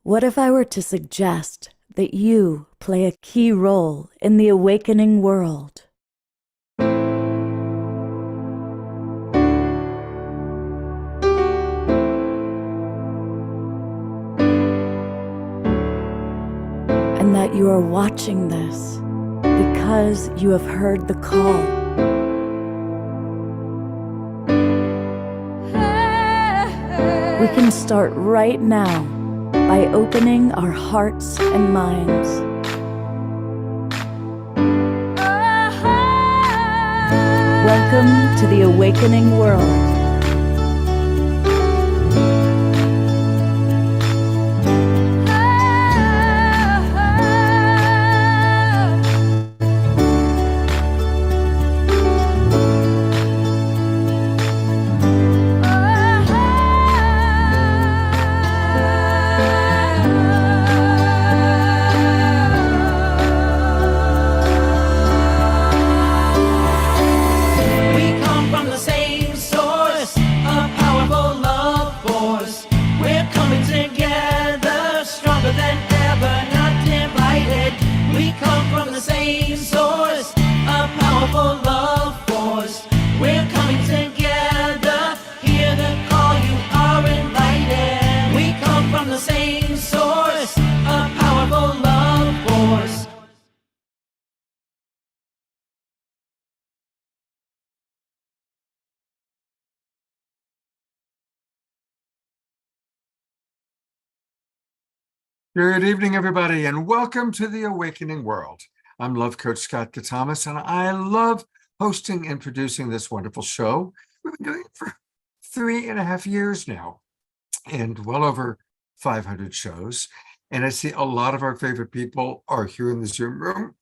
What if I were to suggest that you play a key role in the awakening world? And that you are watching this because you have heard the call. We can start right now by opening our hearts and minds. Welcome to the awakening world. Good evening, everybody, and welcome to the Awakening World. I'm Love Coach Scott Thomas, and I love hosting and producing this wonderful show. We've been doing it for 3.5 years now, and well over 500 shows. And I see a lot of our favorite people are here in the Zoom room.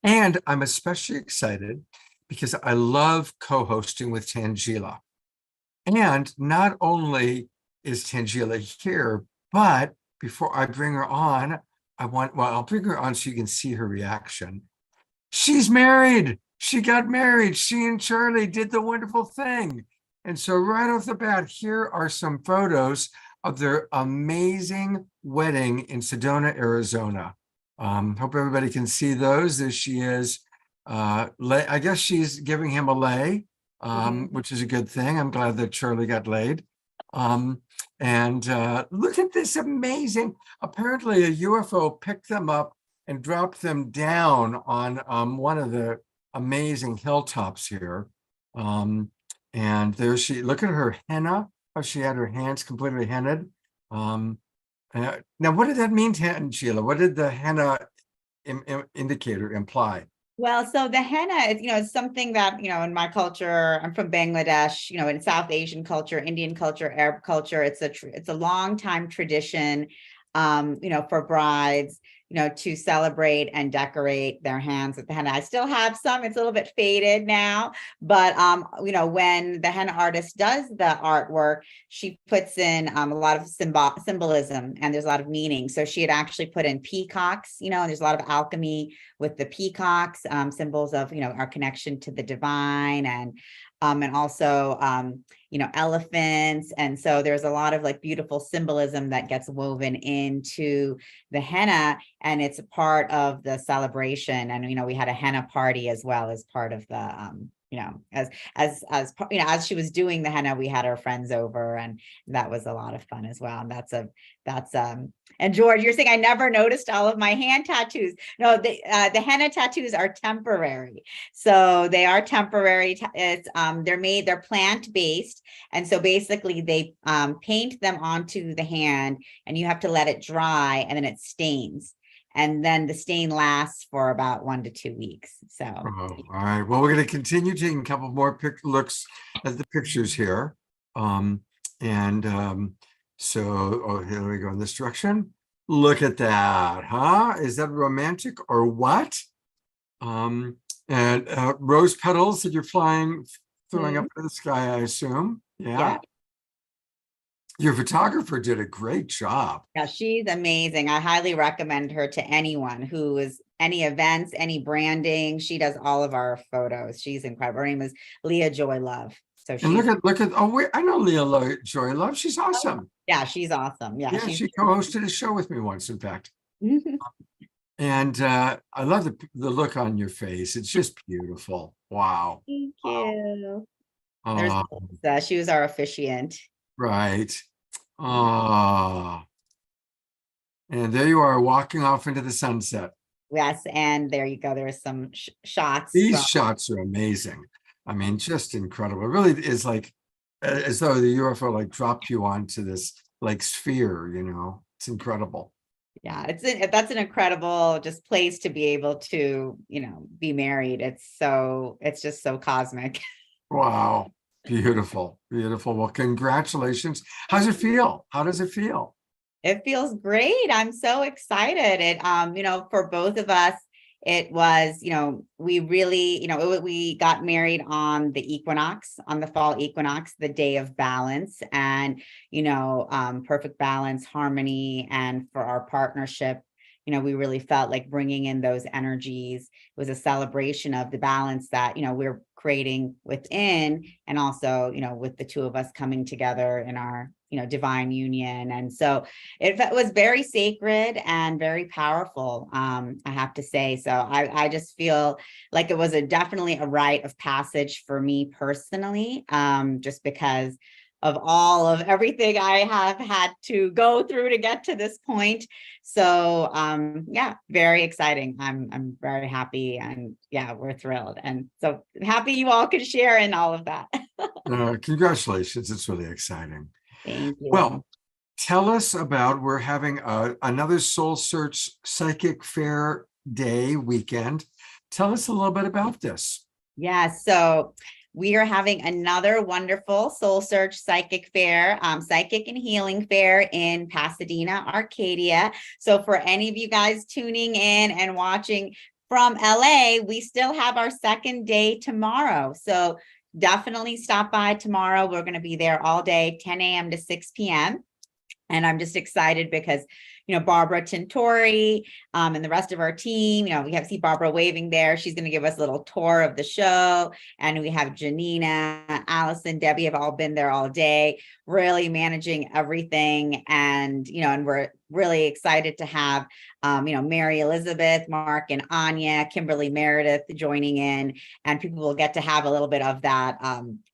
And I'm especially excited because I love co-hosting with Tangela. And not only is Tangela here, but before I bring her on, I'll bring her on so you can see her reaction. She's married. She got married. She and Charlie did the wonderful thing. And so right off the bat, here are some photos of their amazing wedding in Sedona, Arizona. Hope everybody can see those. There she is. I guess she's giving him a lay, which is a good thing. I'm glad that Charlie got laid. And look at this amazing, apparently a UFO picked them up and dropped them down on one of the amazing hilltops here. And there she, look at her henna, how she had her hands completely hennaed. Now, what did that mean, Sheila? What did the henna indicator imply? Well, so the henna is, it's something that, in my culture, I'm from Bangladesh, in South Asian culture, Indian culture, Arab culture, it's a long time tradition, for brides, to celebrate and decorate their hands with the henna. I still have some, it's a little bit faded now, but, when the henna artist does the artwork, she puts in a lot of symbolism and there's a lot of meaning. So she had actually put in peacocks, and there's a lot of alchemy with the peacocks, symbols of, our connection to the divine and also, elephants. And so there's a lot of like beautiful symbolism that gets woven into the henna, and it's a part of the celebration. And, we had a henna party as well as part of the, as she was doing the henna, we had our friends over, and that was a lot of fun as well. And and George, you're saying I never noticed all of my hand tattoos. No, the henna tattoos are temporary. So they are temporary. They're plant-based. And so basically they paint them onto the hand, and you have to let it dry, and then it stains. And then the stain lasts for about 1 to 2 weeks. So, all right. Well, we're going to continue taking a couple more looks at the pictures here. So here we go in this direction. Look at that, huh? Is that romantic or what? And rose petals that you're throwing up in the sky, I assume. Yeah. Your photographer did a great job. Yeah, she's amazing. I highly recommend her to anyone who is any events, any branding. She does all of our photos. She's incredible. Her name is Leah Joy Love. So And she's, look at, oh, wait, I know Joy Love. She's awesome. yeah, she's awesome. Yeah, Yeah, she's. she co-hosted a show with me once, in fact. Thank And I love the look on your face. It's just beautiful. Wow. you. There's, Oh, she was our officiant. right. Oh, and there you are walking off into the sunset. Yes, and there you go. There's some shots These from, shots are amazing. I mean, just incredible. It really is like as though the UFO like dropped you onto this like sphere, you know. It's incredible. yeah, that's an incredible just place to be able to, be married. It's just so cosmic. Wow. Beautiful. Beautiful. Well, congratulations. How's it feel? How does it feel? It feels great. I'm so excited. For both of us, it was, we really, we got married on the equinox, on the fall equinox, the day of balance, and, perfect balance, harmony, and for our partnership, we really felt like bringing in those energies. It was a celebration of the balance that, we're creating within, and also, with the two of us coming together in our, divine union. And so it was very sacred and very powerful, I have to say. So I just feel like it was definitely a rite of passage for me personally, just because of all of everything I have had to go through to get to this point. So yeah, very exciting. I'm very happy, and yeah, we're thrilled. And so happy you all could share in all of that. Congratulations. It's really exciting. Thank you. Well, tell us about, we're having another Soul Search Psychic Fair day weekend. Tell us a little bit about this. Yeah, so we are having another wonderful Soul Search Psychic Fair, Psychic and Healing Fair in Pasadena, Arcadia. So for any of you guys tuning in and watching from LA, we still have our second day tomorrow. So definitely stop by tomorrow. We're going to be there all day, 10 a.m. to 6 p.m. And I'm just excited because, Barbara Tintori and the rest of our team, we see Barbara waving there. She's going to give us a little tour of the show. And we have Janina, Allison, Debbie have all been there all day, really managing everything. And, and we're really excited to have, Mary Elizabeth, Mark and Anya, Kimberly Meredith joining in, and people will get to have a little bit of that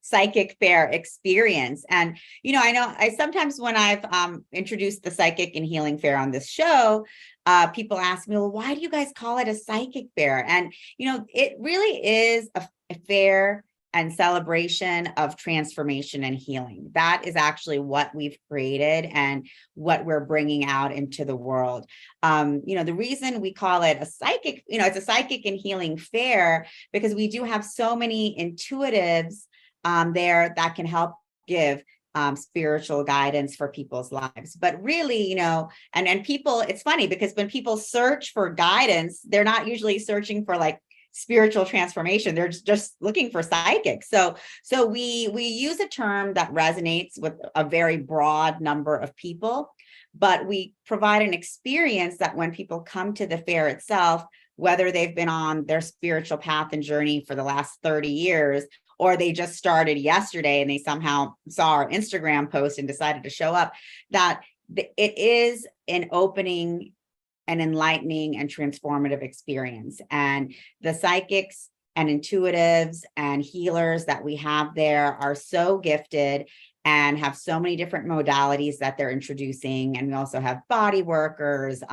psychic fair experience. And, I know sometimes when I've introduced the Psychic and Healing Fair on this show, people ask me, well, why do you guys call it a psychic fair? And, it really is a fair and celebration of transformation and healing. That is actually what we've created and what we're bringing out into the world. The reason we call it a psychic, it's a psychic and healing fair, because we do have so many intuitives there that can help give spiritual guidance for people's lives. But really, and people, it's funny because when people search for guidance, they're not usually searching for like spiritual transformation. They're just looking for psychics. So we use a term that resonates with a very broad number of people, but we provide an experience that when people come to the fair itself, whether they've been on their spiritual path and journey for the last 30 years, or they just started yesterday and they somehow saw our Instagram post and decided to show up, that it is an opening, an enlightening and transformative experience. And the psychics and intuitives and healers that we have there are so gifted and have so many different modalities that they're introducing. And we also have body workers,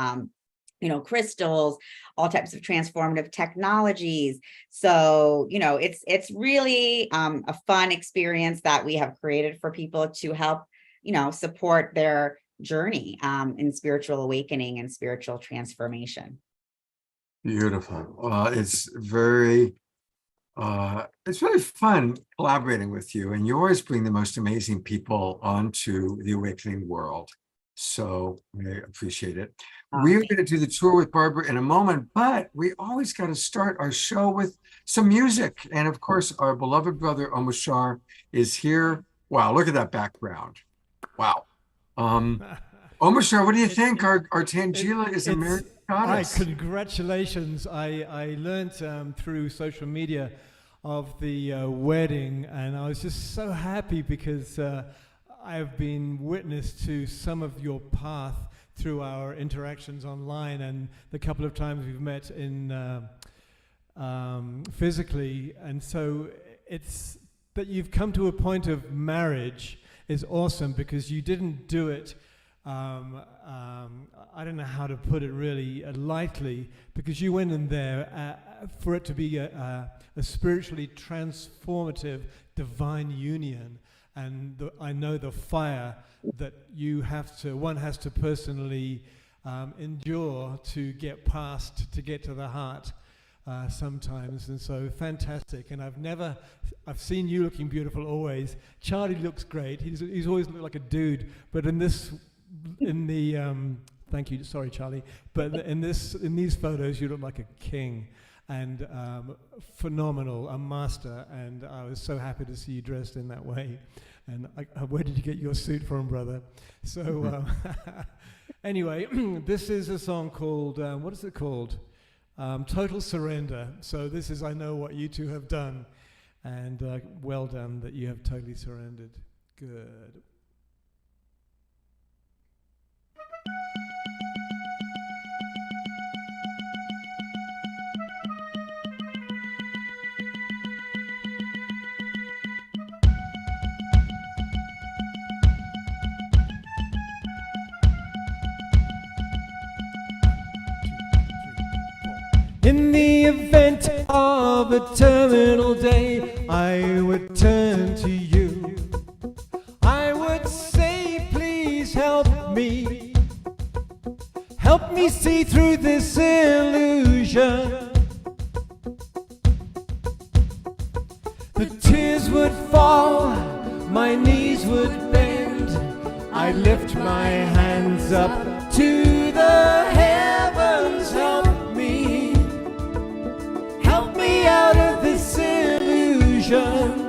crystals, all types of transformative technologies. So, it's really a fun experience that we have created for people to help, support their journey in spiritual awakening and spiritual transformation. Beautiful. It's really fun collaborating with you, and you always bring the most amazing people onto the awakening world. So I appreciate it. We're going to do the tour with Barbara in a moment, but we always got to start our show with some music. And of course, our beloved brother Omar Shah is here. Wow, look at that background. Wow. Omar Shah, what do you think? Our Tangela is a married goddess. Congratulations. I learned through social media of the wedding, and I was just so happy because I've been witness to some of your path through our interactions online, and the couple of times we've met in physically, and so it's that you've come to a point of marriage is awesome, because you didn't do it I don't know how to put it really lightly, because you went in there for it to be a spiritually transformative divine union, and I know the fire that one has to personally endure to get past, to get to the heart sometimes. And so fantastic. And I've seen you looking beautiful always. Charlie looks great. He's always looked like a dude, but thank you, sorry Charlie, but in these photos you look like a king, and phenomenal, a master, and I was so happy to see you dressed in that way. And where did you get your suit from, brother? So anyway, this is a song called, what is it called? Total Surrender. So this is, I know what you two have done, and well done that you have totally surrendered. Good. In the event of a terminal day, I would turn to you. I would say, please help me. Help me see through this illusion. The tears would fall, my knees would bend. I'd lift my hands up to the heavens. Help me. Help me out of this illusion.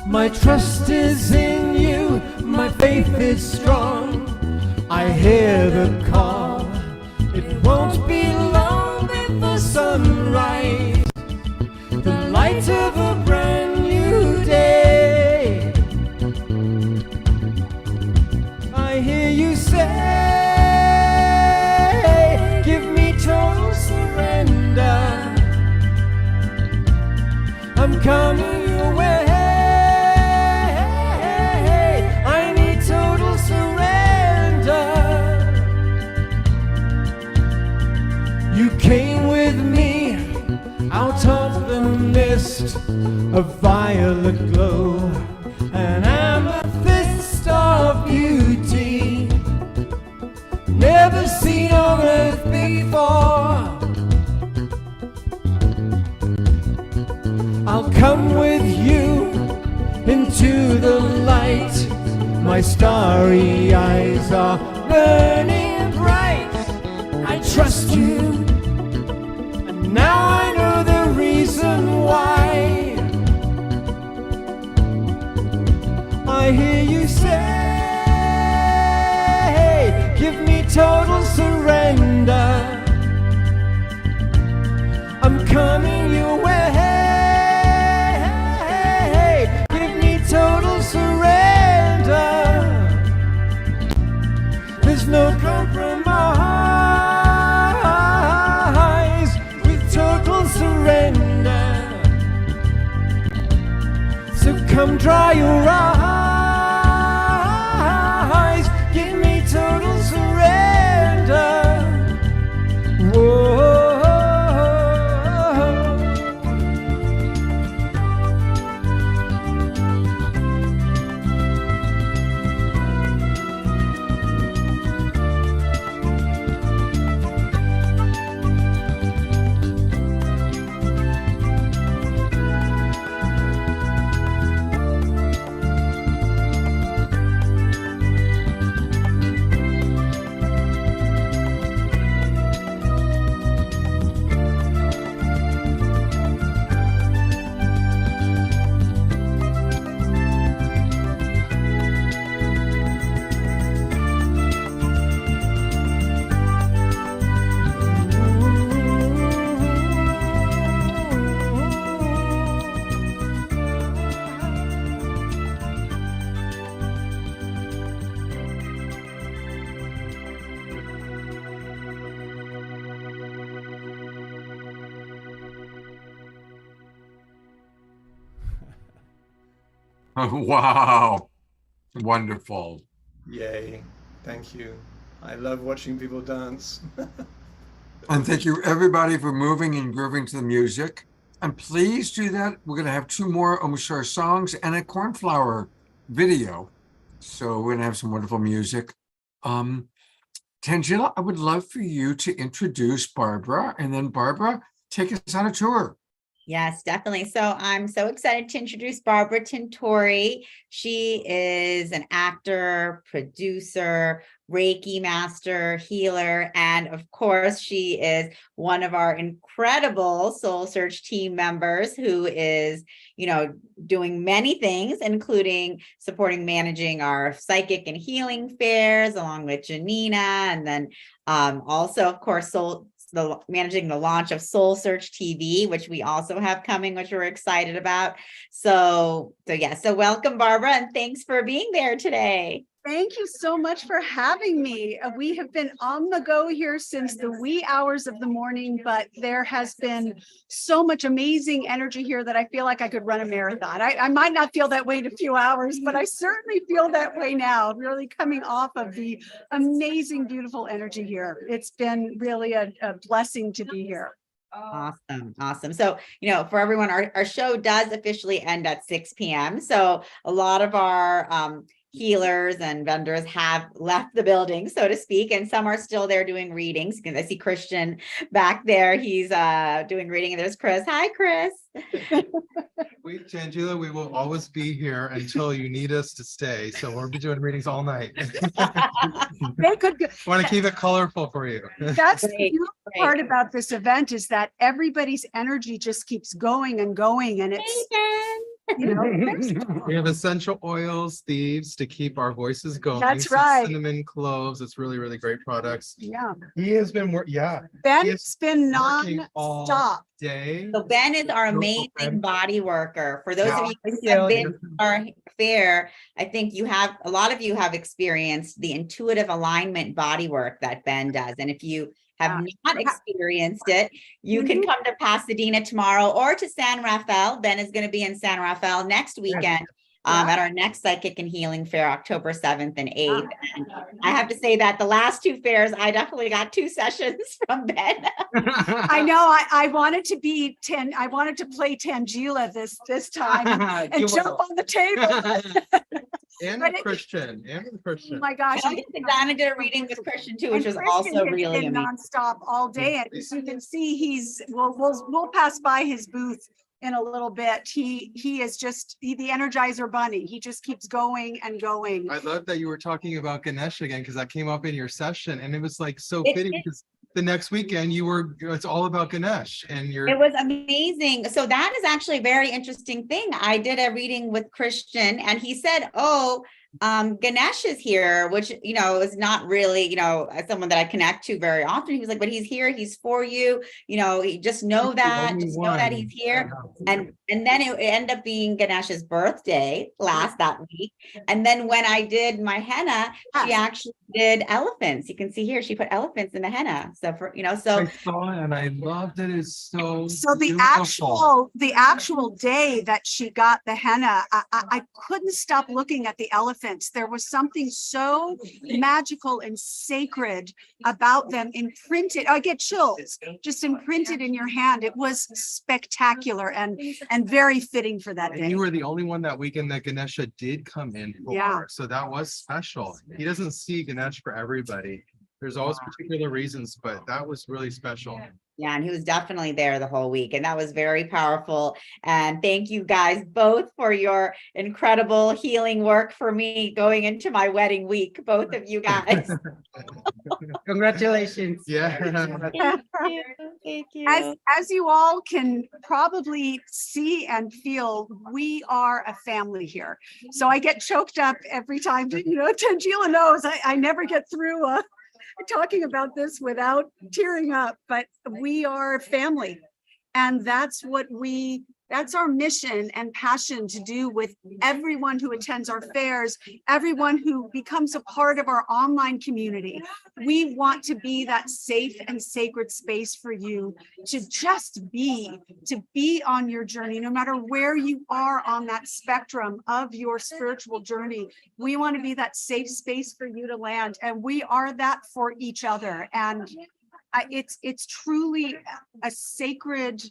My trust is in you, my faith is strong. I hear the call, it won't be long before sunrise, the light of a brand new day. I hear you say, give me total surrender. I'm coming your way. You came with me out of the mist, a violet glow, an amethyst of beauty, never seen on earth before. I'll come with you into the light, my starry eyes are burning bright. I trust you, and now I know the reason why. I hear you say, give me total surrender. I'm coming your way. Give me total surrender. There's no compromise. So come dry your eyes, give me total surrender. Whoa. Wow. Wonderful. Yay. Thank you. I love watching people dance. And thank you everybody for moving and grooving to the music. And please do that. We're going to have 2 more Omushar songs and a cornflower video. So we're going to have some wonderful music. Tangela, I would love for you to introduce Barbara, and then Barbara, take us on a tour. Yes, definitely. So I'm so excited to introduce Barbara Tintori. She is an actor, producer, Reiki master, healer, and of course, she is one of our incredible Soul Search team members who is, doing many things, including supporting managing our psychic and healing fairs along with Janina, and then also, of course, managing the launch of Soul Search TV, which we also have coming, which we're excited about. So welcome, Barbara, and thanks for being there today. Thank you so much for having me. We have been on the go here since the wee hours of the morning, but there has been so much amazing energy here that I feel like I could run a marathon. I might not feel that way in a few hours, but I certainly feel that way now, really coming off of the amazing, beautiful energy here. It's been really a blessing to be here. Awesome. So, for everyone, our show does officially end at 6 p.m. So a lot of our healers and vendors have left the building, so to speak, and some are still there doing readings. I see Christian back there. He's doing reading, and there's Chris. Hi, Chris. Tangela, we will always be here until you need us to stay. So we'll be doing readings all night. They could Want to keep it colorful for you. That's the beautiful part about this event, is that everybody's energy just keeps going and going, and it's we have essential oils, thieves to keep our voices going. That's Some right. Cinnamon cloves. It's really, really great products. Yeah. He has been Ben's been working all non-stop. day. So Ben is our amazing Ben. body worker. For those Yeah. of you who have been to our fair, I think a lot of you have experienced the intuitive alignment body work that Ben does. And if you have not experienced it, you can come to Pasadena tomorrow or to San Rafael. Ben is going to be in San Rafael next weekend. At our next Psychic and Healing Fair, October 7th and 8th. And I have to say that the last 2 fairs, I definitely got 2 sessions from Ben. I know. I wanted to play Tangela this time and jump on the table. And But Christian. Oh my gosh! Donna did a reading with Christian too, which was Christian also has really been amazing. nonstop all day, and as you can see, we'll pass by his booth in a little bit. He is just the Energizer Bunny. He just keeps going and going. I love that you were talking about Ganesh again, because that came up in your session, and it was like so It- fitting because the next weekend it's all about Ganesh, and It was amazing. So that is actually a very interesting thing. I did a reading with Christian and he said, Ganesh is here, which, is not really, someone that I connect to very often. He was like, but he's here. He's for you. You just know that, he's here. And then it ended up being Ganesh's birthday that week. And then when I did my henna, she actually did elephants. You can see here, she put elephants in the henna. So I saw it and I loved it. It's so the actual day that she got the henna, I couldn't stop looking at the elephants. There was something so magical and sacred about them imprinted. I get chills just imprinted in your hand. It was spectacular and very fitting for that And day. you were the only one that weekend that Ganesha did come in for. Yeah. So that was special. He doesn't see Ganesh for everybody. There's always particular reasons, but that was really special. Yeah, and he was definitely there the whole week, and that was very powerful. And thank you guys both for your incredible healing work for me going into my wedding week, both of you guys. Congratulations. Yeah. Thank you. As you all can probably see and feel, we are a family here. So I get choked up every time, Tangela knows I never get through talking about this without tearing up, but we are family. And that's what we That's our mission and passion to do with everyone who attends our fairs, everyone who becomes a part of our online community. We want to be that safe and sacred space for you to be on your journey, no matter where you are on that spectrum of your spiritual journey. We want to be that safe space for you to land, and we are that for each other. And it's truly a sacred,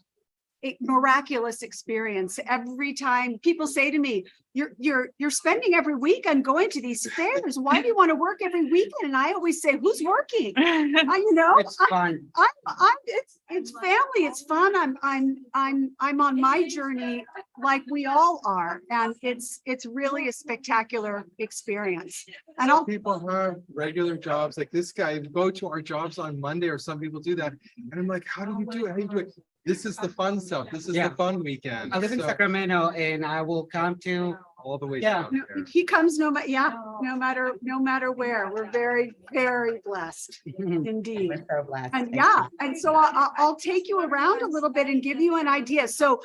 miraculous experience. Every time people say to me, you're spending every weekend going to these fairs, why do you want to work every weekend? And I always say, who's working? It's fun. It's family, it's fun. I'm on my journey like we all are, and it's really a spectacular experience. And Some people have regular jobs like this guy, go to our jobs on Monday, or some people do that. And I'm like, how do you do it? How do you do it? This is the fun stuff. This is Yeah. the fun weekend. I live in So, Sacramento and I will come to, all the way Yeah. down there. he comes no matter where. We're very, very blessed indeed. We're so blessed. And yeah, and so I'll take you around a little bit and give you an idea. So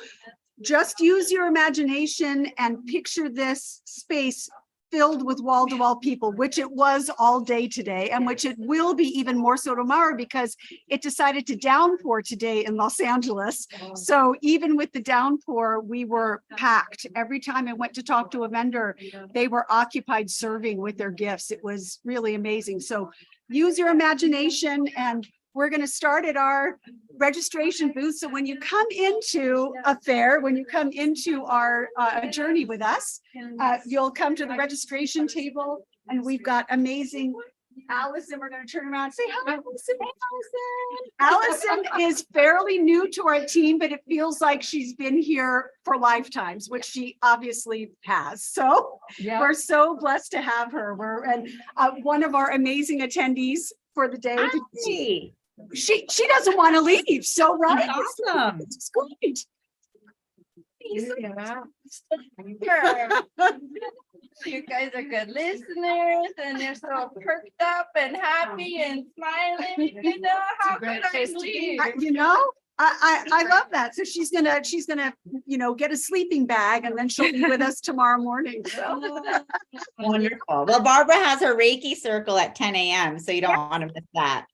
just use your imagination and picture this space filled with wall-to-wall people, which it was all day today, and which it will be even more so tomorrow because it decided to downpour today in Los Angeles. So even with the downpour, we were packed. Every time I went to talk to a vendor, they were occupied serving with their gifts. It was really amazing. So use your imagination, and we're going to start at our registration booth. So when you come into a fair, when you come into our journey with us, you'll come to the registration table, and we've got amazing Allison. We're going to turn around and say, hi, Allison. Allison is fairly new to our team, but it feels like she's been here for lifetimes, which she obviously has. So we're so blessed to have her. We're one of our amazing attendees for the day. Hi. She doesn't want to leave, so right. Awesome. It's great. You guys are good listeners and you're so perked up and happy and smiling. You know, how could I leave? I love that. So she's gonna get a sleeping bag, and then she'll be with us tomorrow morning. So Wonderful. Well, Barbara has her Reiki circle at 10 a.m. So you don't want to miss that.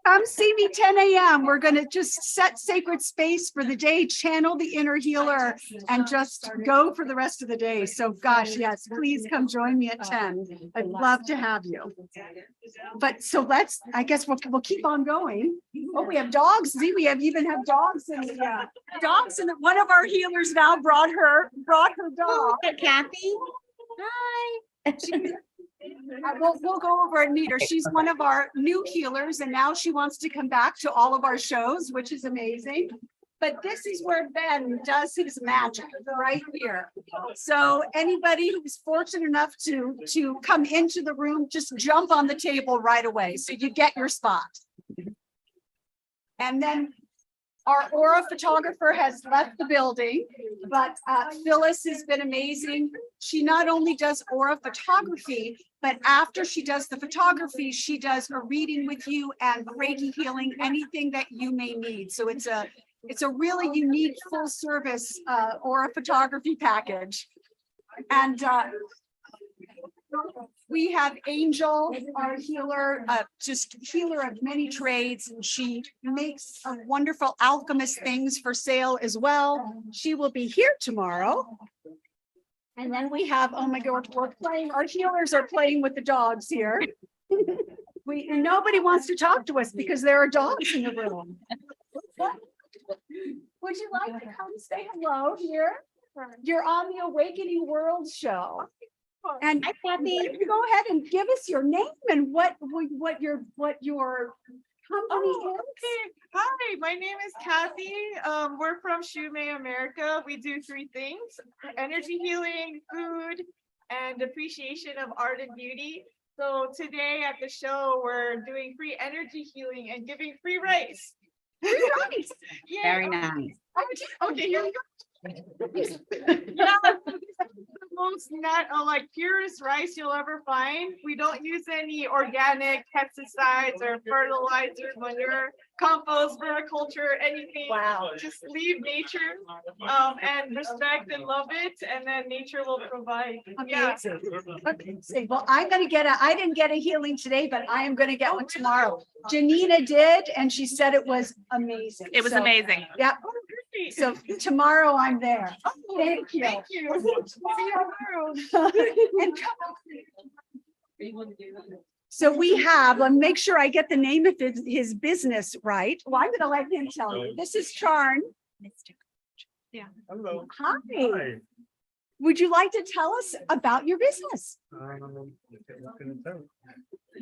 come see me 10 a.m. We're gonna just set sacred space for the day, channel the inner healer, and just go for the rest of the day. So gosh, yes, please come join me at 10. I'd love to have you. But so I guess we'll keep on going. Oh, we have dogs. See, we even have dogs in the dogs, and one of our healers now brought her dog. Kathy. Hi. We'll go over and meet her. She's one of our new healers, and now she wants to come back to all of our shows, which is amazing. But this is where Ben does his magic, right here. So anybody who's fortunate enough to come into the room, just jump on the table right away, so you get your spot. And then our aura photographer has left the building, but Phyllis has been amazing. She not only does aura photography, but after she does the photography, she does a reading with you and Reiki healing, anything that you may need. So it's a really unique full service aura photography package. And we have Angel, our healer, just healer of many trades. And she makes wonderful alchemist things for sale as well. She will be here tomorrow. And then we have, oh my God, we're playing, our healers are playing with the dogs here. Nobody wants to talk to us because there are dogs in the room. Would you like to come say hello here? You're on the Awakening World show. And Hi, Kathy. go ahead and give us your name and what your company is. Okay. Hi, my name is Kathy. We're from Shumei America. We do 3 things: energy healing, food, and appreciation of art and beauty. So today at the show, we're doing free energy healing and giving free rice. Nice. Yeah. Very nice. Okay, here we go. most like purest rice you'll ever find. We don't use any organic pesticides or fertilizers, manure, compost, vermiculture, anything. Wow. Just leave nature and respect and love it, and then nature will provide. Yeah. Amazing. Amazing. Well, I didn't get a healing today, but I am gonna get one tomorrow. Janina did, and she said it was amazing. It was So, amazing. Yeah. So tomorrow I'm there. Thank you. Thank you. See you And so we have, let me make sure I get the name of his business right. Well, I'm gonna let him tell you. This is Charn. Hello. Hi. Would you like to tell us about your business?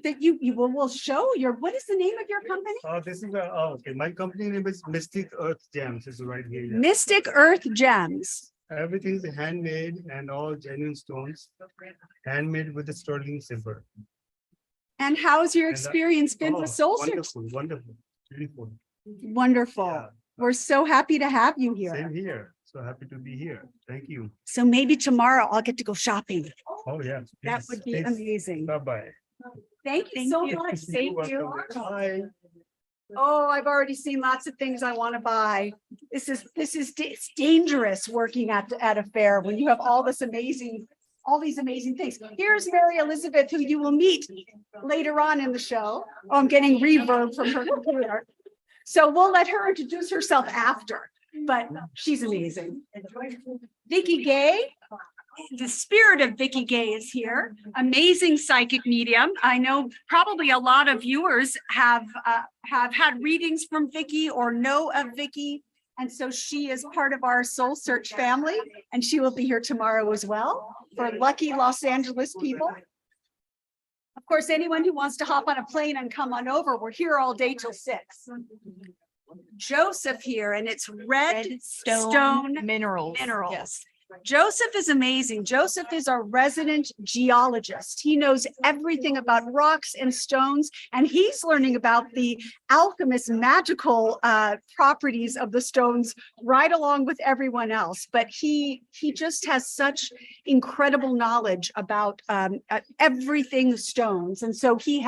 That you will show what is the name of your company? This is okay. My company name is Mystic Earth Gems. Is right here. Yeah. Mystic Earth Gems. Everything is handmade and all genuine stones, handmade with the sterling silver. And how's your And, experience been with Soul Search? Wonderful, wonderful, beautiful. Wonderful. Yeah. We're so happy to have you here. Same here. So happy to be here. Thank you. So maybe tomorrow I'll get to go shopping. Oh yeah. That would be amazing. Bye bye. Thank you so much. Thank you. Bye. Oh, I've already seen lots of things I want to buy. It's dangerous working at a fair when you have all these amazing things. Here's Mary Elizabeth, who you will meet later on in the show. Oh, I'm getting reverb from her computer. So we'll let her introduce herself after, but she's amazing. Vicki Gay. The spirit of Vicki Gay is here. Amazing psychic medium. I know probably a lot of viewers have had readings from Vicki or know of Vicki. And so she is part of our Soul Search family, and she will be here tomorrow as well for lucky Los Angeles people. Of course, anyone who wants to hop on a plane and come on over, we're here all day till 6. Joseph here, and it's Red Stone Minerals. Minerals. Joseph is amazing. Joseph is our resident geologist. He knows everything about rocks and stones, and he's learning about the alchemist magical properties of the stones right along with everyone else. But he just has such incredible knowledge about everything stones. And so he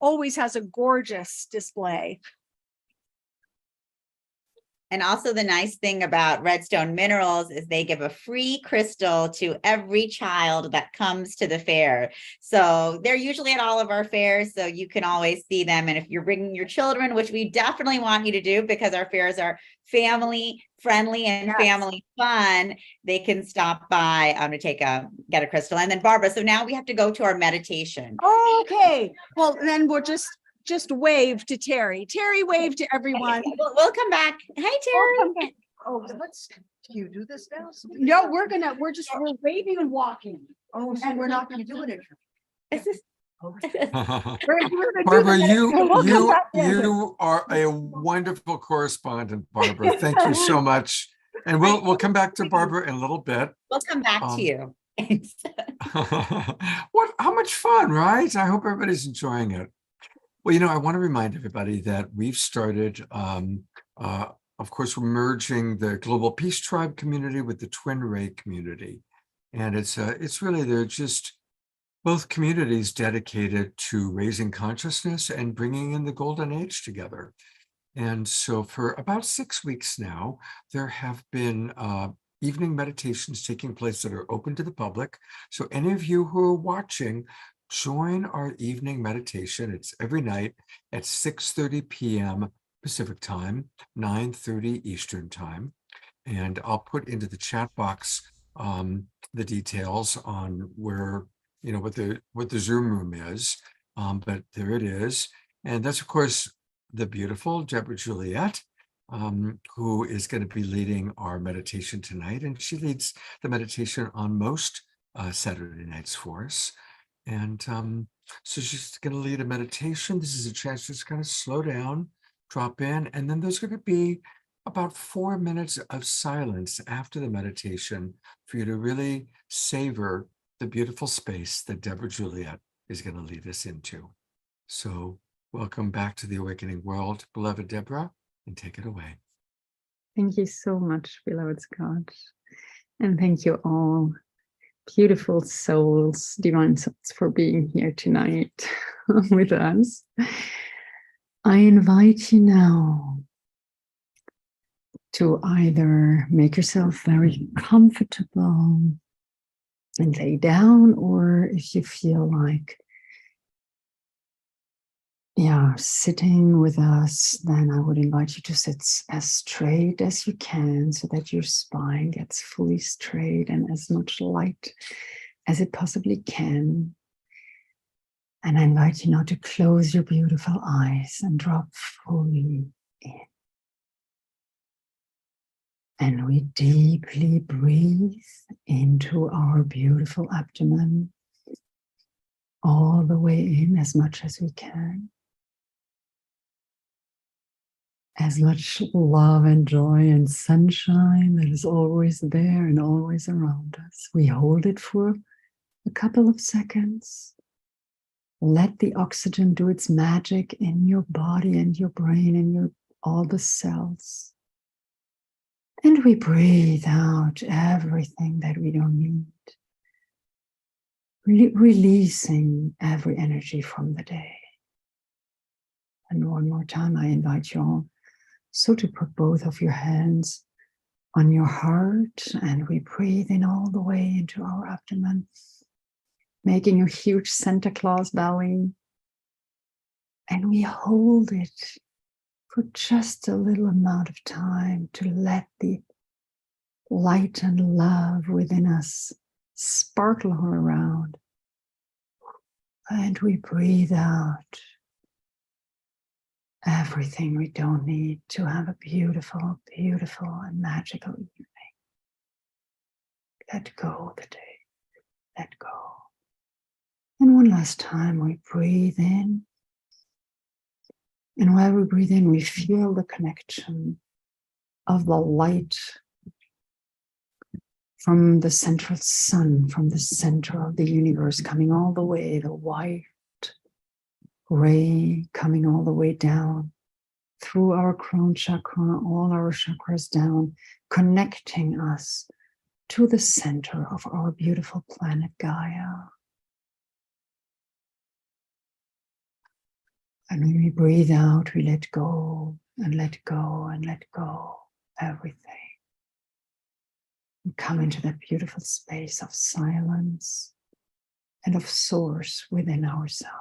always has a gorgeous display. And also the nice thing about Redstone Minerals is they give a free crystal to every child that comes to the fair. So they're usually at all of our fairs, so you can always see them. And if you're bringing your children, which we definitely want you to do because our fairs are family friendly and family fun, they can stop by to get a crystal. And then Barbara, so now we have to go to our meditation. Okay, well, then we'll just wave to Terry. Terry, wave to everyone. We'll come back. Hi, Terry. Oh, do you do this now? No, we're waving and walking. Oh, and we're not gonna do it. Barbara, you are a wonderful correspondent, Barbara. Thank you so much. And we'll come back to Barbara in a little bit. We'll come back to you. How much fun, right? I hope everybody's enjoying it. Well, I want to remind everybody that we've started, of course, we're merging the Global Peace Tribe community with the Twin Ray community. And it's really, they're just both communities dedicated to raising consciousness and bringing in the golden age together. And so for about 6 weeks now, there have been evening meditations taking place that are open to the public. So any of you who are watching, join our evening meditation. It's every night at 6:30 p.m. Pacific time, 9:30 Eastern time. And I'll put into the chat box the details on where, what the Zoom room is. But there it is. And that's, of course, the beautiful Deborah Juliet, who is going to be leading our meditation tonight. And she leads the meditation on most Saturday nights for us. And so she's going to lead a meditation. This is a chance to just kind of slow down, drop in, and then there's going to be about 4 minutes of silence after the meditation for you to really savor the beautiful space that Deborah Juliet is going to lead us into. So welcome back to the Awakening World, beloved Deborah, and take it away. Thank you so much, beloved Scott. And thank you all beautiful souls, divine souls, for being here tonight with us. I invite you now to either make yourself very comfortable and lay down, or if you feel like sitting with us, then I would invite you to sit as straight as you can so that your spine gets fully straight and as much light as it possibly can. And I invite you now to close your beautiful eyes and drop fully in. And we deeply breathe into our beautiful abdomen, all the way in as much as we can. As much love and joy and sunshine that is always there and always around us. We hold it for a couple of seconds. Let the oxygen do its magic in your body and your brain and all the cells. And we breathe out everything that we don't need. Releasing every energy from the day. And one more time, I invite you all so to put both of your hands on your heart, and we breathe in all the way into our abdomen, making a huge Santa Claus belly. And we hold it for just a little amount of time to let the light and love within us sparkle around. And we breathe out everything we don't need to have a beautiful, beautiful and magical evening. Let go of the day. Let go. And one last time we breathe in. And while we breathe in, we feel the connection of the light from the central sun, from the center of the universe, coming all the way, the white ray coming all the way down through our crown chakra, all our chakras down, connecting us to the center of our beautiful planet Gaia. And when we breathe out, we let go and let go and let go everything. And come into that beautiful space of silence and of source within ourselves.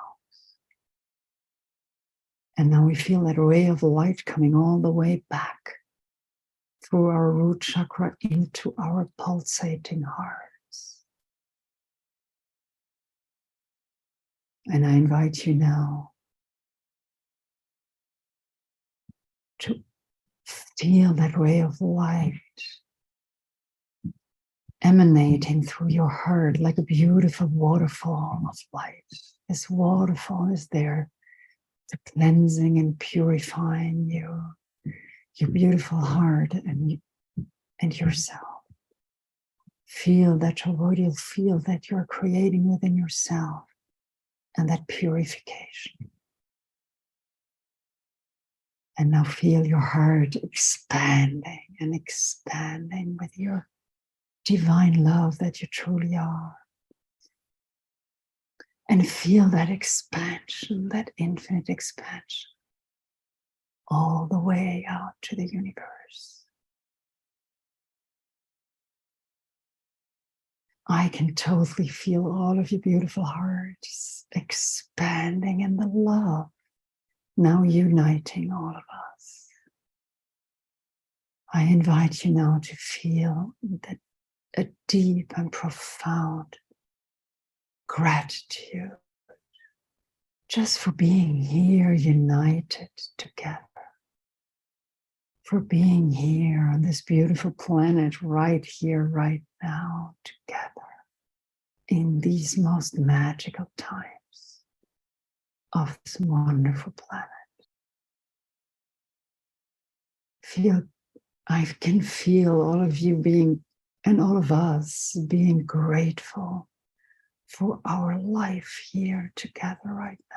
And now we feel that ray of light coming all the way back through our root chakra into our pulsating hearts. And I invite you now to feel that ray of light emanating through your heart like a beautiful waterfall of light. This waterfall is there to cleansing and purifying your beautiful heart and yourself. Feel that you'll feel that you're creating within yourself and that purification. And now feel your heart expanding and expanding with your divine love that you truly are. And feel that expansion, that infinite expansion, all the way out to the universe. I can totally feel all of your beautiful hearts expanding in the love, now uniting all of us. I invite you now to feel that a deep and profound gratitude just for being here united together, for being here on this beautiful planet right here, right now, together in these most magical times of this wonderful planet. I can feel all of you being, and all of us being grateful for our life here together right now.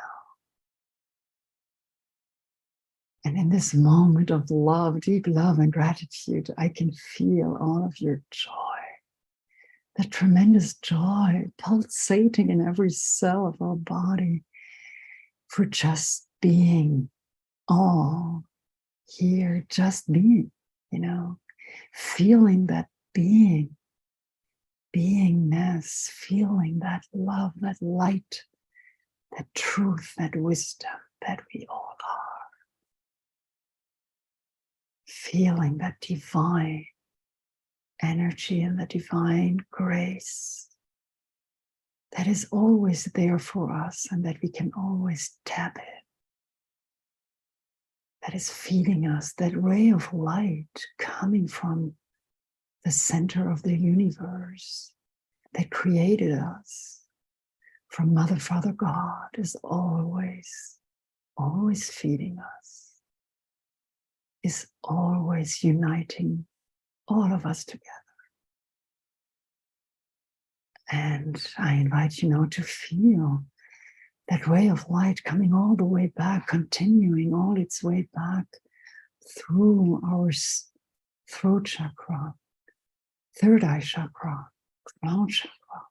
And in this moment of love, deep love and gratitude, I can feel all of your joy the tremendous joy pulsating in every cell of our body for just being all here, just being, feeling that beingness, feeling that love, that light, that truth, that wisdom that we all are. Feeling that divine energy and the divine grace that is always there for us and that we can always tap in. That is feeding us, that ray of light coming from the center of the universe that created us from Mother, Father, God is always feeding us, is always uniting all of us together. And I invite you now to feel that ray of light coming all the way back, continuing all its way back through our throat chakra, third eye chakra, crown chakra,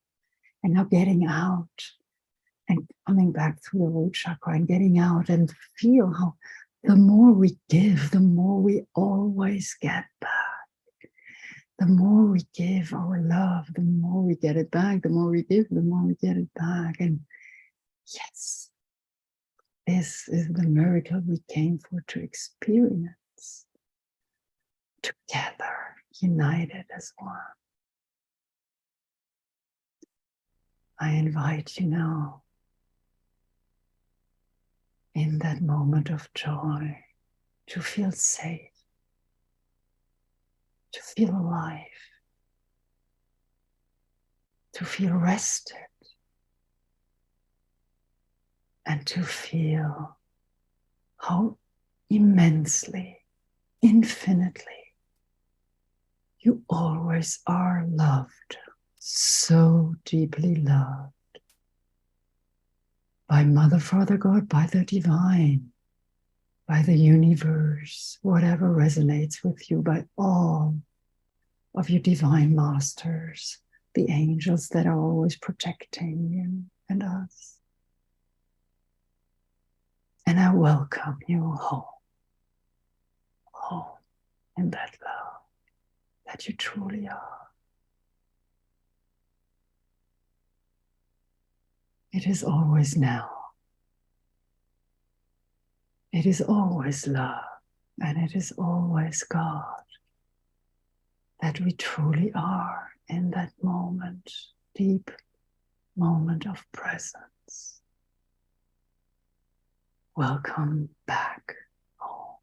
and now getting out and coming back through the root chakra and getting out, and feel how the more we give, the more we always get back. The more we give our love, the more we get it back. The more we give, the more we get it back. And yes, this is the miracle we came for to experience together, united as one. I invite you now in that moment of joy to feel safe, to feel alive, to feel rested, and to feel how immensely, infinitely you always are loved, so deeply loved by Mother, Father, God, by the divine, by the universe, whatever resonates with you, by all of your divine masters, the angels that are always protecting you and us. And I welcome you home in that love that you truly are. It is always now. It is always love, and it is always God that we truly are in that moment, deep moment of presence. Welcome back home.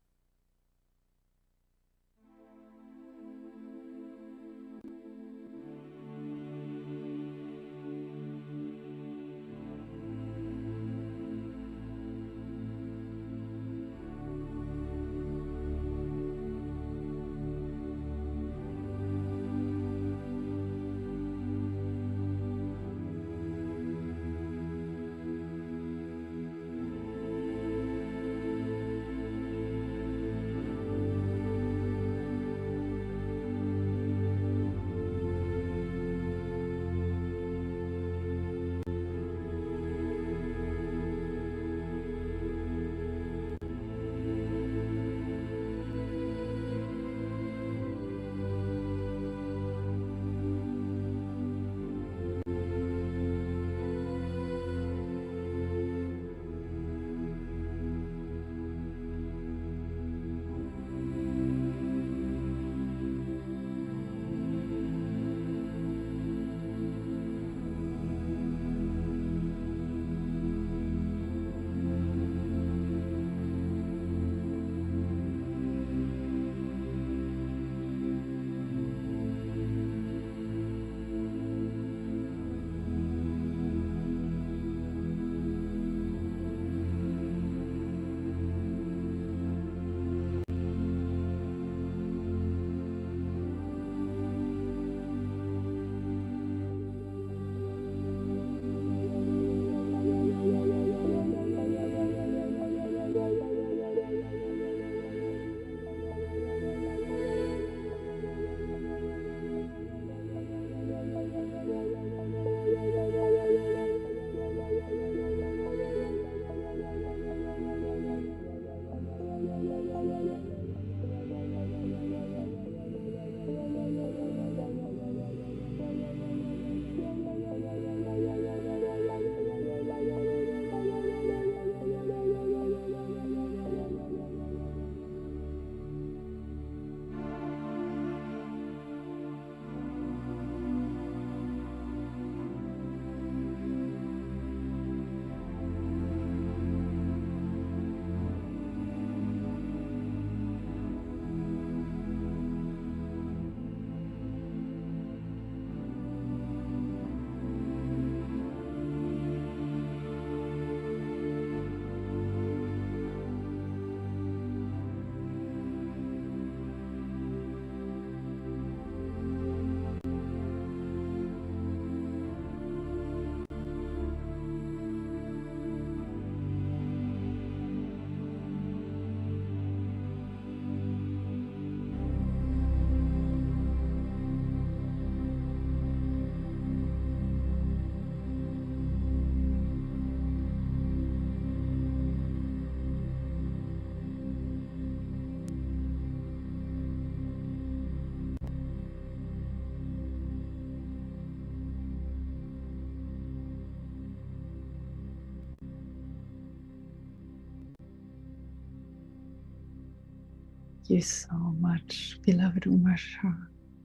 you so much, beloved Umasha.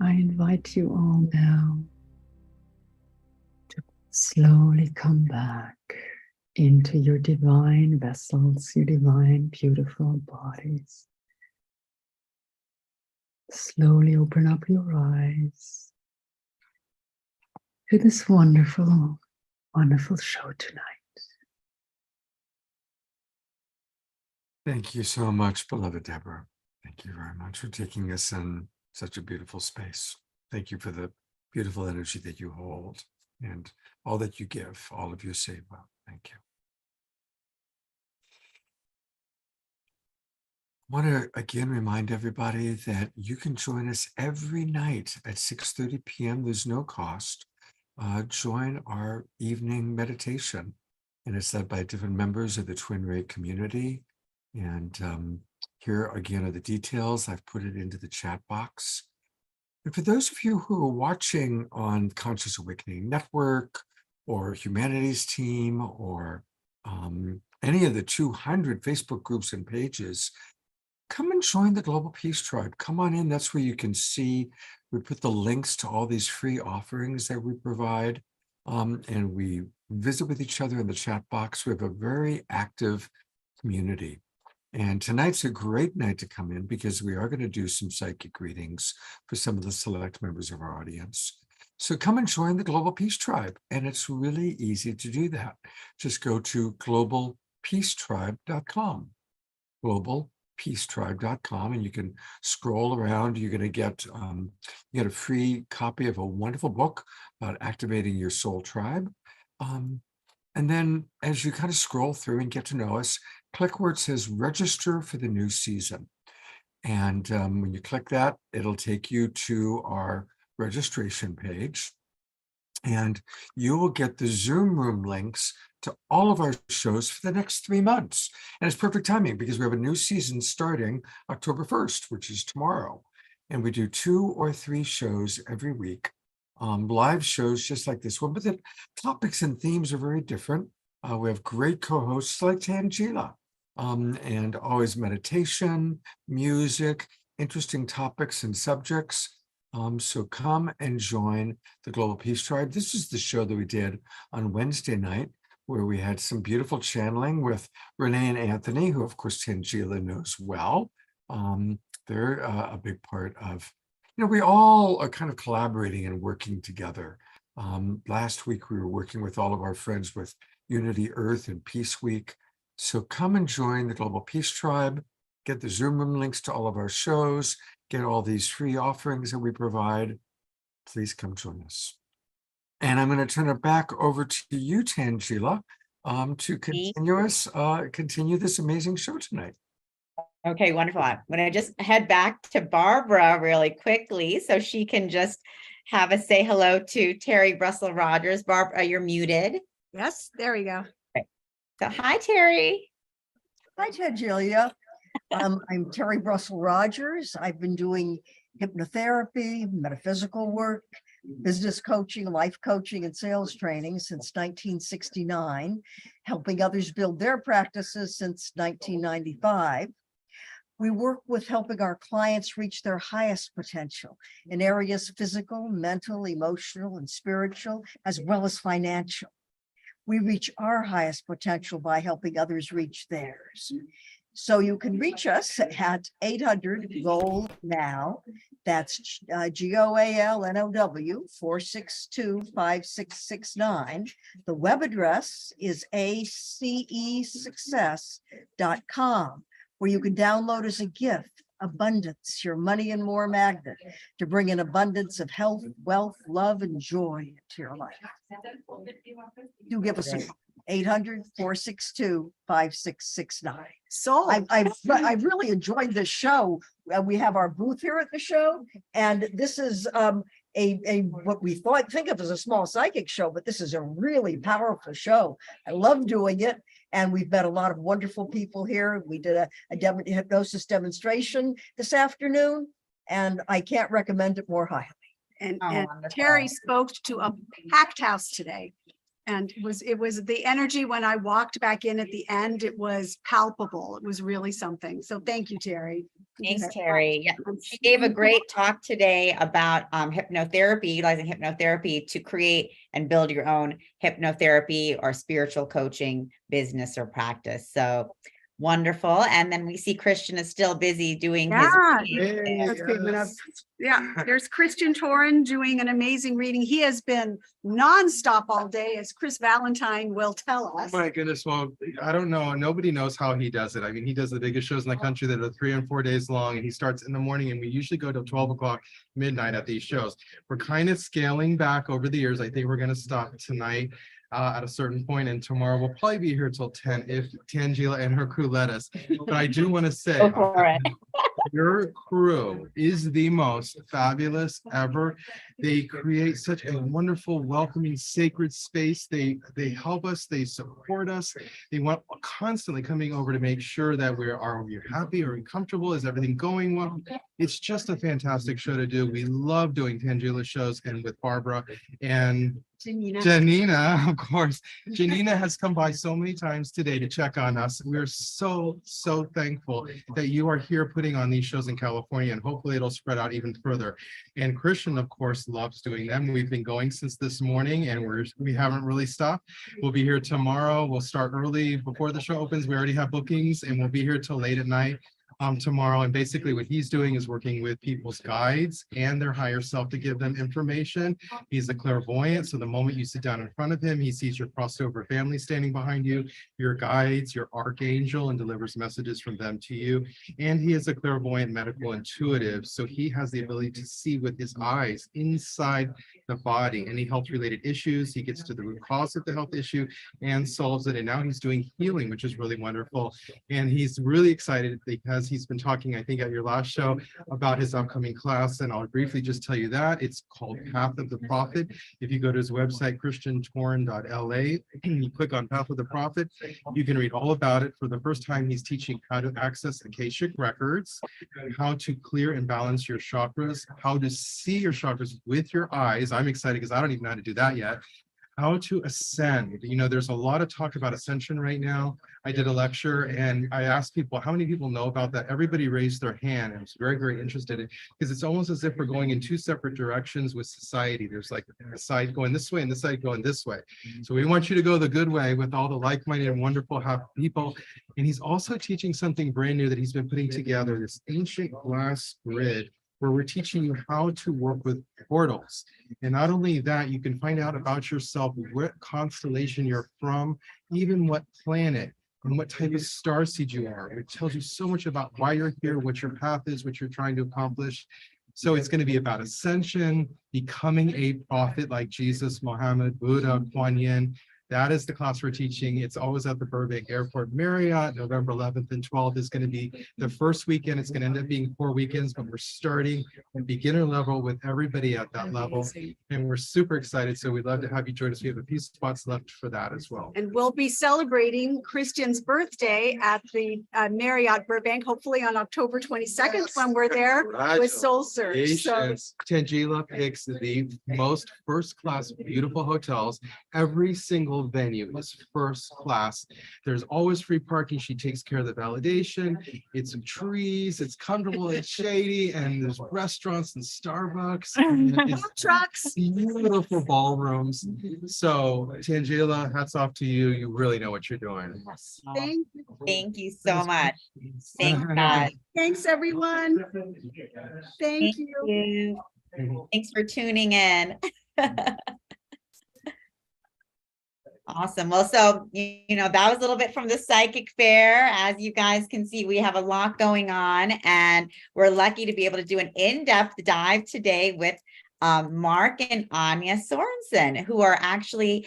I invite you all now to slowly come back into your divine vessels, your divine, beautiful bodies. Slowly open up your eyes to this wonderful, wonderful show tonight. Thank you so much, beloved Deborah. Thank you very much for taking us in such a beautiful space. Thank you for the beautiful energy that you hold and all that you give, all of you say well. Thank you. I want to again remind everybody that you can join us every night at 6:30 p.m. There's no cost. Join our evening meditation, and it's led by different members of the Twin Ray community. And here again are the details. I've put it into the chat box. And for those of you who are watching on Conscious Awakening Network or Humanities Team or any of the 200 Facebook groups and pages, come and join the Global Peace Tribe. Come on in. That's where you can see, we put the links to all these free offerings that we provide. And we visit with each other in the chat box. We have a very active community. And tonight's a great night to come in because we are going to do some psychic readings for some of the select members of our audience. So come and join the Global Peace Tribe. And it's really easy to do that. Just go to globalpeacetribe.com. globalpeacetribe.com, and you can scroll around. You're going to get a free copy of a wonderful book about activating your soul tribe. And then as you kind of scroll through and get to know us, click where it says register for the new season. And when you click that, it'll take you to our registration page. And you will get the Zoom room links to all of our shows for the next 3 months. And it's perfect timing because we have a new season starting October 1st, which is tomorrow. And we do 2 or 3 shows every week, live shows just like this one, but the topics and themes are very different. We have great co-hosts like Tangela, and always meditation, music, interesting topics and subjects. So come and join the Global Peace Tribe. This is the show that we did on Wednesday night, where we had some beautiful channeling with Renee and Anthony, who of course Tangela knows well. They're a big part of, we all are kind of collaborating and working together. Last week, we were working with all of our friends with Unity Earth and Peace Week. So come and join the Global Peace Tribe, get the Zoom room links to all of our shows, get all these free offerings that we provide. Please come join us. And I'm going to turn it back over to you, Tangela, to continue this amazing show tonight. Okay, wonderful. I'm going to just head back to Barbara really quickly so she can just have us say hello to Terry Russell Rogers. Barbara, you're muted. Yes, there we go. Okay. So hi, Terry. Hi, Tangela. I'm Terry Russell Rogers. I've been doing hypnotherapy, metaphysical work, business coaching, life coaching, and sales training since 1969, helping others build their practices since 1995. We work with helping our clients reach their highest potential in areas physical, mental, emotional, and spiritual, as well as financial. We reach our highest potential by helping others reach theirs. So you can reach us at 800-GOAL-NOW. That's GOALNOW 462-5669. The web address is acesuccess.com, where you can download as a gift Abundance, your money and more magnet, to bring an abundance of health, wealth, love, and joy into your life. Do give us a call. 800-462-5669. So I really enjoyed this show. We have our booth here at the show, and this is what we think of as a small psychic show, but this is a really powerful show. I love doing it, and we've met a lot of wonderful people here. We did a hypnosis demonstration this afternoon, and I can't recommend it more highly. And Terry spoke to a packed house today. And it was the energy when I walked back in at the end, it was palpable. It was really something. So thank you, Terry. Thanks, Terry. Yeah, she gave a great talk today about hypnotherapy, utilizing hypnotherapy to create and build your own hypnotherapy or spiritual coaching business or practice. So wonderful. And then we see Christian is still busy doing his Yeah, reading. that's good enough. Yeah, there's Christian Torin doing an amazing reading. He has been nonstop all day, as Chris Valentine will tell Oh us. my goodness, well, I don't know. Nobody knows how he does it. I mean, he does the biggest shows in the country that are 3 and 4 days long, and he starts in the morning, and we usually go till 12 o'clock midnight at these shows. We're kind of scaling back over the years. I think we're going to stop tonight at a certain point, and tomorrow we'll probably be here till 10 if Tangela and her crew let us. But I do want to say, Go for it. your crew is the most fabulous ever. They create such a wonderful, welcoming, sacred space. They help us, they support us. They want constantly coming over to make sure that are we happy? Are we comfortable? Is everything going well? It's just a fantastic show to do. We love doing Tangela shows and with Barbara and Janina, of course. Janina has come by so many times today to check on us. We're so thankful that you are here putting on these shows in California, and hopefully it'll spread out even further. And Christian, of course, loves doing them. We've been going since this morning, and we haven't really stopped. We'll be here tomorrow. We'll start early before the show opens. We already have bookings, and we'll be here till late at night tomorrow. And basically what he's doing is working with people's guides and their higher self to give them information. He's a clairvoyant, so the moment you sit down in front of him, he sees your crossover family standing behind you, your guides, your archangel, and delivers messages from them to you. And he is a clairvoyant medical intuitive, so he has the ability to see with his eyes inside the body, any health related issues. He gets to the root cause of the health issue and solves it. And now he's doing healing, which is really wonderful. And he's really excited because he's been talking, I think, at your last show about his upcoming class. And I'll briefly just tell you that it's called Path of the Prophet. If you go to his website, christiantorin.la, you click on Path of the Prophet, you can read all about it. For the first time, he's teaching how to access Akashic records, how to clear and balance your chakras, how to see your chakras with your eyes. I'm excited because I don't even know how to do that yet. How to ascend. You know, there's a lot of talk about ascension right now. I did a lecture and I asked people, how many people know about that? Everybody raised their hand and I was very interested in, because it's almost as if we're going in two separate directions with society. There's like a side going this way and the side going this way. So we want you to go the good way with all the like-minded and wonderful happy people. And he's also teaching something brand new that he's been putting together, this ancient glass grid, where we're teaching you how to work with portals. And not only that, you can find out about yourself, what constellation you're from, even what planet and what type of starseed you are. It tells you so much about why you're here, what your path is, what you're trying to accomplish. So it's going to be about ascension, becoming a prophet like Jesus, Muhammad, Buddha, Kuan Yin. That is the class we're teaching. It's always at the Burbank Airport Marriott. November 11th and 12th is going to be the first weekend. It's going to end up being 4 weekends, but we're starting at beginner level with everybody at that level. And we're super excited. So we'd love to have you join us. We have a few spots left for that as well. And we'll be celebrating Christian's birthday at the Marriott Burbank, hopefully on October 22nd when we're there with Soul Surge. So Tangela picks the most first class, beautiful hotels. Every single venue is first class. There's always free parking. She takes care of the validation. It's trees, it's comfortable, it's shady, and there's restaurants and Starbucks. And it's trucks. Beautiful ballrooms. So Tangela, hats off to you. You really know what you're doing. Thank you so much. Thanks, guys. Thanks, everyone. Thank you. Thanks for tuning in. Awesome. Well, so, you know, that was a little bit from the psychic fair. As you guys can see, we have a lot going on, and we're lucky to be able to do an in-depth dive today with Mark and Anya Sorensen, who are actually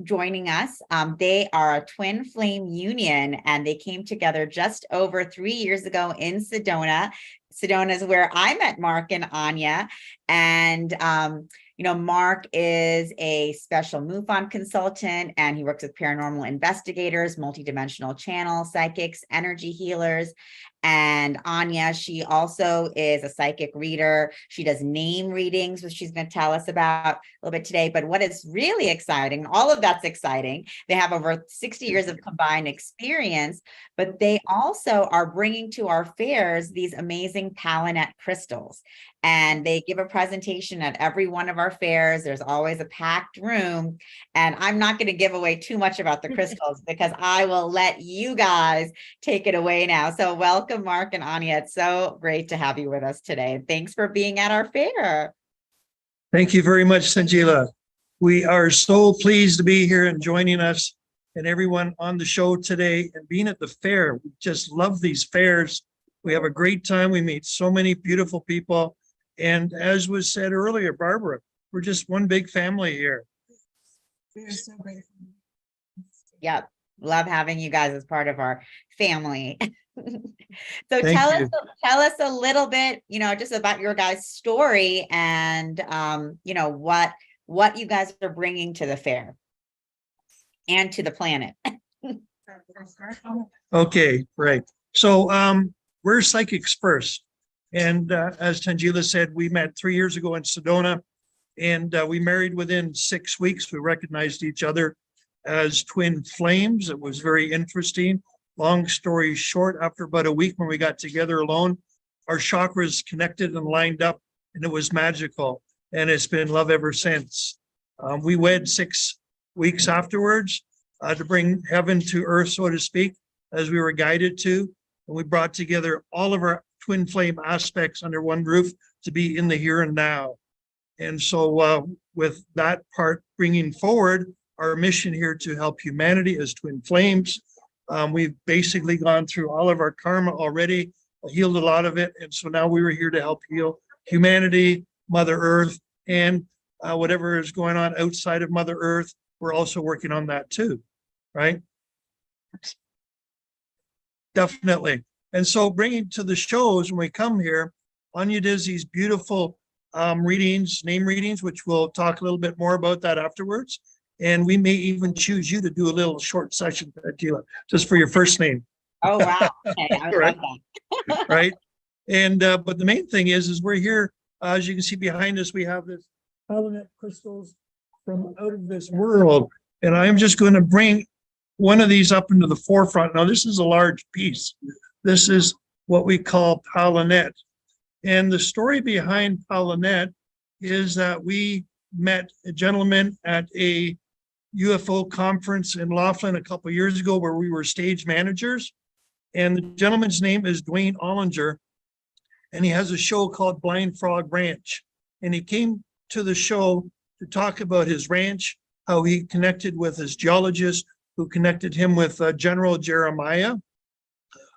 joining us. They are a twin flame union, and they came together just over 3 years ago in Sedona. Sedona is where I met Mark and Anya. And you know, Mark is a special MUFON consultant, and he works with paranormal investigators, multidimensional channel psychics, energy healers, And Anya, she also is a psychic reader. She does name readings, which she's going to tell us about a little bit today. But what is really exciting, all of that's exciting. They have over 60 years of combined experience, but they also are bringing to our fairs these amazing Palanet crystals. And they give a presentation at every one of our fairs. There's always a packed room. And I'm not going to give away too much about the crystals because I will let you guys take it away now. So welcome, Mark and Anya. It's so great to have you with us today. Thanks for being at our fair. Thank you very much, Sanjila. We are so pleased to be here and joining us and everyone on the show today and being at the fair. We just love these fairs. We have a great time. We meet so many beautiful people. And as was said earlier, Barbara, we're just one big family here. We're so grateful. Yep. Love having you guys as part of our family. So Thank you. tell us a little bit, just about your guys' story and, what you guys are bringing to the fair and to the planet. Okay, right. So we're Psychics First. And as Tangela said, we met 3 years ago in Sedona, and we married within 6 weeks. We recognized each other as twin flames. It was very interesting. Long story short, after about a week when we got together alone, our chakras connected and lined up, and it was magical. And it's been love ever since. We wed 6 weeks afterwards to bring heaven to earth, so to speak, as we were guided to. And we brought together all of our twin flame aspects under one roof to be in the here and now. And so with that part bringing forward our mission here to help humanity as twin flames, we've basically gone through all of our karma already, healed a lot of it. And so now we were here to help heal humanity, Mother Earth, and whatever is going on outside of Mother Earth. We're also working on that too, right? Definitely. And so bringing to the shows when we come here, Anya does these beautiful readings, name readings, which we'll talk a little bit more about that afterwards. And we may even choose you to do a little short session, Tila, just for your first name. Oh, wow. Okay, I would Right. love that. Right. And but the main thing is we're here, as you can see behind us, we have this Palanet crystals from out of this world. And I'm just going to bring one of these up into the forefront. Now, this is a large piece. This is what we call Palanet. And the story behind Palanet is that we met a gentleman at a UFO conference in Laughlin a couple of years ago where we were stage managers. And the gentleman's name is Dwayne Ollinger. And he has a show called Blind Frog Ranch. And he came to the show to talk about his ranch, how he connected with his geologist, who connected him with General Jeremiah,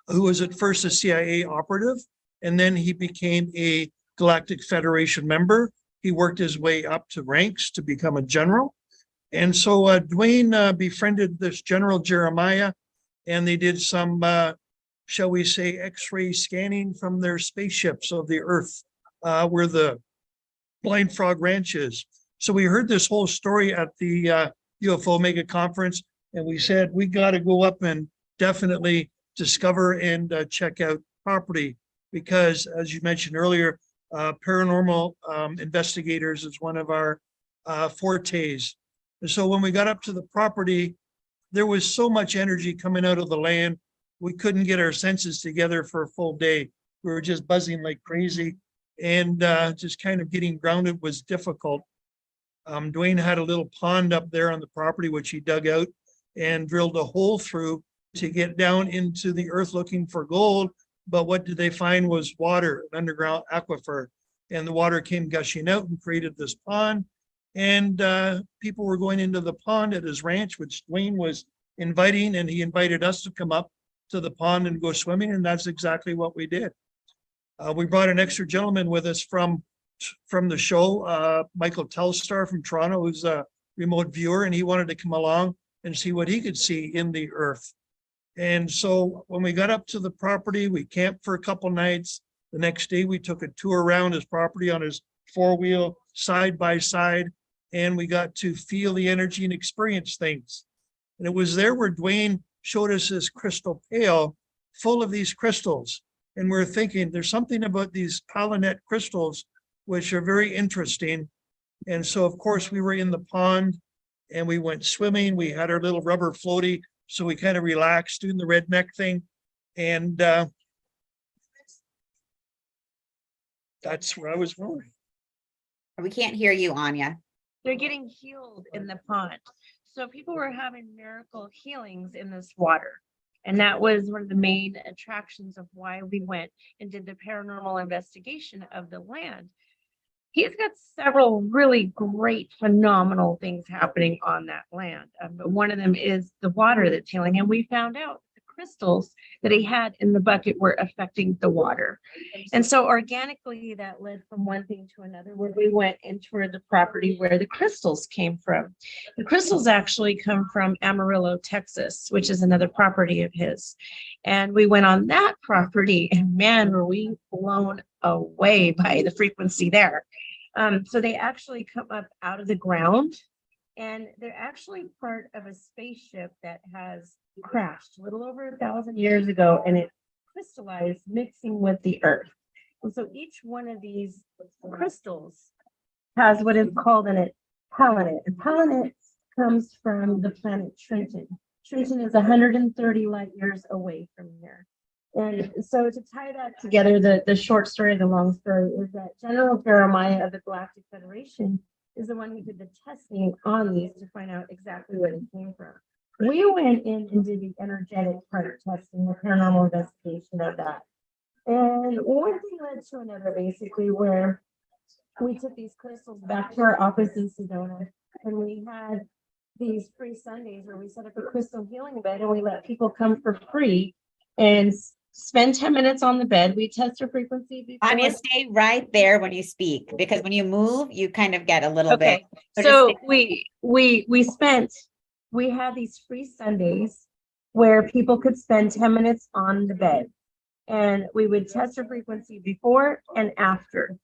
who was at first a CIA operative, and then he became a Galactic Federation member. He worked his way up to ranks to become a general. And so Dwayne befriended this General Jeremiah, and they did some, shall we say, X-ray scanning from their spaceships of the Earth, where the Blind Frog Ranch is. So we heard this whole story at the UFO Mega Conference, and we said, we got to go up and definitely discover and check out property, because as you mentioned earlier, paranormal investigators is one of our fortes. And so when we got up to the property, there was so much energy coming out of the land, we couldn't get our senses together for a full day. We were just buzzing like crazy, and just kind of getting grounded was difficult. Dwayne had a little pond up there on the property, which he dug out and drilled a hole through to get down into the earth looking for gold. But what did they find was water, an underground aquifer. And the water came gushing out and created this pond. And people were going into the pond at his ranch, which Dwayne was inviting, and he invited us to come up to the pond and go swimming. And that's exactly what we did. We brought an extra gentleman with us from the show, Michael Telstar from Toronto, who's a remote viewer, and he wanted to come along and see what he could see in the earth. And so when we got up to the property, we camped for a couple nights. The next day, we took a tour around his property on his four-wheel side by side, and we got to feel the energy and experience things. And it was there where Dwayne showed us this crystal pail full of these crystals. And we're thinking there's something about these palinette crystals, which are very interesting. And so, of course, we were in the pond and we went swimming. We had our little rubber floaty. So we kind of relaxed doing the redneck thing. And that's where I was going. We can't hear you, Anya. They're getting healed in the pond. So people were having miracle healings in this water. And that was one of the main attractions of why we went and did the paranormal investigation of the land. He's got several really great, phenomenal things happening on that land. But one of them is the water that's healing. And we found out the crystals that he had in the bucket were affecting the water. And so organically that led from one thing to another, where we went and toured the property where the crystals came from. The crystals actually come from Amarillo, Texas, which is another property of his. And we went on that property and man, were we blown away by the frequency there. So they actually come up out of the ground and they're actually part of a spaceship that has crashed a little over 1,000 years ago, and it crystallized mixing with the earth. And so each one of these crystals has what is called a palinette. A palinette comes from the planet Trenton. Trenton is 130 light years away from here. And so to tie that together, the short story, the long story is that General Jeremiah of the Galactic Federation is the one who did the testing on these to find out exactly where they came from. We went in and did the energetic part testing, the paranormal investigation of that. And one thing led to another, basically, where we took these crystals back to our office in Sedona, and we had these free Sundays where we set up a crystal healing bed and we let people come for free and spend 10 minutes on the bed. We test their frequency before. Anya, stay right there when you speak, because when you move, you kind of get a little Okay. bit. So we had these free Sundays where people could spend 10 minutes on the bed, and we would test their frequency before and after.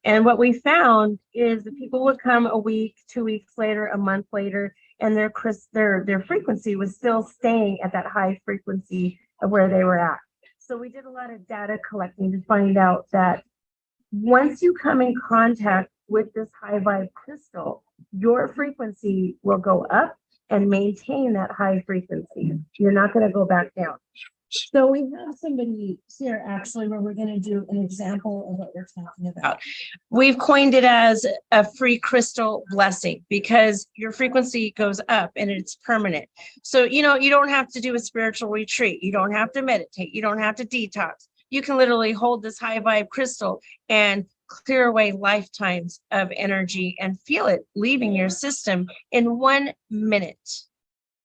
And what we found is that people would come a week, 2 weeks later, a month later, and their frequency was still staying at that high frequency of where they were at. So we did a lot of data collecting to find out that once you come in contact with this high vibe crystal, your frequency will go up and maintain that high frequency. You're not going to go back down. So we have somebody here actually where we're going to do an example of what we're talking about. We've coined it as a free crystal blessing because your frequency goes up and it's permanent. So, you don't have to do a spiritual retreat. You don't have to meditate. You don't have to detox. You can literally hold this high vibe crystal and clear away lifetimes of energy and feel it leaving your system in 1 minute.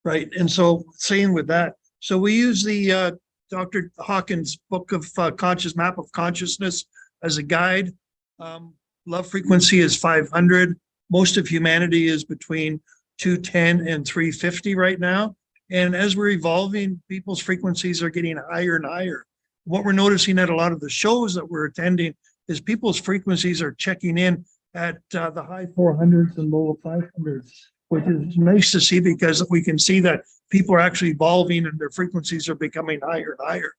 Right. And so saying with that, so we use the Dr. Hawkins book of Conscious Map of Consciousness as a guide. Love frequency is 500. Most of humanity is between 210 and 350 right now. And as we're evolving, people's frequencies are getting higher and higher. What we're noticing at a lot of the shows that we're attending is people's frequencies are checking in at the high 400s and low 500s, which is nice to see because we can see that people are actually evolving and their frequencies are becoming higher and higher.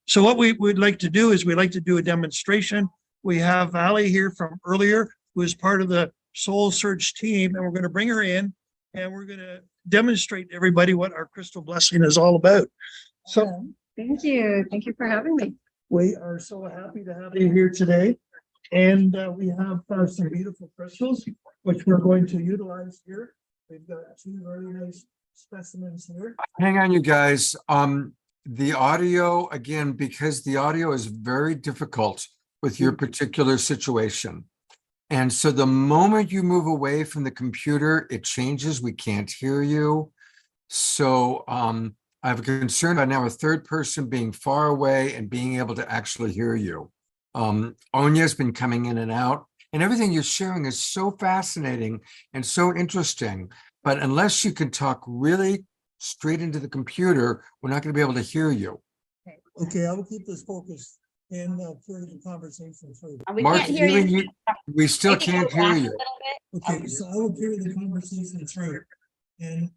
So what we would like to do is we'd like to do a demonstration. We have Ali here from earlier, who is part of the Soul Search team, and we're going to bring her in and we're going to demonstrate to everybody what our crystal blessing is all about. So Thank you. Thank you for having me. we are so happy to have you here today. And we have some beautiful crystals, which we're going to utilize here. We've got two very nice specimens here. Hang on, you guys. The audio, again, because the audio is very difficult with your particular situation. And so the moment you move away from the computer, it changes. We can't hear you. So I have a concern about now a third person being far away and being able to actually hear you. Onya's been coming in and out, and everything you're sharing is so fascinating and so interesting. But unless you can talk really straight into the computer, we're not going to be able to hear you. Okay, I will keep this focused and carry the conversation through. We Mark, can't hear you. we still Maybe go can't hear back a you. little bit. Okay, so I will carry the conversation through. And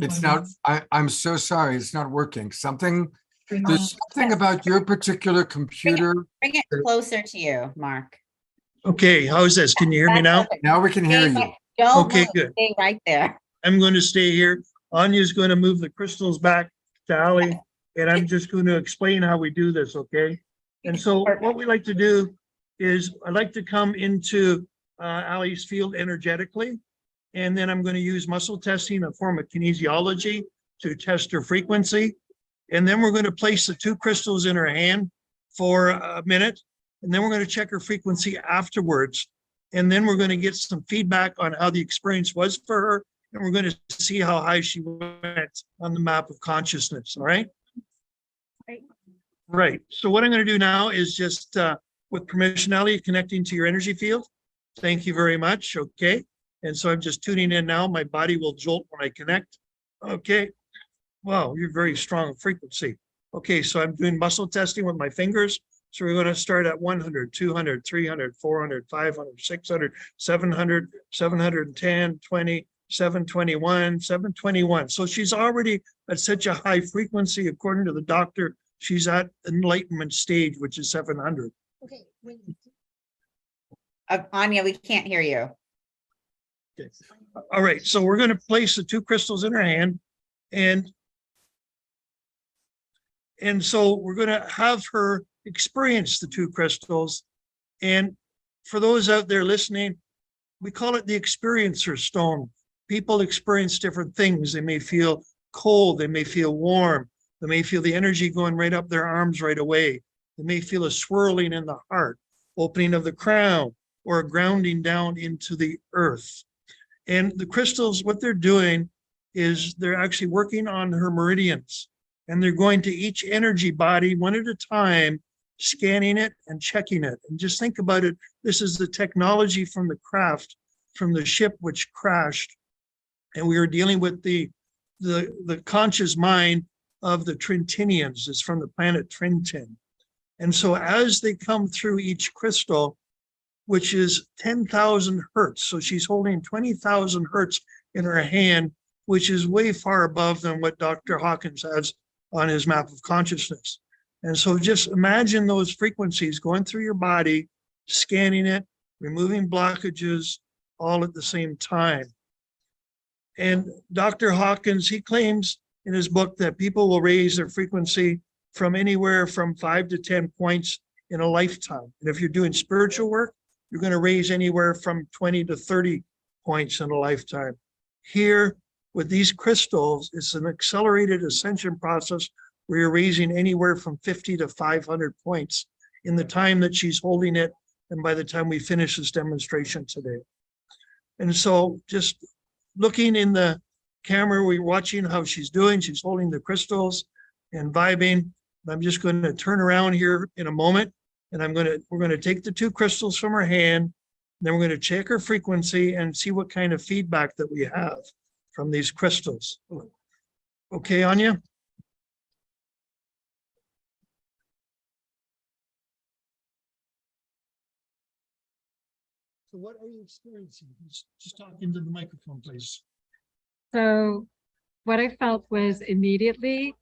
It's not, I'm so sorry, it's not working. Something There's something about your particular computer. Bring it closer to you, Mark. Okay, how's this? Can you hear me now? Now we can hear you. Don't Okay, move, good. stay right there. I'm going to stay here. Anya's going to move the crystals back to Ali, and I'm just going to explain how we do this, okay? And so what we like to do is I like to come into Ali's field energetically, and then I'm going to use muscle testing, a form of kinesiology, to test her frequency. And then we're going to place the two crystals in her hand for a minute, and then we're going to check her frequency afterwards. And then we're going to get some feedback on how the experience was for her, and we're going to see how high she went on the map of consciousness, all right? Right. So what I'm going to do now is just, with permission, Ali, connecting to your energy field. Thank you very much. Okay. And so I'm just tuning in now. My body will jolt when I connect. Okay. Wow, you're very strong frequency. Okay, so I'm doing muscle testing with my fingers. So we're going to start at 100, 200, 300, 400, 500, 600, 700, 710, 20, 721, 721. So she's already at such a high frequency, according to the doctor, she's at enlightenment stage, which is 700. Okay. Anya, we can't hear you. Okay. All right, so we're going to place the two crystals in her hand, and so we're going to have her experience the two crystals. And for those out there listening, we call it the experiencer stone. People experience different things. They may feel cold, they may feel warm, they may feel the energy going right up their arms right away. They may feel a swirling in the heart, opening of the crown, or a grounding down into the earth. And the crystals, what they're doing is they're actually working on her meridians, and they're going to each energy body one at a time, scanning it and checking it. And just think about it. This is the technology from the craft, from the ship which crashed. And we are dealing with the conscious mind of the Trintinians. It's from the planet Trintin. And so as they come through each crystal, which is 10,000 hertz. So she's holding 20,000 hertz in her hand, which is way far above than what Dr. Hawkins has on his map of consciousness. And so just imagine those frequencies going through your body, scanning it, removing blockages, all at the same time. And Dr. Hawkins, he claims in his book that people will raise their frequency from anywhere from 5 to 10 points in a lifetime. And if you're doing spiritual work, you're going to raise anywhere from 20 to 30 points in a lifetime. Here, with these crystals, it's an accelerated ascension process where you're raising anywhere from 50 to 500 points in the time that she's holding it, and by the time we finish this demonstration today. And so just looking in the camera, we're watching how she's doing. She's holding the crystals and vibing. I'm just going to turn around here in a moment, and we're going to take the two crystals from her hand, and then we're going to check her frequency and see what kind of feedback that we have from these crystals. Okay, Anya? So what are you experiencing? Just talk into the microphone, please. So what I felt was immediately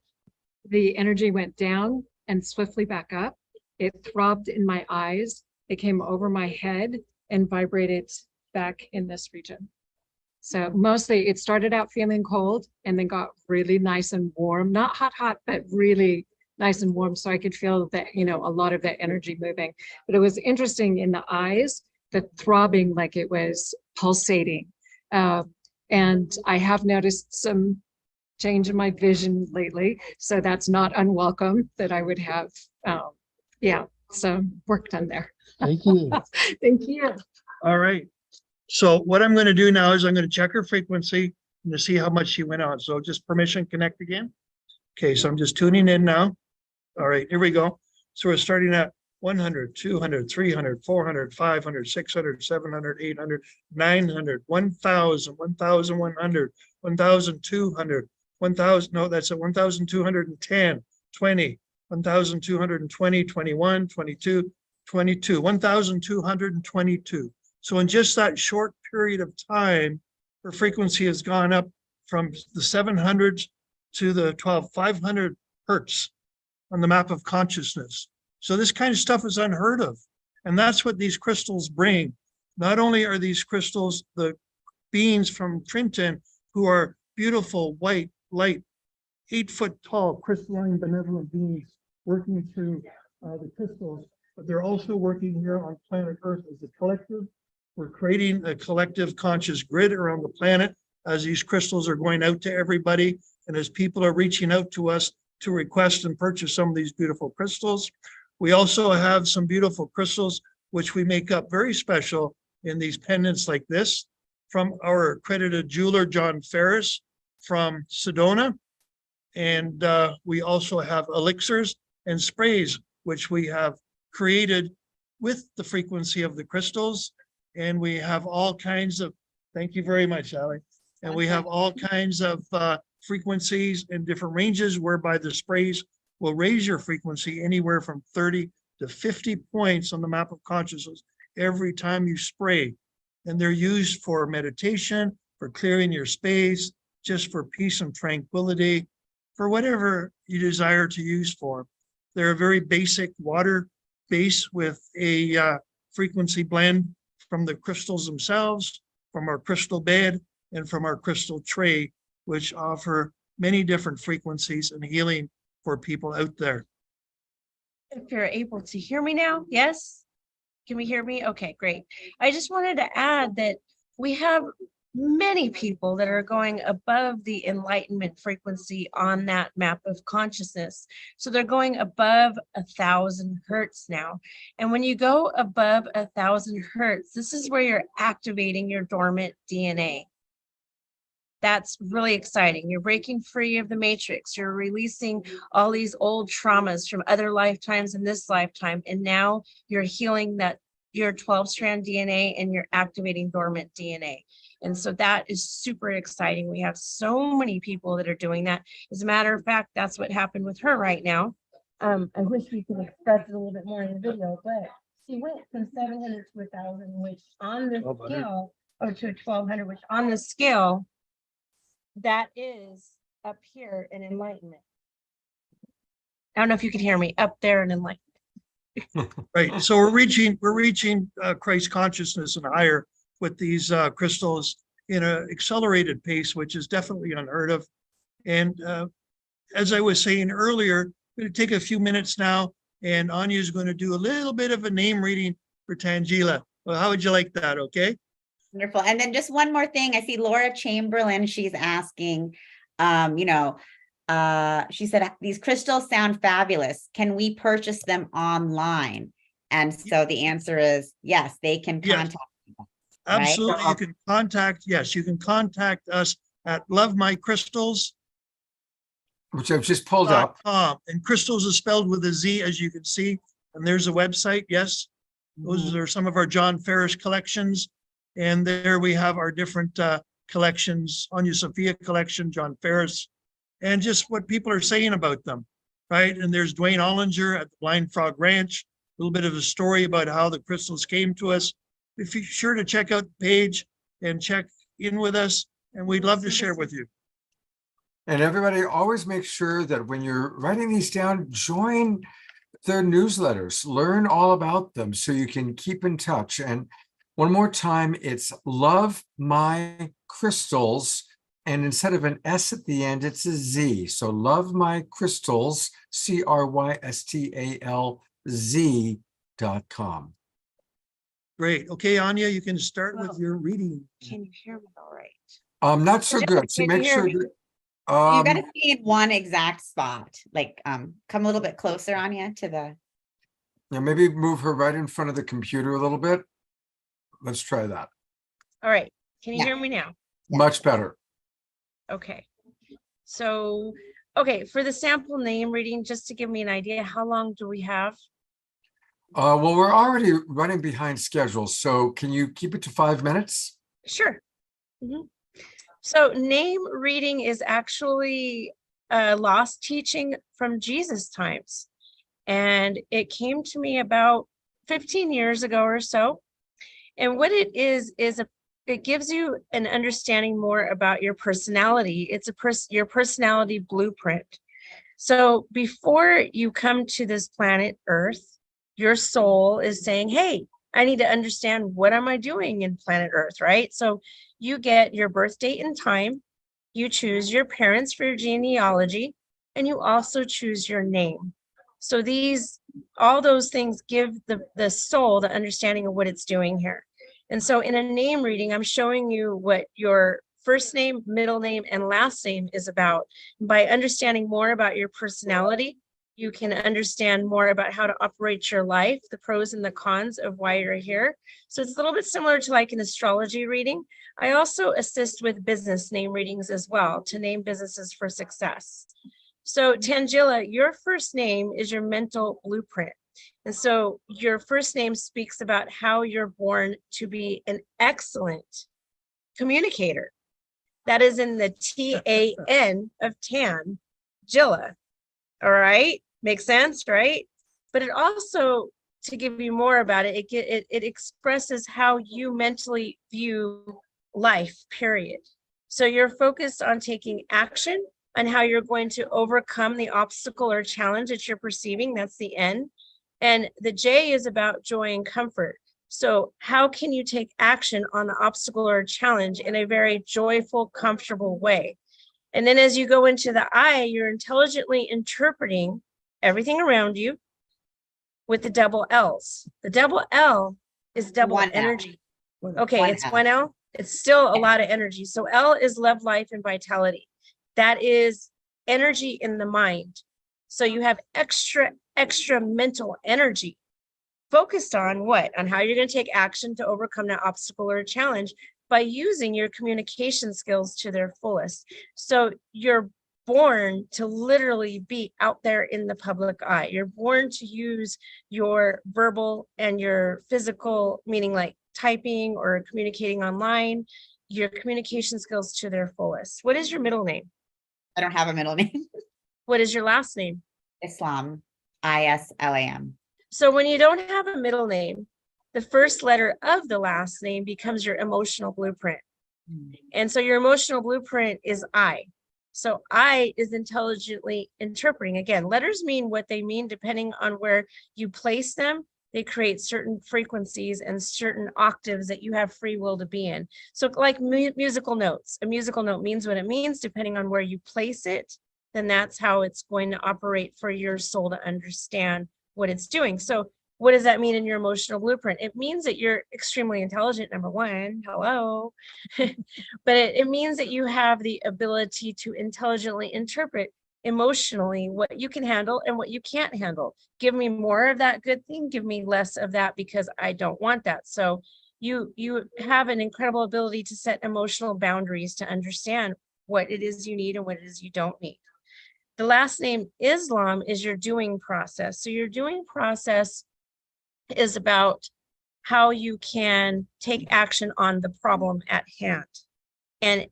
the energy went down and swiftly back up. It throbbed in my eyes. It came over my head and vibrated back in this region. So mostly it started out feeling cold and then got really nice and warm, not hot, but really nice and warm. So I could feel that, a lot of that energy moving. But it was interesting in the eyes, the throbbing, like it was pulsating. And I have noticed some change in my vision lately. So that's not unwelcome that I would have, so work done there. Thank you. Thank you. All right. So what I'm going to do now is I'm going to check her frequency and to see how much she went on. So just permission, connect again. Okay, so I'm just tuning in now. All right, here we go. So we're starting at 100, 200, 300, 400, 500, 600, 700, 800, 900, 1,000, 1,100, 1,200, 1,000, no, that's at 1,210, 20, 1,220, 21, 22, 22, 1,222. So in just that short period of time, her frequency has gone up from the 700s to the 500 hertz. on the map of consciousness. So this kind of stuff is unheard of. And that's what these crystals bring. Not only are these crystals the beings from Trenton who are beautiful, white, light, 8-foot tall, crystalline, benevolent beings working through the crystals, but they're also working here on planet Earth as a collective. We're creating a collective conscious grid around the planet as these crystals are going out to everybody. And as people are reaching out to us to request and purchase some of these beautiful crystals. We also have some beautiful crystals, which we make up very special in these pendants like this from our accredited jeweler, John Ferris from Sedona. And we also have elixirs and sprays, which we have created with the frequency of the crystals. And we have all kinds of, thank you very much, Allie. And we have all kinds of frequencies and different ranges whereby the sprays will raise your frequency anywhere from 30 to 50 points on the map of consciousness every time you spray. And they're used for meditation, for clearing your space, just for peace and tranquility, for whatever you desire to use for. They're a very basic water base with a frequency blend from the crystals themselves, from our crystal bed, and from our crystal tray, which offer many different frequencies and healing for people out there. If you're able to hear me now, yes? Can we hear me? Okay, great. I just wanted to add that we have many people that are going above the enlightenment frequency on that map of consciousness. So they're going above 1,000 hertz now. And when you go above 1,000 hertz, this is where you're activating your dormant DNA. That's really exciting. You're breaking free of the matrix. You're releasing all these old traumas from other lifetimes in this lifetime. And now you're healing that your 12-strand DNA and you're activating dormant DNA. And so that is super exciting. We have so many people that are doing that. As a matter of fact, that's what happened with her right now. I wish we could express it a little bit more in the video, but she went from 700 to 1,000, which on the scale, or to 1,200, which on the scale, that is up here in enlightenment. I don't know if you can hear me up there in enlightenment. Right. So we're reaching Christ consciousness and higher with these crystals in an accelerated pace, which is definitely unheard of. And as I was saying earlier, I'm going to take a few minutes now, and Anya is going to do a little bit of a name reading for Tangela. Well, how would you like that? Okay. Wonderful. And then just one more thing. I see Laura Chamberlain. She's asking, she said, these crystals sound fabulous. Can we purchase them online? And so the answer is yes, they can contact people. Absolutely. Right? You can contact, yes, you can contact us at Love My Crystals, which I've just pulled up. And crystals is spelled with a Z, as you can see. And there's a website. Yes. Those are some of our John Ferris collections. And there we have our different collections, Anya Sophia collection, John Ferris, and just what people are saying about them, right? And there's Dwayne Ollinger at the Blind Frog Ranch, a little bit of a story about how the crystals came to us. Be sure to check out the page and check in with us, and we'd love to share with you. And everybody always make sure that when you're writing these down, join their newsletters, learn all about them so you can keep in touch. And one more time, it's Love My Crystals. And instead of an S at the end, it's a Z. So Love My Crystals, CRYSTALZ.com. Great. Okay, Anya, you can start with your reading. Can you hear me all right? Not so good. So make sure that, You got to be in one exact spot. Like, come a little bit closer, Anya, to the. maybe move her right in front of the computer a little bit. Let's try that. All right. Can you hear me now? Much better. Okay. So, okay, for the sample name reading, just to give me an idea, how long do we have? Well, we're already running behind schedule. So can you keep it to 5 minutes? Sure. So name reading is actually a lost teaching from Jesus times. And it came to me about 15 years ago or so. And what it is it gives you an understanding more about your personality. It's your personality blueprint. So before you come to this planet Earth, your soul is saying, hey, I need to understand what am I doing in planet Earth, right? So you get your birth date and time, you choose your parents for your genealogy, and you also choose your name. So all those things give the soul the understanding of what it's doing here. And so in a name reading, I'm showing you what your first name, middle name, and last name is about. By understanding more about your personality, you can understand more about how to operate your life, the pros and the cons of why you're here. So it's a little bit similar to like an astrology reading. I also assist with business name readings as well to name businesses for success. So Tangela, your first name is your mental blueprint. And so your first name speaks about how you're born to be an excellent communicator. That is in the T-A-N of Tan, Jilla. All right, makes sense, right? But it also, to give you more about it, it expresses how you mentally view life, period. So you're focused on taking action on how you're going to overcome the obstacle or challenge that you're perceiving. That's the N. And the J is about joy and comfort. So how can you take action on the obstacle or challenge in a very joyful, comfortable way? And then as you go into the I, you're intelligently interpreting everything around you with the double L's. The double L is double One L. energy. Okay, One it's L. one L. It's still a lot of energy. So L is love, life, and vitality. That is energy in the mind. So you have extra mental energy focused on what? On how you're going to take action to overcome that obstacle or challenge by using your communication skills to their fullest. So you're born to literally be out there in the public eye. You're born to use your verbal and your physical, meaning like typing or communicating online, your communication skills to their fullest. What is your middle name? I don't have a middle name. What is your last name? Islam, I-S-L-A-M. So when you don't have a middle name, the first letter of the last name becomes your emotional blueprint. And so your emotional blueprint is I. So I is intelligently interpreting. Again, letters mean what they mean depending on where you place them. They create certain frequencies and certain octaves that you have free will to be in. So like musical notes, a musical note means what it means depending on where you place it, then that's how it's going to operate for your soul to understand what it's doing. So what does that mean in your emotional blueprint? It means that you're extremely intelligent, number one, hello. But it means that you have the ability to intelligently interpret emotionally what you can handle and what you can't handle. Give me more of that good thing, give me less of that because I don't want that. So you have an incredible ability to set emotional boundaries to understand what it is you need and what it is you don't need. The last name Islam is your doing process. So your doing process is about how you can take action on the problem at hand. And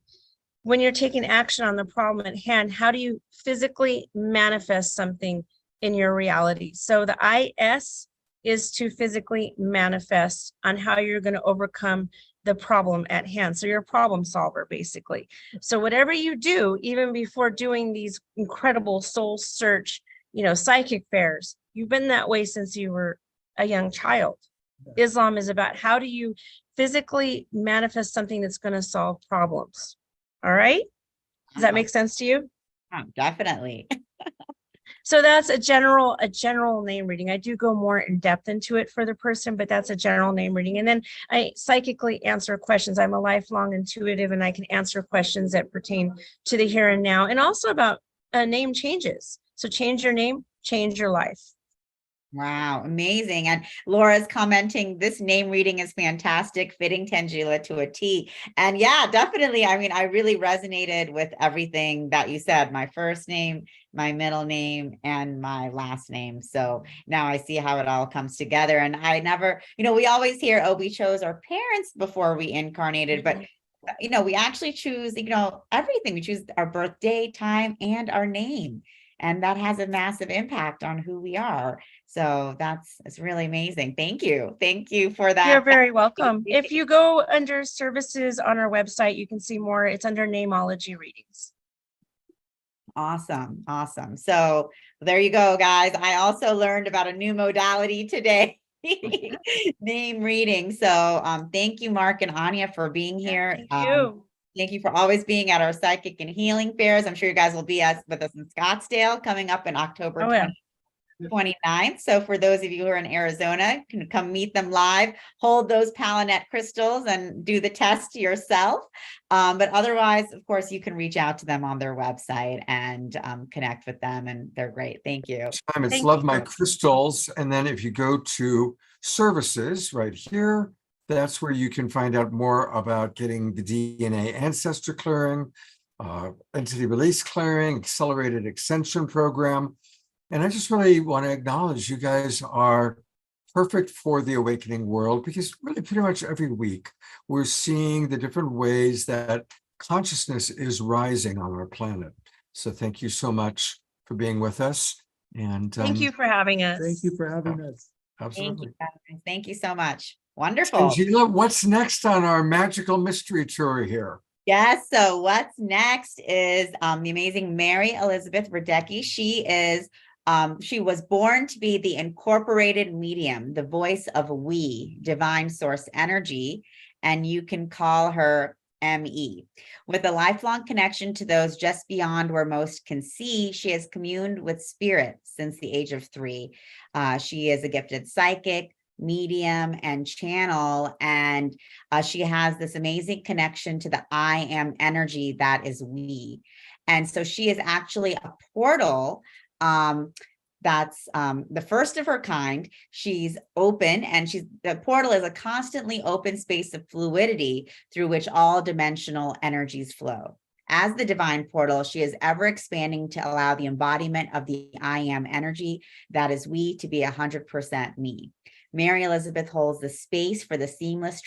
when you're taking action on the problem at hand, how do you physically manifest something in your reality? So the IS is to physically manifest on how you're going to overcome the problem at hand. So you're a problem solver, basically. So whatever you do, even before doing these incredible soul search, psychic fairs, you've been that way since you were a young child. Islam is about how do you physically manifest something that's going to solve problems. All right. Does that make sense to you? Definitely. So that's a general name reading. I do go more in depth into it for the person, but that's a general name reading. And then I psychically answer questions. I'm a lifelong intuitive and I can answer questions that pertain to the here and now and also about name changes. So change your name, change your life. Wow, amazing. And Laura's commenting, this name reading is fantastic, fitting Tangela to a T. And yeah, definitely. I mean, I really resonated with everything that you said, my first name, my middle name, and my last name. So now I see how it all comes together. And I never, we always hear, oh, we chose our parents before we incarnated, but we actually choose, everything. We choose our birthday, time, and our name. And that has a massive impact on who we are. So it's really amazing. Thank you. Thank you for that. You're very welcome. If you go under services on our website, you can see more. It's under Nameology readings. Awesome. Awesome. So there you go, guys. I also learned about a new modality today. Name reading. So thank you, Mark and Anya, for being here. Thank you. Thank you for always being at our psychic and healing fairs. I'm sure you guys will be with us in Scottsdale coming up in October Oh, yeah. 29th. So for those of you who are in Arizona, you can come meet them live, hold those Palanet crystals and do the test yourself. But otherwise, of course, you can reach out to them on their website and connect with them. And they're great. Thank you. It's Thank Love you. My Crystals. And then if you go to services right here, that's where you can find out more about getting the DNA ancestor clearing, entity release clearing, accelerated ascension program. And I just really want to acknowledge you guys are perfect for the awakening world, because really pretty much every week we're seeing the different ways that consciousness is rising on our planet. So thank you so much for being with us. And Thank you for having us. Thank you for having us. Thank absolutely. you, guys. Thank you so much. Wonderful. Sheila, what's next on our magical mystery tour here? Yes. So what's next is the amazing Mary Elizabeth Radecki. She was born to be the incorporated medium, the voice of we, divine source energy, and you can call her ME. With a lifelong connection to those just beyond where most can see, she has communed with spirit since the age of 3. She is a gifted psychic, medium, and channel, and she has this amazing connection to the I am energy that is we. And so she is actually a portal that's the first of her kind. She's open, and the portal is a constantly open space of fluidity through which all dimensional energies flow. As the divine portal, she is ever expanding to allow the embodiment of the I am energy that is we to be 100% me. Mary Elizabeth holds the space for the seamless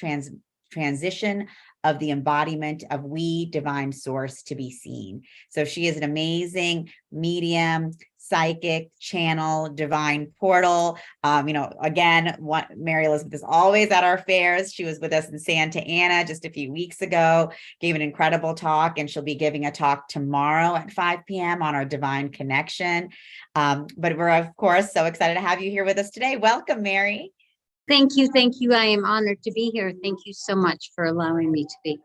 transition of the embodiment of we, divine source, to be seen. So she is an amazing medium, psychic, channel, divine portal. Again, Mary Elizabeth is always at our fairs. She was with us in Santa Ana just a few weeks ago, gave an incredible talk, and she'll be giving a talk tomorrow at 5 p.m. on our divine connection. But we're, of course, so excited to have you here with us today. Welcome, Mary. Thank you. Thank you. I am honored to be here. Thank you so much for allowing me to be.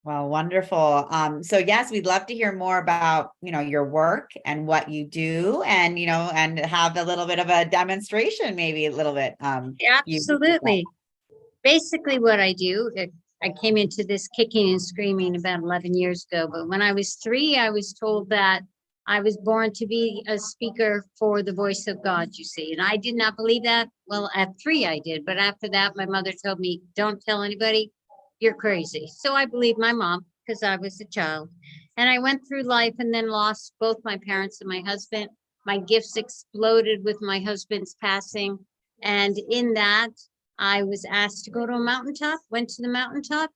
Well, wonderful. So yes, we'd love to hear more about, your work and what you do, and, and have a little bit of a demonstration, maybe a little bit. Absolutely. Basically what I do, I came into this kicking and screaming about 11 years ago, but when I was 3, I was told that I was born to be a speaker for the voice of God, you see, and I did not believe that. Well, at 3 I did, but after that, my mother told me, don't tell anybody, you're crazy. So I believed my mom because I was a child, and I went through life and then lost both my parents and my husband. My gifts exploded with my husband's passing. And in that, I was asked to go to a mountaintop, went to the mountaintop,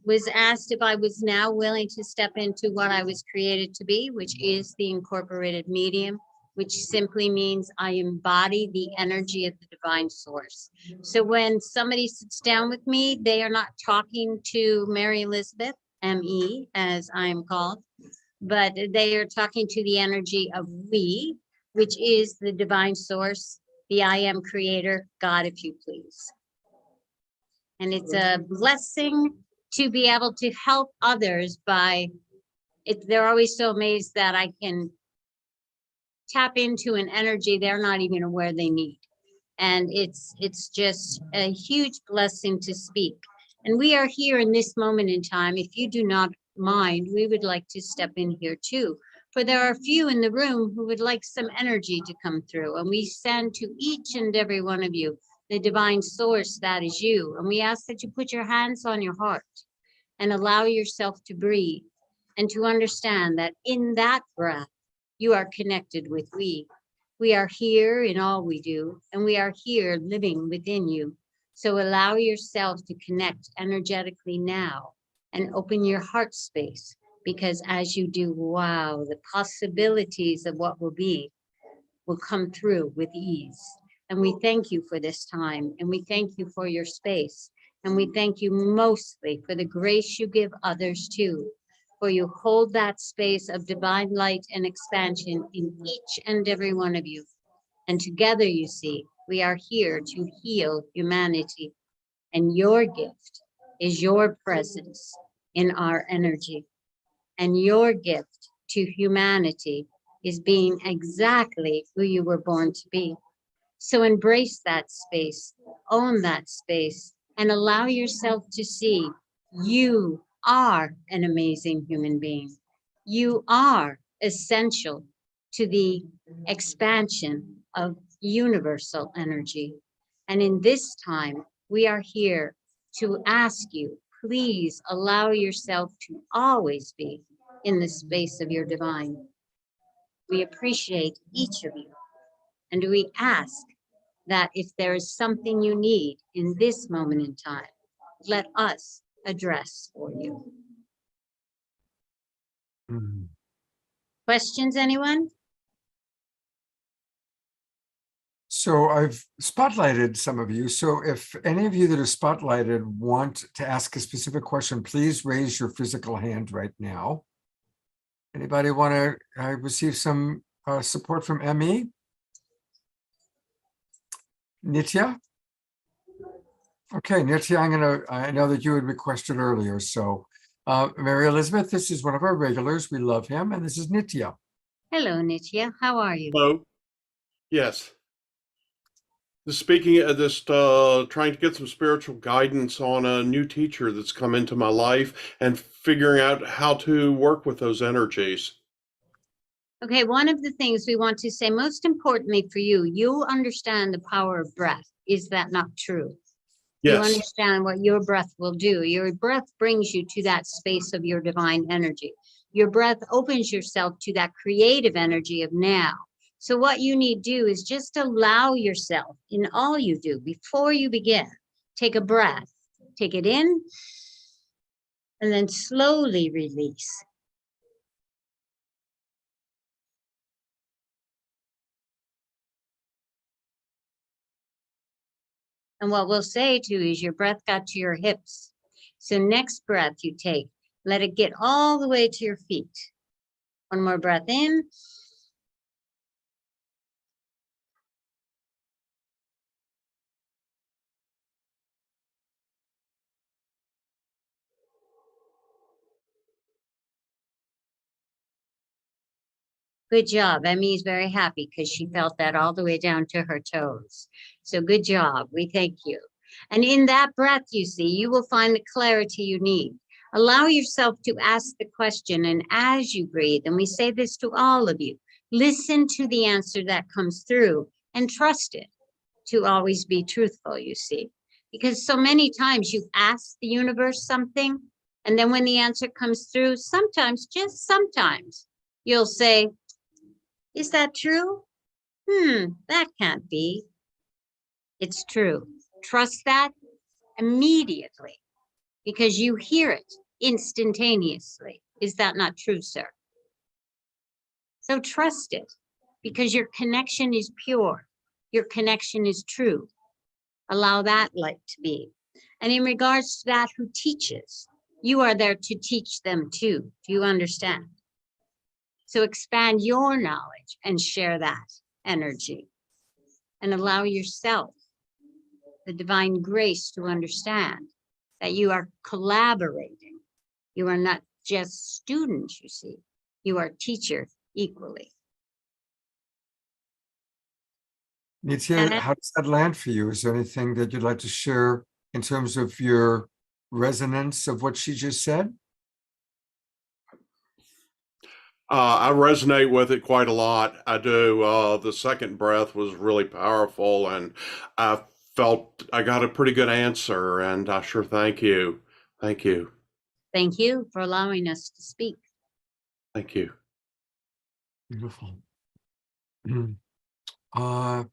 was asked if I was now willing to step into what I was created to be, which is the incorporated medium, which simply means I embody the energy of the divine source. So when somebody sits down with me, they are not talking to Mary Elizabeth, ME, as I am called, but they are talking to the energy of we, which is the divine source, the I am creator, God, if you please. And it's a blessing to be able to help others by it. They're always so amazed that I can tap into an energy they're not even aware they need. And it's just a huge blessing to speak. And we are here in this moment in time. If you do not mind, we would like to step in here too. For there are a few in the room who would like some energy to come through. And we send to each and every one of you the divine source that is you. And we ask that you put your hands on your heart and allow yourself to breathe and to understand that in that breath, you are connected with we. We are here in all we do, and we are here living within you. So allow yourself to connect energetically now and open your heart space, because as you do, wow, the possibilities of what will be will come through with ease. And we thank you for this time, and we thank you for your space, and we thank you mostly for the grace you give others too, for you hold that space of divine light and expansion in each and every one of you. And together, you see, we are here to heal humanity. And your gift is your presence in our energy. And your gift to humanity is being exactly who you were born to be. So embrace that space, own that space, and allow yourself to see you are an amazing human being. You are essential to the expansion of universal energy. And in this time, we are here to ask you, please allow yourself to always be in the space of your divine. We appreciate each of you. And we ask that if there is something you need in this moment in time, let us address for you. Mhm. Questions, anyone? So I've spotlighted some of you. So if any of you that are spotlighted want to ask a specific question, please raise your physical hand right now. Anybody want to receive some support from ME? Nitya? Okay, Nitya, I know that you had requested earlier. So Mary Elizabeth, this is one of our regulars. We love him. And this is Nitya. Hello, Nitya. How are you? Hello. Yes. Speaking of this, trying to get some spiritual guidance on a new teacher that's come into my life and figuring out how to work with those energies. Okay, one of the things we want to say, most importantly for you, you understand the power of breath. Is that not true? You Yes. understand what your breath will do. Your breath brings you to that space of your divine energy. Your breath opens yourself to that creative energy of now. So what you need to do is just allow yourself in all you do before you begin, take a breath, take it in, and then slowly release. And what we'll say to you is your breath got to your hips. So next breath you take, let it get all the way to your feet. One more breath in. Good job. Emmy is very happy because she felt that all the way down to her toes. So good job. We thank you. And in that breath, you see, you will find the clarity you need. Allow yourself to ask the question. And as you breathe, and we say this to all of you, listen to the answer that comes through and trust it to always be truthful, you see. Because so many times you ask the universe something, and then when the answer comes through, sometimes, just sometimes, you'll say, is that true? That can't be. It's true. Trust that immediately because you hear it instantaneously. Is that not true, sir? So trust it because your connection is pure. Your connection is true. Allow that light to be. And in regards to that who teaches, you are there to teach them too. Do you understand? So expand your knowledge and share that energy and allow yourself the divine grace to understand that you are collaborating. You are not just students, you see, you are teachers equally. Nitya, how does that land for you? Is there anything that you'd like to share in terms of your resonance of what she just said? I resonate with it quite a lot. I do. The second breath was really powerful, and I felt I got a pretty good answer, and I sure thank you. Thank you. Thank you for allowing us to speak. Thank you. Beautiful. I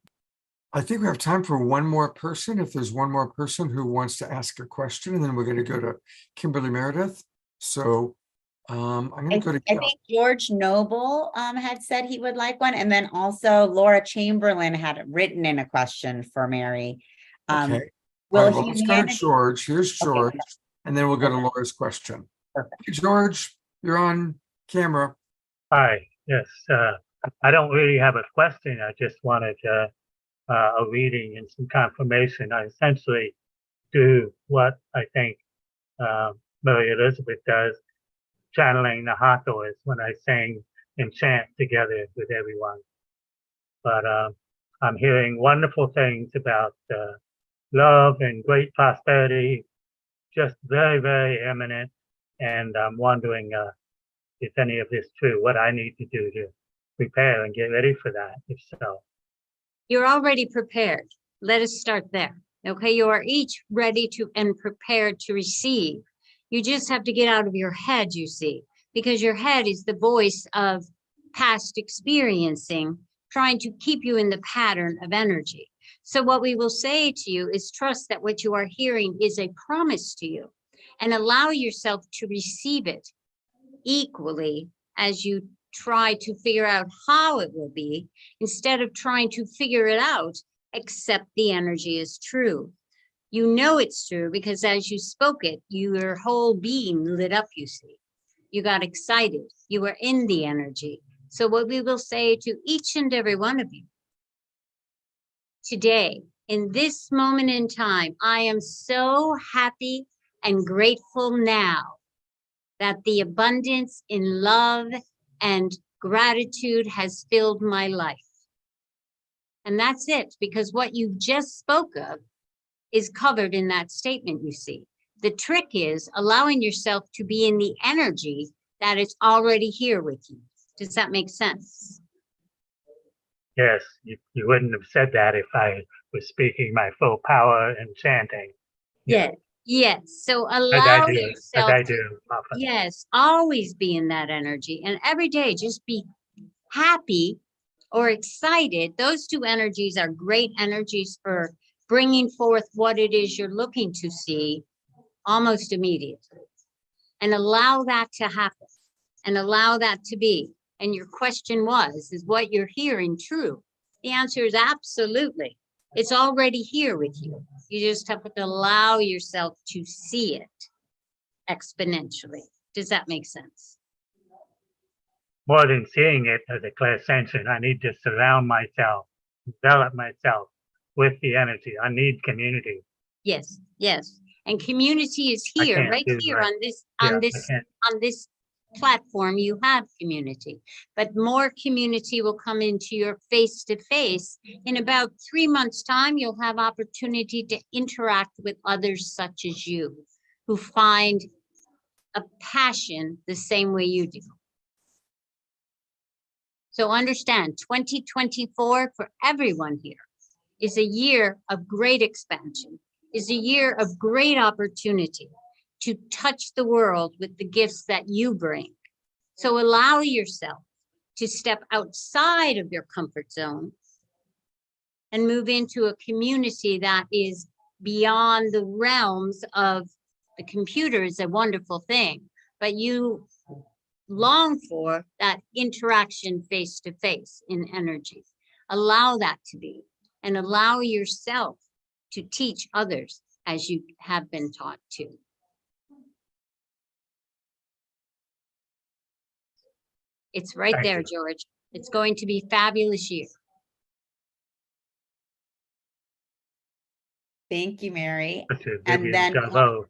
think we have time for one more person. If there's one more person who wants to ask a question, and then we're going to go to Kimberly Meredith. So I'm going to go to. I think George Noble had said he would like one, and then also Laura Chamberlain had written in a question for Mary. Okay. Will All right, well, let's go to George. Here's George, Okay. and then we'll go to Laura's question. Perfect. George, You're on camera. Hi, yes, I don't really have a question. I just wanted a reading and some confirmation. I essentially do what I think Mary Elizabeth does, channeling the Hathors when I sing and chant together with everyone. But I'm hearing wonderful things about love and great prosperity, just very, very eminent. And I'm wondering if any of this is true, what I need to do to prepare and get ready for that, if so. You're already prepared. Let us start there. Okay, you are each ready to and prepared to receive. You just have to get out of your head, you see, because your head is the voice of past experiencing, trying to keep you in the pattern of energy. So what we will say to you is trust that what you are hearing is a promise to you, and allow yourself to receive it equally as you try to figure out how it will be. Instead of trying to figure it out, accept the energy is true. You know it's true because as you spoke it, your whole being lit up, you see. You got excited. You were in the energy. So what we will say to each and every one of you today, in this moment in time, I am so happy and grateful now that the abundance in love and gratitude has filled my life. And that's it, because what you just spoke of is covered in that statement, you see. The trick is allowing yourself to be in the energy that is already here with you. Does that make sense? Yes, you wouldn't have said that if I was speaking my full power and chanting. Yeah. Yes. So As allow I do, yourself. as I do often. Yes, always be in that energy. And every day, just be happy or excited. Those two energies are great energies for bringing forth what it is you're looking to see almost immediately. And allow that to happen and allow that to be. And your question was, is what you're hearing true? The answer is absolutely. It's already here with you. You just have to allow yourself to see it exponentially. Does that make sense? More than seeing it as a clairsentient, I need to surround myself, develop myself with the energy. I need community. Yes, yes. And community is I here, can't right do here that. on Yeah, I this platform, you have community, but more community will come into your face-to-face. In about 3 months' time, you'll have opportunity to interact with others such as you, who find a passion the same way you do. So understand, 2024 for everyone here is a year of great expansion, is a year of great opportunity to touch the world with the gifts that you bring. So allow yourself to step outside of your comfort zone and move into a community that is beyond the realms of the computer. Is a wonderful thing, but you long for that interaction face to face in energy. Allow that to be, and allow yourself to teach others as you have been taught to. It's right Thank there, you. George. It's going to be a fabulous year. Thank you, Mary. That's it. And Vivian then Galvo.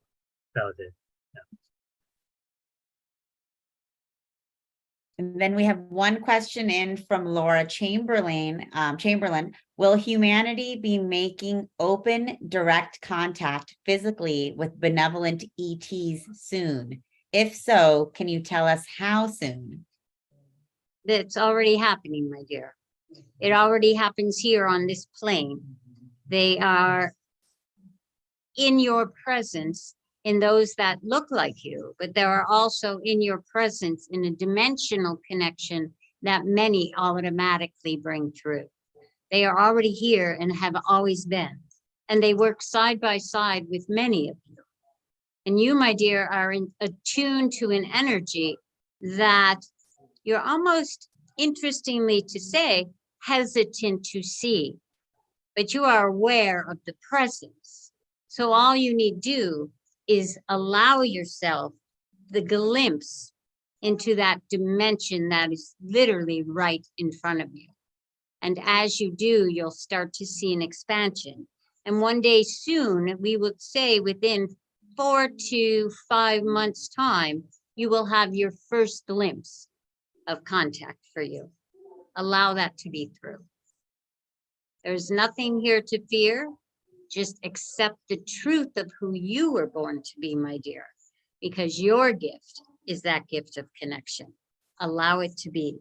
That was it. And then we have one question in from Laura Chamberlain. Will humanity be making open, direct contact physically with benevolent ETs soon? If so, can you tell us how soon? That's already happening, my dear. It already happens here on this plane. They are in your presence in those that look like you, but there are also in your presence in a dimensional connection that many automatically bring through. They are already here and have always been, and they work side by side with many of you. And you, my dear, are attuned to an energy that you're almost, interestingly to say, hesitant to see, but you are aware of the presence. So all you need do is allow yourself the glimpse into that dimension that is literally right in front of you. And as you do, you'll start to see an expansion. And one day soon, we would say within 4 to 5 months' time, you will have your first glimpse of contact for you. Allow that to be through. There's nothing here to fear. Just accept the truth of who you were born to be, my dear, because your gift is that gift of connection. Allow it to be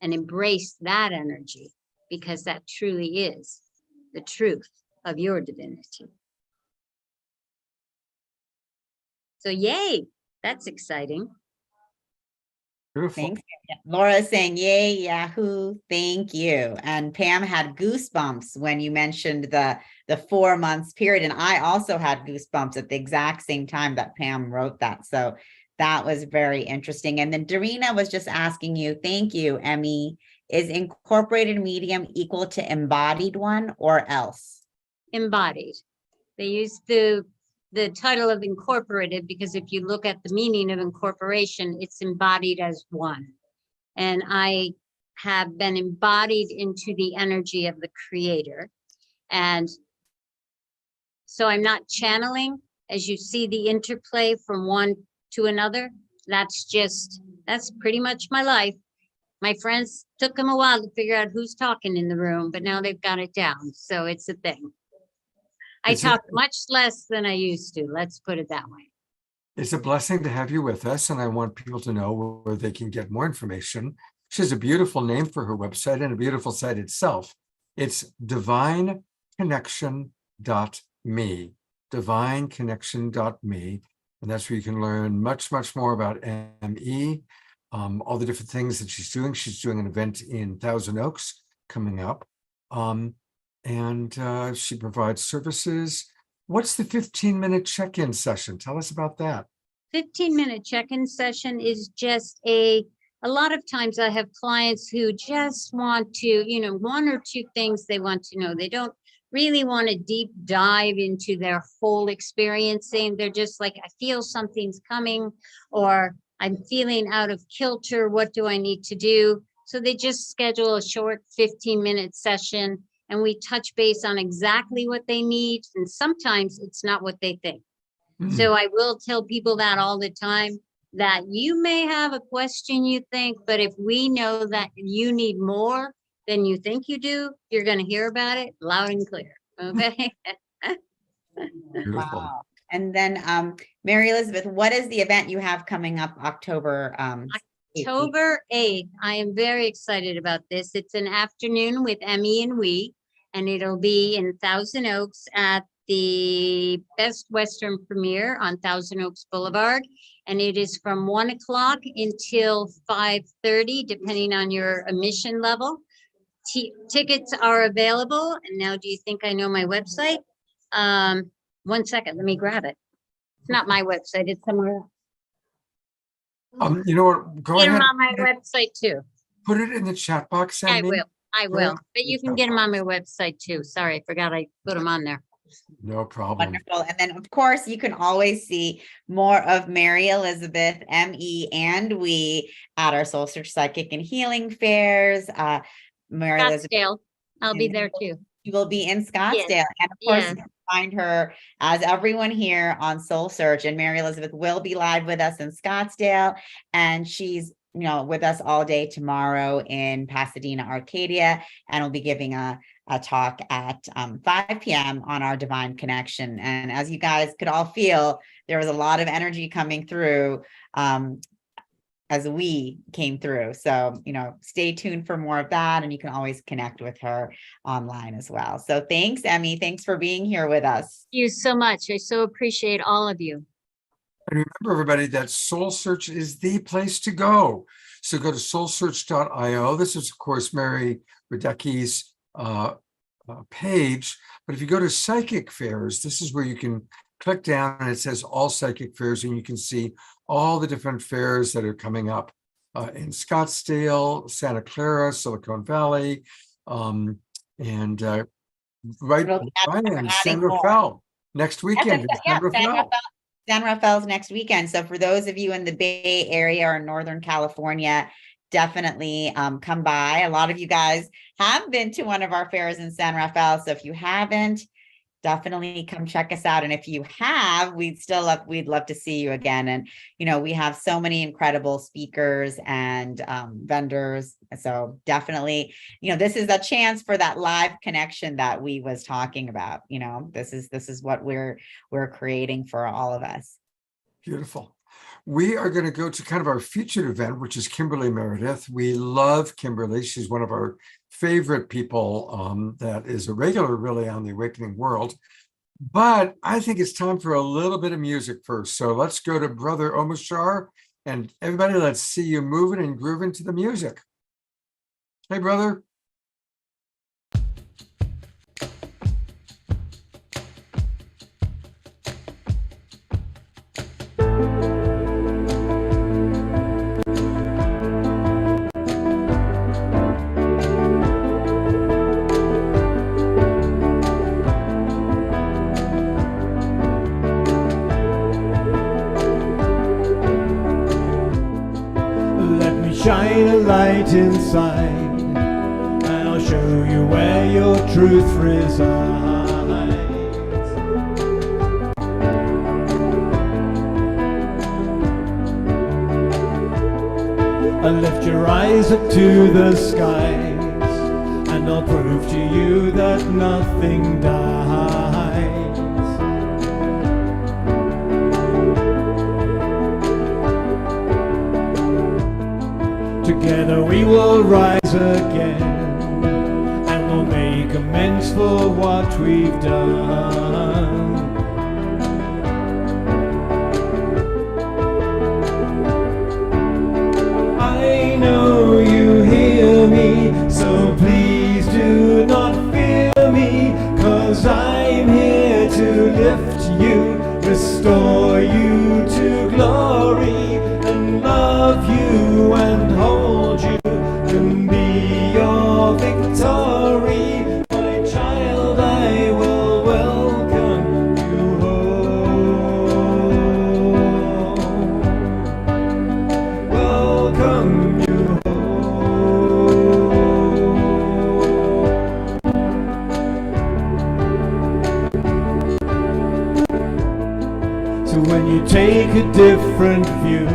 and embrace that energy, because that truly is the truth of your divinity. So yay, that's exciting. Beautiful. Thanks. Laura's saying, yay, Yahoo, thank you. And Pam had goosebumps when you mentioned the 4 months period. And I also had goosebumps at the exact same time that Pam wrote that. So that was very interesting. And then Darina was just asking you, thank you, Emmy, is incorporated medium equal to embodied one or else? Embodied. They use the title of incorporated because if you look at the meaning of incorporation, it's embodied as one. And I have been embodied into the energy of the creator. And so I'm not channeling. As you see the interplay from one to another, that's pretty much my life. My friends took them a while to figure out who's talking in the room, but now they've got it down. So it's a thing. I talk much less than I used to. Let's put it that way. It's a blessing to have you with us, and I want people to know where they can get more information. She has a beautiful name for her website and a beautiful site itself. It's divineconnection.me, divineconnection.me, and that's where you can learn much, much more about ME, all the different things that she's doing. She's doing an event in Thousand Oaks coming up. And she provides services. What's the 15-minute check-in session? Tell us about that. 15-minute check-in session is just a lot of times I have clients who just want to, 1 or 2 things they want to know. They don't really want to deep dive into their whole experiencing. They're just like, I feel something's coming, or I'm feeling out of kilter. What do I need to do? So they just schedule a short 15-minute session. And we touch base on exactly what they need. And sometimes it's not what they think. So I will tell people that all the time, that you may have a question you think, but if we know that you need more than you think you do, you're going to hear about it loud and clear. Okay. Wow. And then Mary Elizabeth, what is the event you have coming up October 8th? I am very excited about this. It's an afternoon with Emmy and we. And it'll be in Thousand Oaks at the Best Western Premiere on Thousand Oaks Boulevard. And it is from 1 o'clock until 5:30, depending on your admission level. Tickets are available. And now, do you think I know my website? 1 second, let me grab it. It's not my website, it's somewhere else. You know what? Go Get ahead. them on my website too. Put it in the chat box. I Emmy. I will, but you can get them on my website too. Sorry, I forgot I put them on there. No problem. Wonderful. And then, of course, you can always see more of Mary Elizabeth, ME, and we at our Soul Search Psychic and Healing Fairs. Mary Elizabeth, Scottsdale, I'll be there too. you will be in Scottsdale. Yes. And of course, Yes. you can find her, as everyone here, on Soul Search. And Mary Elizabeth will be live with us in Scottsdale. And she's with us all day tomorrow in Pasadena, Arcadia, and we'll be giving a talk at 5 p.m. on our Divine Connection. And as you guys could all feel, there was a lot of energy coming through as we came through. So, stay tuned for more of that, and you can always connect with her online as well. So thanks, Emmy. Thanks for being here with us. Thank you so much. I so appreciate all of you. And remember, everybody, that Soul Search is the place to go. So go to soulsearch.io. This is, of course, Mary Radecki's page. But if you go to Psychic Fairs, this is where you can click down and it says all Psychic Fairs, and you can see all the different fairs that are coming up in Scottsdale, Santa Clara, Silicon Valley, and right in San Rafael next weekend. San San Rafael's next weekend. So for those of you in the Bay Area or Northern California, definitely come by. A lot of you guys have been to one of our fairs in San Rafael. So if you haven't, definitely come check us out. And if you have, we'd love to see you again. And, we have so many incredible speakers and vendors. So definitely, this is a chance for that live connection that we was talking about. This is what we're creating for all of us. Beautiful. We are going to go to kind of our featured event, which is Kimberly Meredith. We love Kimberly. She's one of our favorite people that is a regular really on the Awakening World. But I think it's time for a little bit of music first. So let's go to Brother Omashar, and everybody, let's see you moving and grooving to the music. Hey, brother. Shine a light inside, and I'll show you where your truth resides. I'll lift your eyes up to the skies, and I'll prove to you that nothing dies. Together we will rise again, and we'll make amends for what we've done. I know you hear me, so please do not fear me, 'cause I'm here to lift you, restore you to glory, and love you and hold you, and be your victory. My child, I will welcome you home. Welcome you home. So when you take a different view,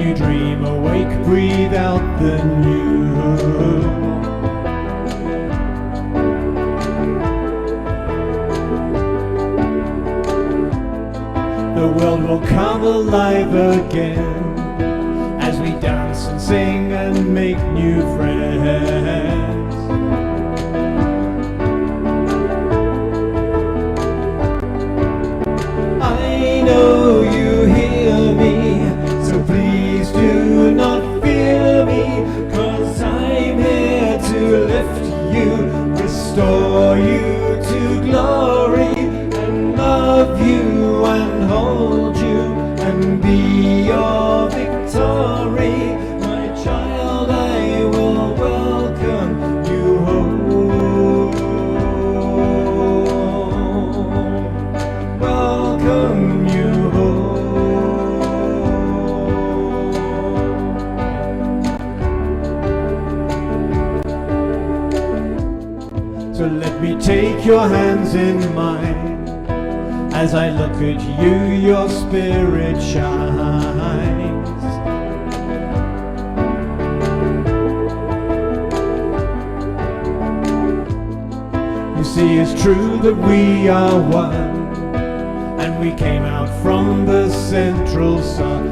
you dream awake, breathe out the new. The world will come alive again as we dance and sing and make new friends. I know you hear me, so please do not fear me, 'cause I'm here to lift you, restore you to glory, and love you and hold you, and be your victory. My child, I will welcome you home. Welcome you home. So let me take your hands in mine, as I look at you, your spirit shines. You see, it's true that we are one, and we came out from the central sun.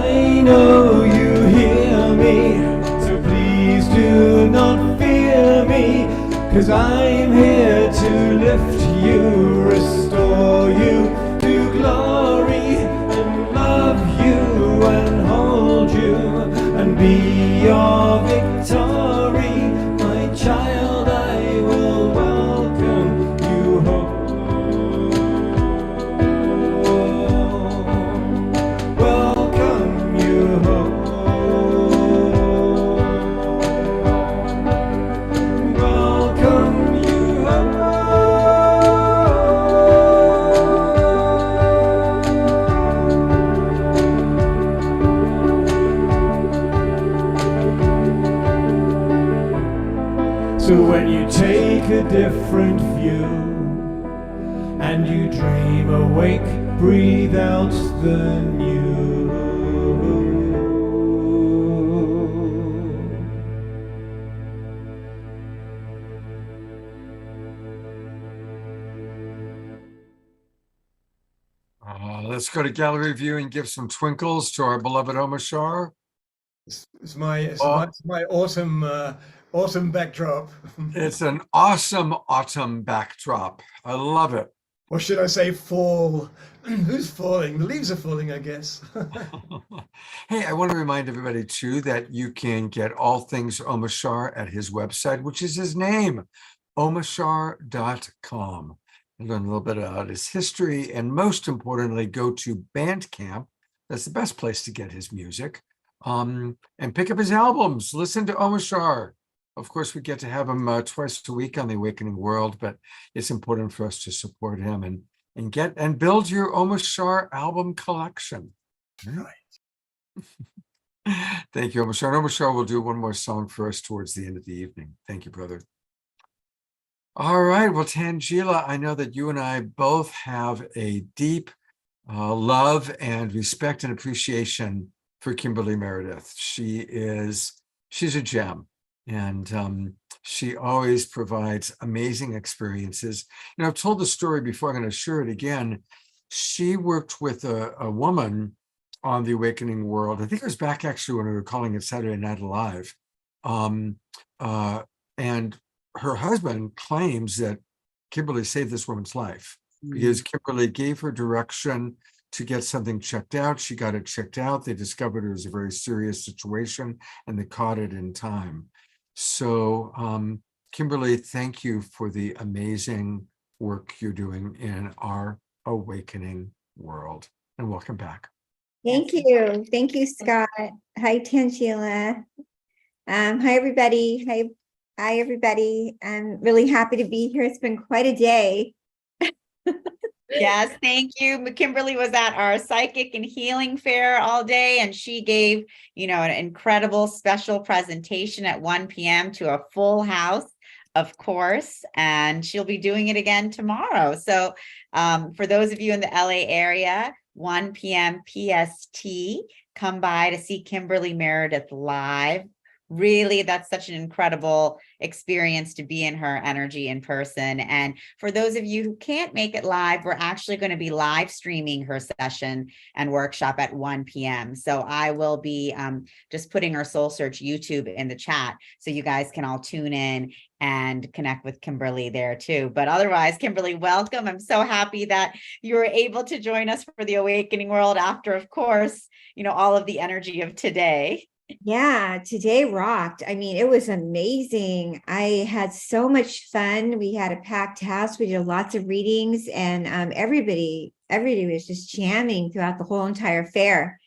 I know you hear me, so please do not fear me, 'cause I'm here to lift you, restore you to glory, and love you and hold you, and be your victory. My child, I will welcome you home. Welcome you home. So when you take a different view and you dream awake, breathe out the new. Let's go to gallery view and give some twinkles to our beloved Omashar. It's my autumn autumn backdrop. It's an awesome autumn backdrop. I love it. Or should I say fall? Who's falling? The leaves are falling, I guess. Hey, I want to remind everybody too that you can get all things Omashar at his website, which is his name, omashar.com. And learn a little bit about his history, and most importantly, go to Bandcamp. That's the best place to get his music. And pick up his albums. Listen to Omashar. Of course, we get to have him twice a week on The Awakening World, but it's important for us to support him and get and build your Omashar album collection. Right. Thank you, Omashar. Omashar will do one more song for us towards the end of the evening. Thank you, brother. All right. Well, Tangela, I know that you and I both have a deep love and respect and appreciation for Kimberly Meredith. She's a gem, and she always provides amazing experiences. You know, I've told the story before, I'm going to share it again. She worked with a woman on The Awakening World. I think it was back actually when we were calling it Saturday Night Alive. And her husband claims that Kimberly saved this woman's life because Kimberly gave her direction to get something checked out. She got it checked out. They discovered it was a very serious situation and they caught it in time. So, Kimberly, thank you for the amazing work you're doing in our awakening world, and welcome back. Thank you. Thank you, Scott. Hi, Tangela. Hi, everybody. Hi, everybody. I'm really happy to be here. It's been quite a day. Yes, thank you. Kimberly was at our psychic and healing fair all day, and she gave, an incredible special presentation at 1 p.m. to a full house, of course, and she'll be doing it again tomorrow. So for those of you in the LA area, 1 p.m. PST, come by to see Kimberly Meredith live. Really, that's such an incredible experience to be in her energy in person. And for those of you who can't make it live, we're actually going to be live streaming her session and workshop at 1 p.m. So I will be just putting her Soul Search YouTube in the chat so you guys can all tune in and connect with Kimberly there too. But otherwise, Kimberly, welcome. I'm so happy that you were able to join us for the Awakening World after, of course, all of the energy of today. Yeah, today rocked. I mean, it was amazing. I had so much fun. We had a packed house. We did lots of readings, and everybody was just jamming throughout the whole entire fair.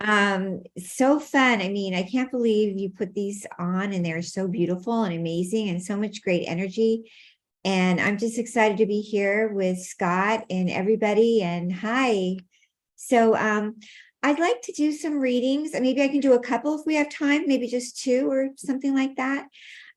So fun. I mean, I can't believe you put these on, and they're so beautiful and amazing and so much great energy. And I'm just excited to be here with Scott and everybody. And hi. So, I'd like to do some readings, and maybe I can do a couple if we have time, maybe just 2 or something like that.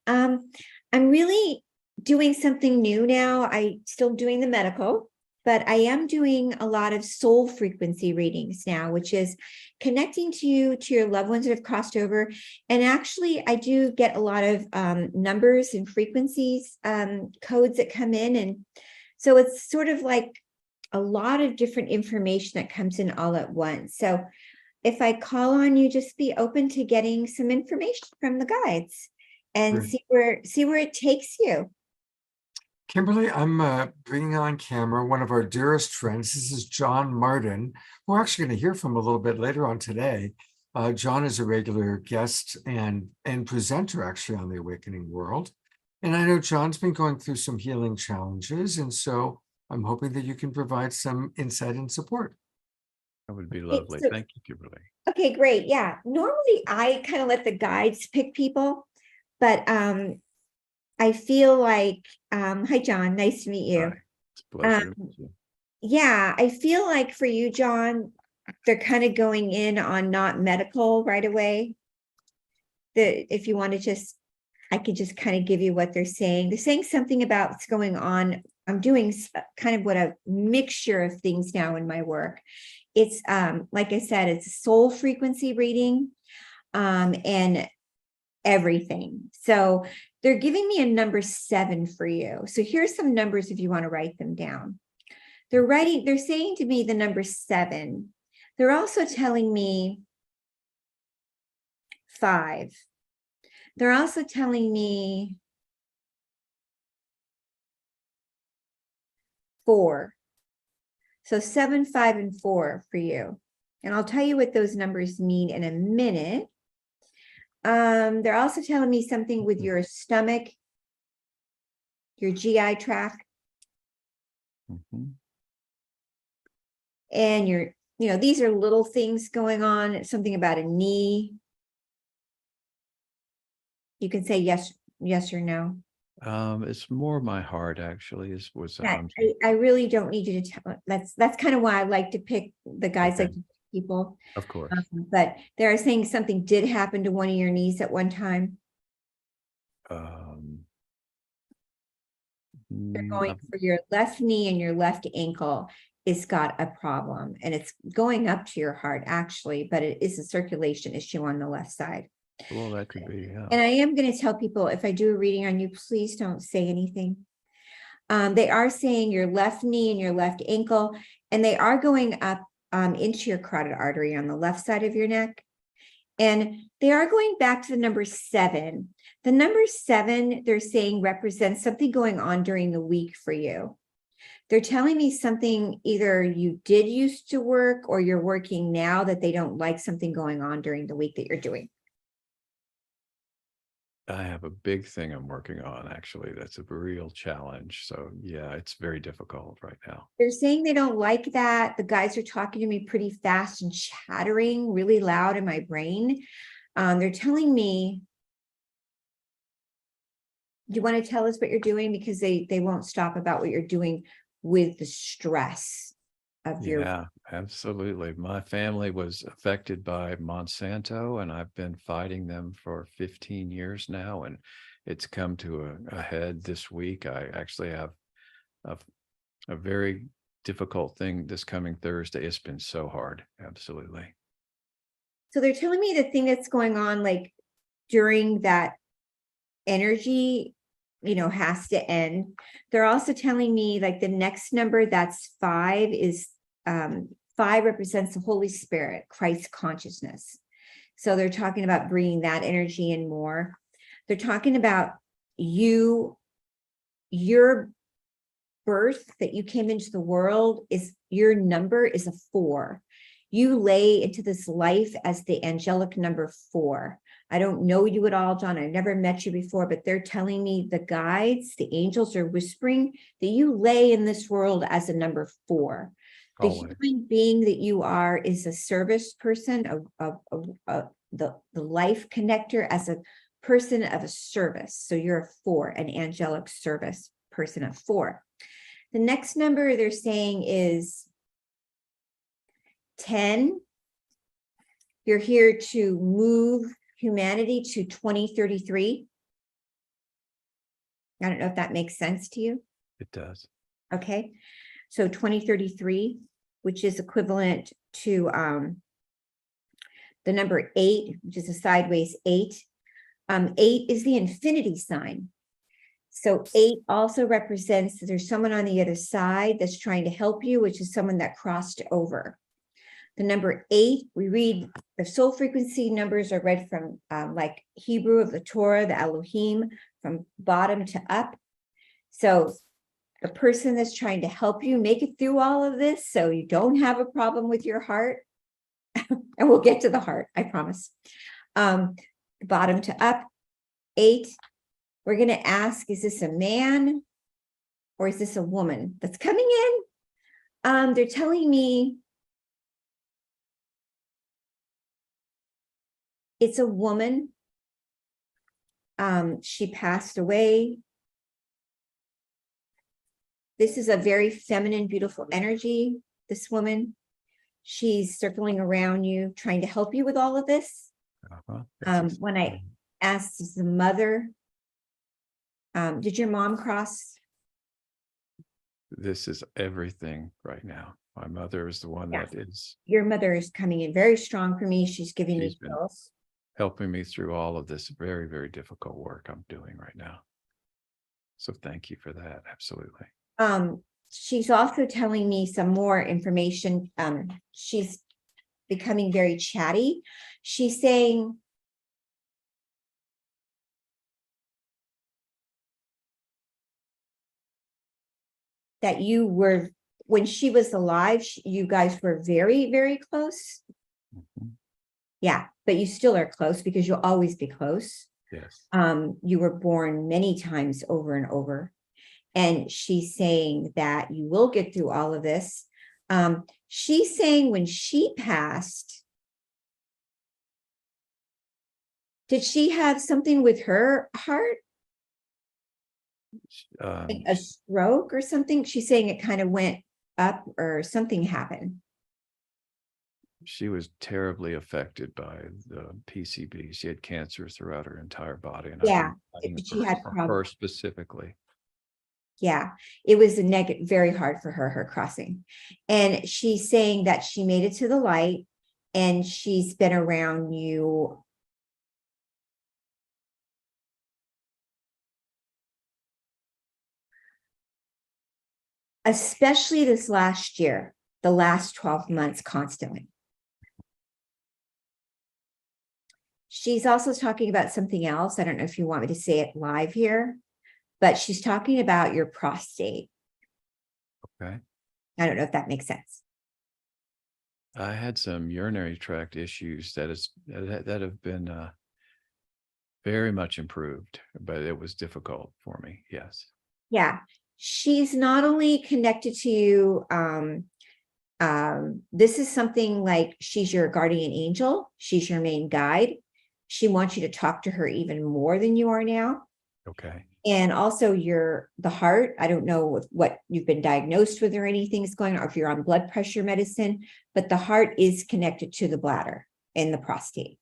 I'm really doing something new now. I'm still doing the medical, but I am doing a lot of soul frequency readings now, which is connecting to you, to your loved ones that have crossed over. And actually, I do get a lot of numbers and frequencies, codes that come in. And so it's sort of like a lot of different information that comes in all at once. So if I call on you, just be open to getting some information from the guides and see where it takes you. Kimberly, I'm bringing on camera one of our dearest friends. This is John Martin. We're actually going to hear from a little bit later on today. John is a regular guest and presenter actually on The Awakening World. And I know John's been going through some healing challenges, and so I'm hoping that you can provide some insight and support. That would be lovely. So- Thank you, Kimberly. Okay, great. Yeah. Normally I kind of let the guides pick people, but I feel like, hi, John, nice to meet you. Hi. It's a pleasure. to meet you. Yeah, I feel like for you, John, they're kind of going in on not medical right away. If you want to just I could just kind of give you what they're saying. They're saying something about what's going on. I'm doing kind of what a mixture of things now in my work. It's like I said, it's a soul frequency reading and everything. So they're giving me a number 7 for you. So here's some numbers if you want to write them down. They're saying to me the number 7. They're also telling me 5. They're also telling me 4. So 7, 5, and 4 for you. And I'll tell you what those numbers mean in a minute. They're also telling me something with your stomach, your GI tract, and your, these are little things going on. Something about a knee. You can say yes or no. It's more my heart actually was Yeah, I really don't need you to tell. That's kind of why I like to pick the guys Okay. like people. Of course. But they're saying something did happen to one of your knees at one time. They're going for your left knee and your left ankle. It's got a problem, and it's going up to your heart actually, but it is a circulation issue on the left side. Well, that could be, yeah. And I am going to tell people, if I do a reading on you, please don't say anything. They are saying your left knee and your left ankle, and they are going up into your carotid artery on the left side of your neck. And they are going back to the number 7. The number 7, they're saying, represents something going on during the week for you. They're telling me something either you did used to work or you're working now that they don't like something going on during the week that you're doing. I have a big thing I'm working on, actually. That's a real challenge. So yeah, it's very difficult right now. They're saying they don't like that. The guys are talking to me pretty fast and chattering really loud in my brain. They're telling me, do you want to tell us what you're doing? Because they won't stop about what you're doing with the stress of your. Yeah, absolutely. My family was affected by Monsanto, and I've been fighting them for 15 years now, and it's come to a head this week. I actually have a very difficult thing this coming Thursday. It's been so hard. Absolutely. So they're telling me the thing that's going on, like during that energy, has to end. They're also telling me like the next number, that's 5, is 5 represents the Holy Spirit, Christ consciousness. So they're talking about bringing that energy in more. They're talking about your birth that you came into the world, is your number is a 4. You lay into this life as the angelic number 4. I don't know you at all, John. I've never met you before, but they're telling me, the guides, the angels are whispering that you lay in this world as a number 4. The human being that you are is a service person, the life connector, as a person of a service. So you're a 4, an angelic service person of 4. The next number they're saying is 10. You're here to move humanity to 2033. I don't know if that makes sense to you. It does. Okay. So 2033, which is equivalent to the number 8, which is a sideways 8. 8 is the infinity sign. So 8 also represents that there's someone on the other side that's trying to help you, which is someone that crossed over. The number 8, we read the soul frequency numbers are read from like Hebrew of the Torah, the Elohim, from bottom to up. So the person that's trying to help you make it through all of this, so you don't have a problem with your heart, and we'll get to the heart, I promise. Bottom to up, 8. We're going to ask, is this a man or is this a woman that's coming in? They're telling me it's a woman. She passed away. This is a very feminine, beautiful energy, this woman. She's circling around you, trying to help you with all of this. When I asked, is the mother Did your mom cross? This is everything right now. My mother is the one Yeah. that is Your mother is coming in very strong for me. She's giving me She's been- pills. helping me through all of this very, very difficult work I'm doing right now. So thank you for that. Absolutely. She's also telling me some more information. She's becoming very chatty. She's saying that you were, when she was alive, you guys were very, very close. Mhm. Yeah, but you still are close because you'll always be close. Yes. You were born many times over and over. And she's saying that you will get through all of this. She's saying when she passed, did she have something with her heart? Like a stroke or something? She's saying it kind of went up or something happened. She was terribly affected by the PCB. She had cancer throughout her entire body. And I've Yeah, been fighting she had for her problems. specifically. Yeah, it was a negative, very hard for her crossing. And she's saying that she made it to the light and she's been around you. Especially this last year, the last 12 months constantly. She's also talking about something else. I don't know if you want me to say it live here, but she's talking about your prostate. Okay. I don't know if that makes sense. I had some urinary tract issues that have been very much improved, but it was difficult for me. Yes. Yeah, she's not only connected to you. This is something like she's your guardian angel. She's your main guide. She wants you to talk to her even more than you are now. Okay. And also the heart. I don't know what you've been diagnosed with or anything's going on, or if you're on blood pressure medicine, but the heart is connected to the bladder and the prostate.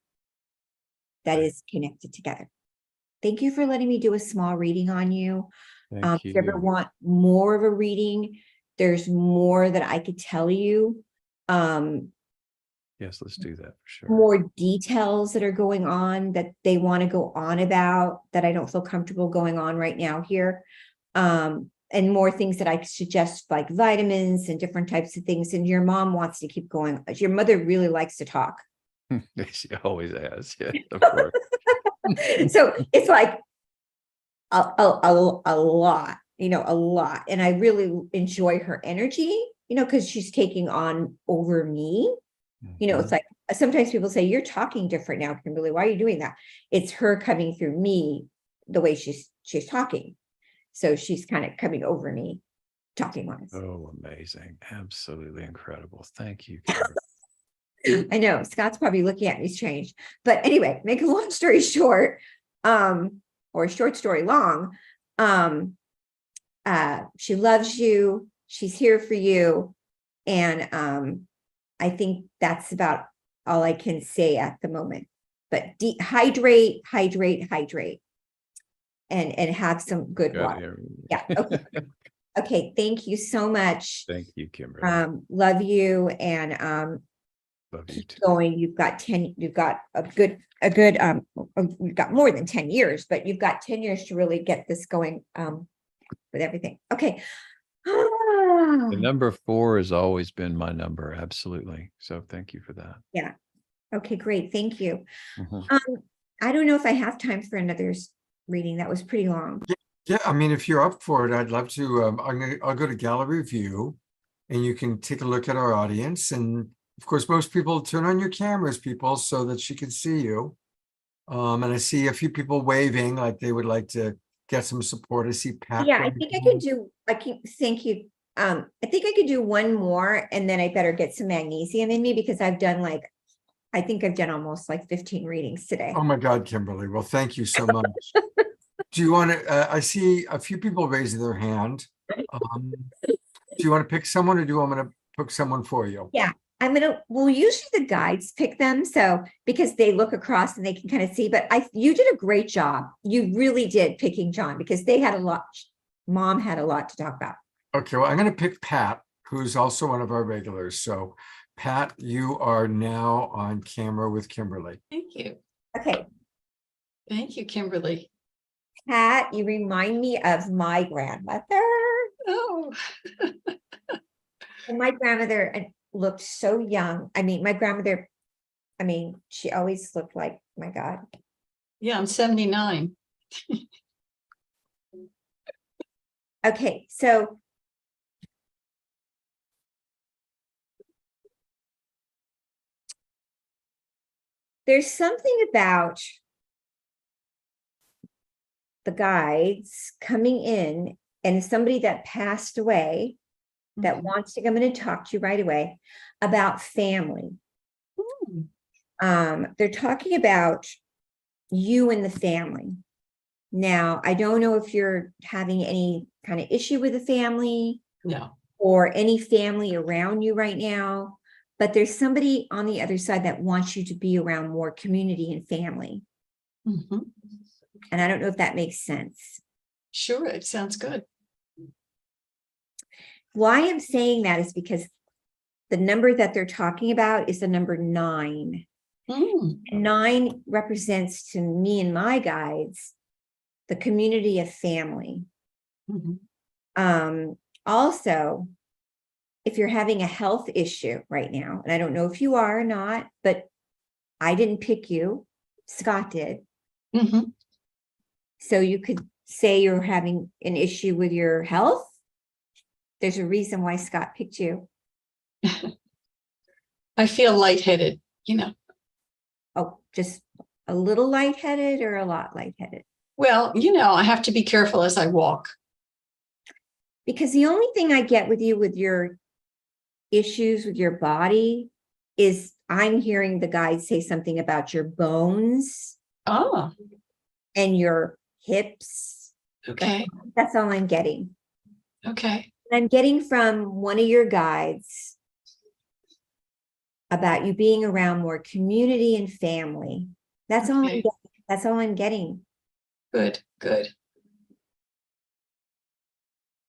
That is connected together. Thank you for letting me do a small reading on you. Thank If you ever you. want more of a reading, there's more that I could tell you. Yes, let's do that for sure. More details that are going on that they want to go on about that I don't feel comfortable going on right now here. And more things that I suggest, like vitamins and different types of things. And your mom wants to keep going. Your mother really likes to talk. She always has. Yeah, of course. So it's like a lot, a lot. And I really enjoy her energy, because she's taking on over me. It's like sometimes people say, you're talking different now, Kimberly. Why are you doing that? It's her coming through me the way she's talking. So she's kind of coming over me, talking wise. Oh, amazing. Absolutely incredible. Thank you, Kimberly. I know Scott's probably looking at me strange, but anyway, make a long story short, or a short story long. She loves you. She's here for you. And, I think that's about all I can say at the moment, but hydrate, and have some good Got water. it. Yeah. Okay. Okay. Thank you so much. Thank you, Kimberly. Love you. And, Love you keep too. going. You've got you've got you've got more than 10 years, but you've got 10 years to really get this going, with everything. Okay. The number 4 has always been my number. Absolutely. So thank you for that. Yeah. Okay, great. Thank you. Mhm. I don't know if I have time for another reading. That was pretty long. Yeah, I mean, if you're up for it, I'd love to. I'll go to gallery view, and you can take a look at our audience. And of course, most people turn on your cameras, people, so that she can see you. And I see a few people waving, like they would like to get some support. I see Pat. Yeah, I think I can do. Thank you. I think I could do one more, and then I better get some magnesium in me because I've done I think I've done almost 15 readings today. Oh my God, Kimberly. Well, thank you so much. Do you want to, I see a few people raising their hand. Do you want to pick someone, or do you want me to pick someone for you? Yeah, well, usually the guides pick them. So because they look across and they can kind of see, but you did a great job. You really did picking John because they had a lot, Mom had a lot to talk about. Okay, well, I'm going to pick Pat, who's also one of our regulars. So Pat, you are now on camera with Kimberly. Thank you. Okay. Thank you, Kimberly. Pat, you remind me of my grandmother. Oh. And my grandmother looked so young. I mean, my grandmother, she always looked like, my God. Yeah, I'm 79. Okay, so there's something about the guides coming in, and somebody that passed away that wants to come in and talk to you right away about family. They're talking about you and the family. Now, I don't know if you're having any kind of issue with the family. No. Or any family around you right now, but there's somebody on the other side that wants you to be around more community and family. And I don't know if that makes sense. Sure, it sounds good. Why I'm saying that is because the number that they're talking about is the number 9. 9 represents to me and my guides the community of family. Also, if you're having a health issue right now, and I don't know if you are or not, but I didn't pick you, Scott did. So you could say you're having an issue with your health. There's a reason why Scott picked you. I feel lightheaded, Oh, just a little lightheaded or a lot lightheaded? Well, I have to be careful as I walk. Because the only thing I get with you with your issues with your body is I'm hearing the guides say something about your bones. Oh. And your hips. Okay. That's all I'm getting. Okay. I'm getting from one of your guides about you being around more community and family. That's all I'm getting. That's all I'm getting. Good, good.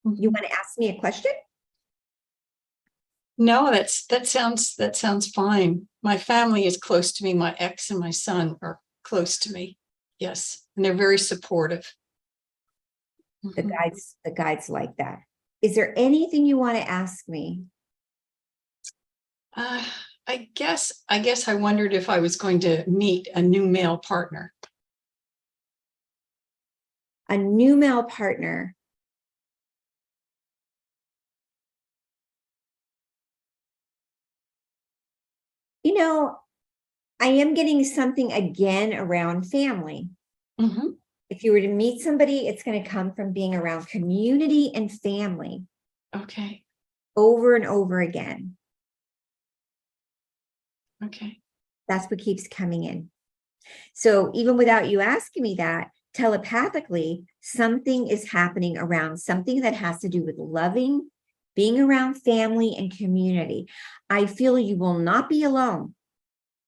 You want to ask me a question? No, that sounds fine. My family is close to me. My ex and my son are close to me. Yes, and they're very supportive. The guides like that. Is there anything you want to ask me? I guess I wondered if I was going to meet a new male partner. A new male partner. I am getting something again around family. If you were to meet somebody, it's going to come from being around community and family. Okay. Over and over again. Okay. That's what keeps coming in. So even without you asking me that, telepathically, something is happening around something that has to do with loving, being around family and community. I feel you will not be alone.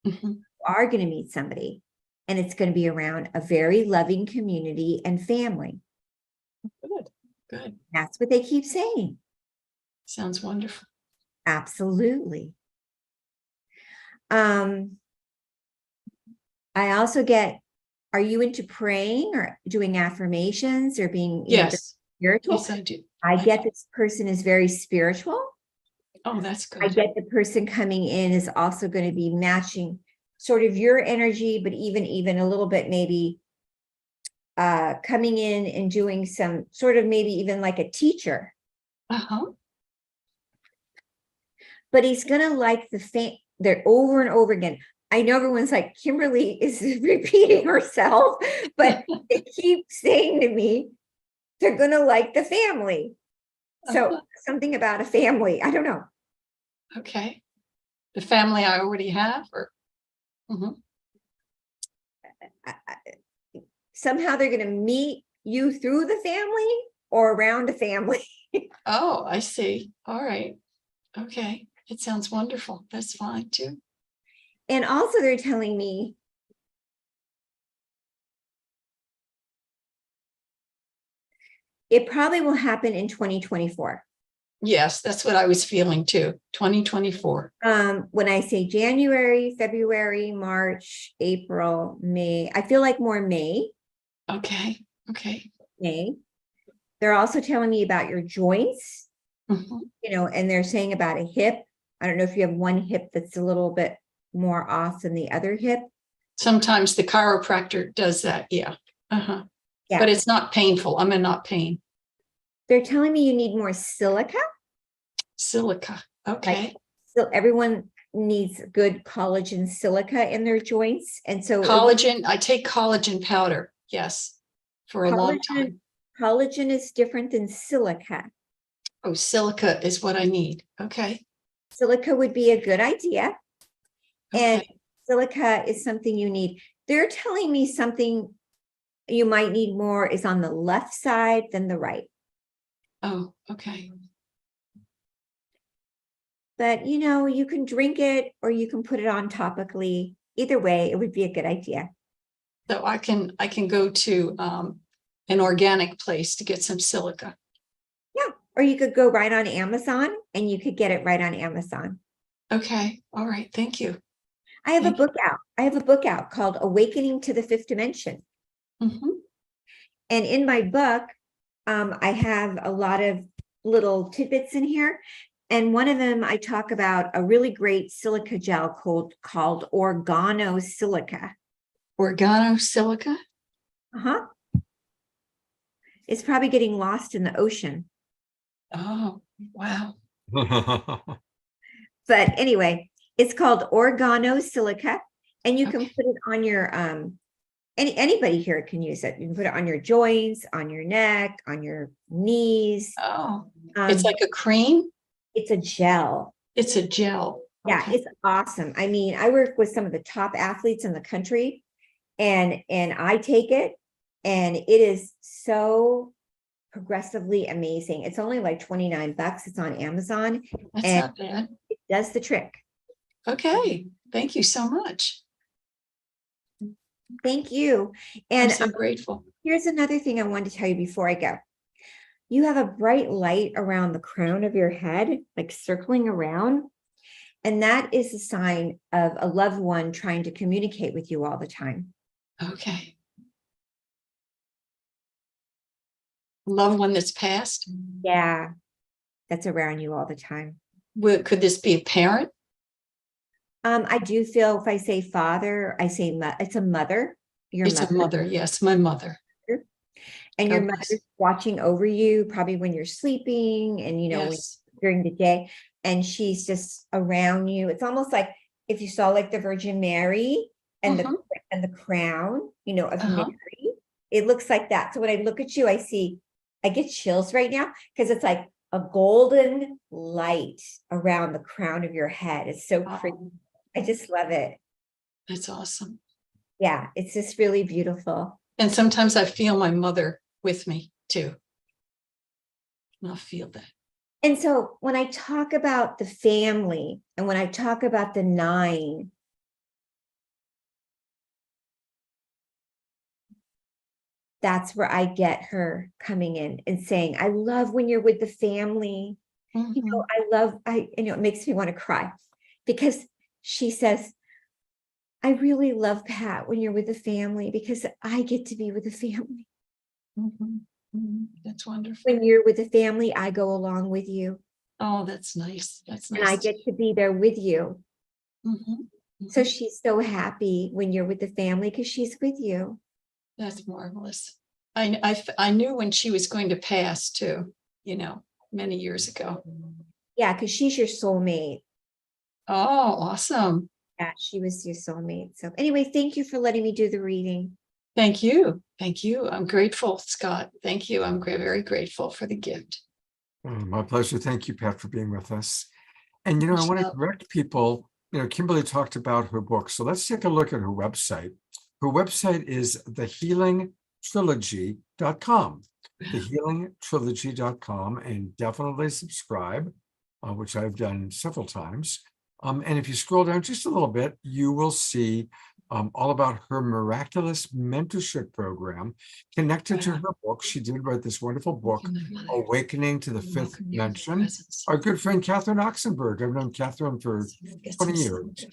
You are going to meet somebody, and it's going to be around a very loving community and family. Good, good. That's what they keep saying. Sounds wonderful. Absolutely. I also get, are you into praying or doing affirmations or being spiritual? Yes, I do. I get this person is very spiritual. Oh, that's good. I get the person coming in is also going to be matching sort of your energy, but even a little bit maybe coming in and doing some sort of maybe even like a teacher. But he's going to like they're over and over again. I know everyone's like, Kimberly is repeating herself, but they keep saying to me, they're going to like the family. So something about a family, I don't know. Okay. The family I already have, or somehow they're going to meet you through the family or around a family. Oh, I see. All right. Okay. it sounds wonderful. That's fine too. And also they're telling me it probably will happen in 2024. Yes, that's what I was feeling too. 2024. When I say January, February, March, April, May, I feel like more May. Okay. Okay. May. They're also telling me about your joints, Mhm. you know, and they're saying about a hip. I don't know if you have one hip that's a little bit more off than the other hip. Sometimes the chiropractor does that. Yeah. Uh-huh. Yeah. But it's not painful. I'm in not pain. They're telling me you need more silica. Silica. Okay. So everyone needs good collagen silica in their joints. And so Collagen. I take collagen powder. Yes. For a long time. Collagen is different than silica. Oh, silica is what I need. Okay. Silica would be a good idea. And Okay. silica is something you need. They're telling me something you might need more is on the left side than the right. Oh, okay. But you know, you can drink it or you can put it on topically. Either way, it would be a good idea. So I can go to an organic place to get some silica. Yeah. Or you could go right on Amazon and you could get it right on Amazon. Okay. All right. Thank you. I have a book out. I have a book out called Awakening to the Fifth Dimension. Mhm. And in my book, I have a lot of little tidbits in here. And one of them, I talk about a really great silica gel called organosilica. Organosilica? Uh-huh. It's probably getting lost in the ocean. Oh, wow. But anyway, it's called organosilica, and you can put it on your anybody here can use it. You can put it on your joints, on your neck, on your knees. Oh, it's like a cream? It's a gel. It's a gel. Yeah, Okay. it's awesome. I mean, I work with some of the top athletes in the country, and I take it, and it is so progressively amazing. It's only like $29. It's on Amazon. That's and not bad. it does the trick. Okay. Thank you so much. Thank you. I'm And so grateful. here's another thing I wanted to tell you before I go. You have a bright light around the crown of your head, like circling around. And that is a sign of a loved one trying to communicate with you all the time. Okay. Loved one that's passed? Yeah, that's around you all the time. Could this be a parent? I do feel if I say father, I say it's a mother. Your It's a mother. Yes, my mother. And your God mother's bless. watching over you, probably when you're sleeping and, you know, Yes. during the day, and she's just around you. It's almost like if you saw like the Virgin Mary and the crown, you know, of Uh-huh. Mary. It looks like that. So when I look at you, I get chills right now because it's like a golden light around the crown of your head. It's so pretty. Oh, I just love it. that's awesome. Yeah, it's just really beautiful. And sometimes I feel my mother with me too. And I'll feel that. And so when I talk about the family and when I talk about the 9, that's where I get her coming in and saying, I love when you're with the family. You know, it makes me want to cry because she says, I really love Pat when you're with the family because I get to be with the family. That's wonderful. When you're with the family, I go along with you. Oh, that's nice. That's nice. And I get to be there with you. Mhm. So she's so happy when you're with the family because she's with you. That's marvelous. I knew when she was going to pass too, you know, many years ago. Yeah, because she's your soulmate. Oh, awesome. Yeah, she was your soulmate. So anyway, thank you for letting me do the reading. Thank you. Thank you. I'm grateful, Scott. Thank you. I'm very grateful for the gift. My pleasure. Thank you, Pat, for being with us. And, you know, I want to correct people. You know, Kimberly talked about her book. So let's take a look at her website. Her website is thehealingtrilogy.com. Thehealingtrilogy.com, and definitely subscribe. which I've done several times. And if you scroll down just a little bit, you will see all about her miraculous mentorship program connected to her book. She did write this wonderful book, Awakening to the Fifth Dimension. Our good friend Catherine Oxenberg. I've known Catherine for 20 years.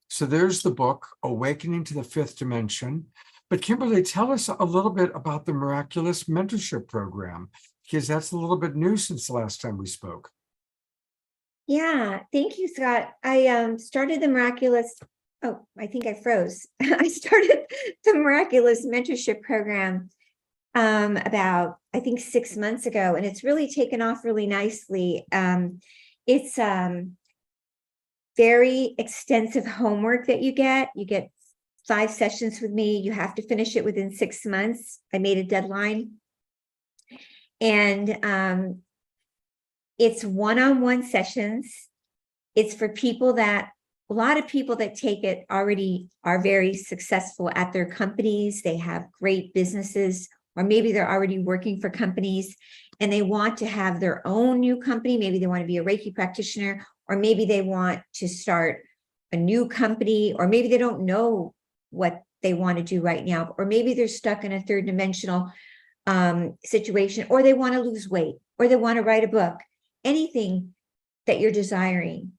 So there's the book, Awakening to the Fifth Dimension. But Kimberly, tell us a little bit about the miraculous mentorship program, because that's a little bit new since the last time we spoke. Yeah, thank you, Scott. I started the miraculous. Oh, I think I froze. I started the miraculous mentorship program about, I think, 6 months ago, and it's really taken off really nicely. It's very extensive homework that you get. You get 5 sessions with me. You have to finish it within 6 months. I made a deadline. And it's one-on-one sessions. It's for people that, a lot of people that take it already are very successful at their companies. They have great businesses, or maybe they're already working for companies and they want to have their own new company. Maybe they want to be a Reiki practitioner, or maybe they want to start a new company, or maybe they don't know what they want to do right now, or maybe they're stuck in a third dimensional situation, or they want to lose weight, or they want to write a book. Anything that you're desiring.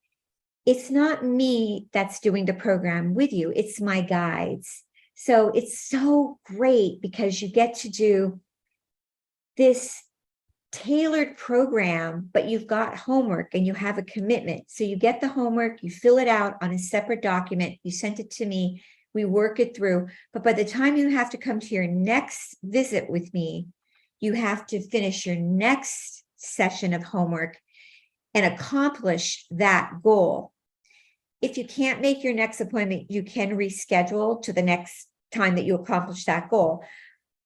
It's not me that's doing the program with you, it's my guides. So it's so great because you get to do this tailored program, but you've got homework and you have a commitment. So you get the homework, you fill it out on a separate document, you send it to me, we work it through. But by the time you have to come to your next visit with me, you have to finish your next session of homework and accomplish that goal. If you can't make your next appointment, you can reschedule to the next time that you accomplish that goal.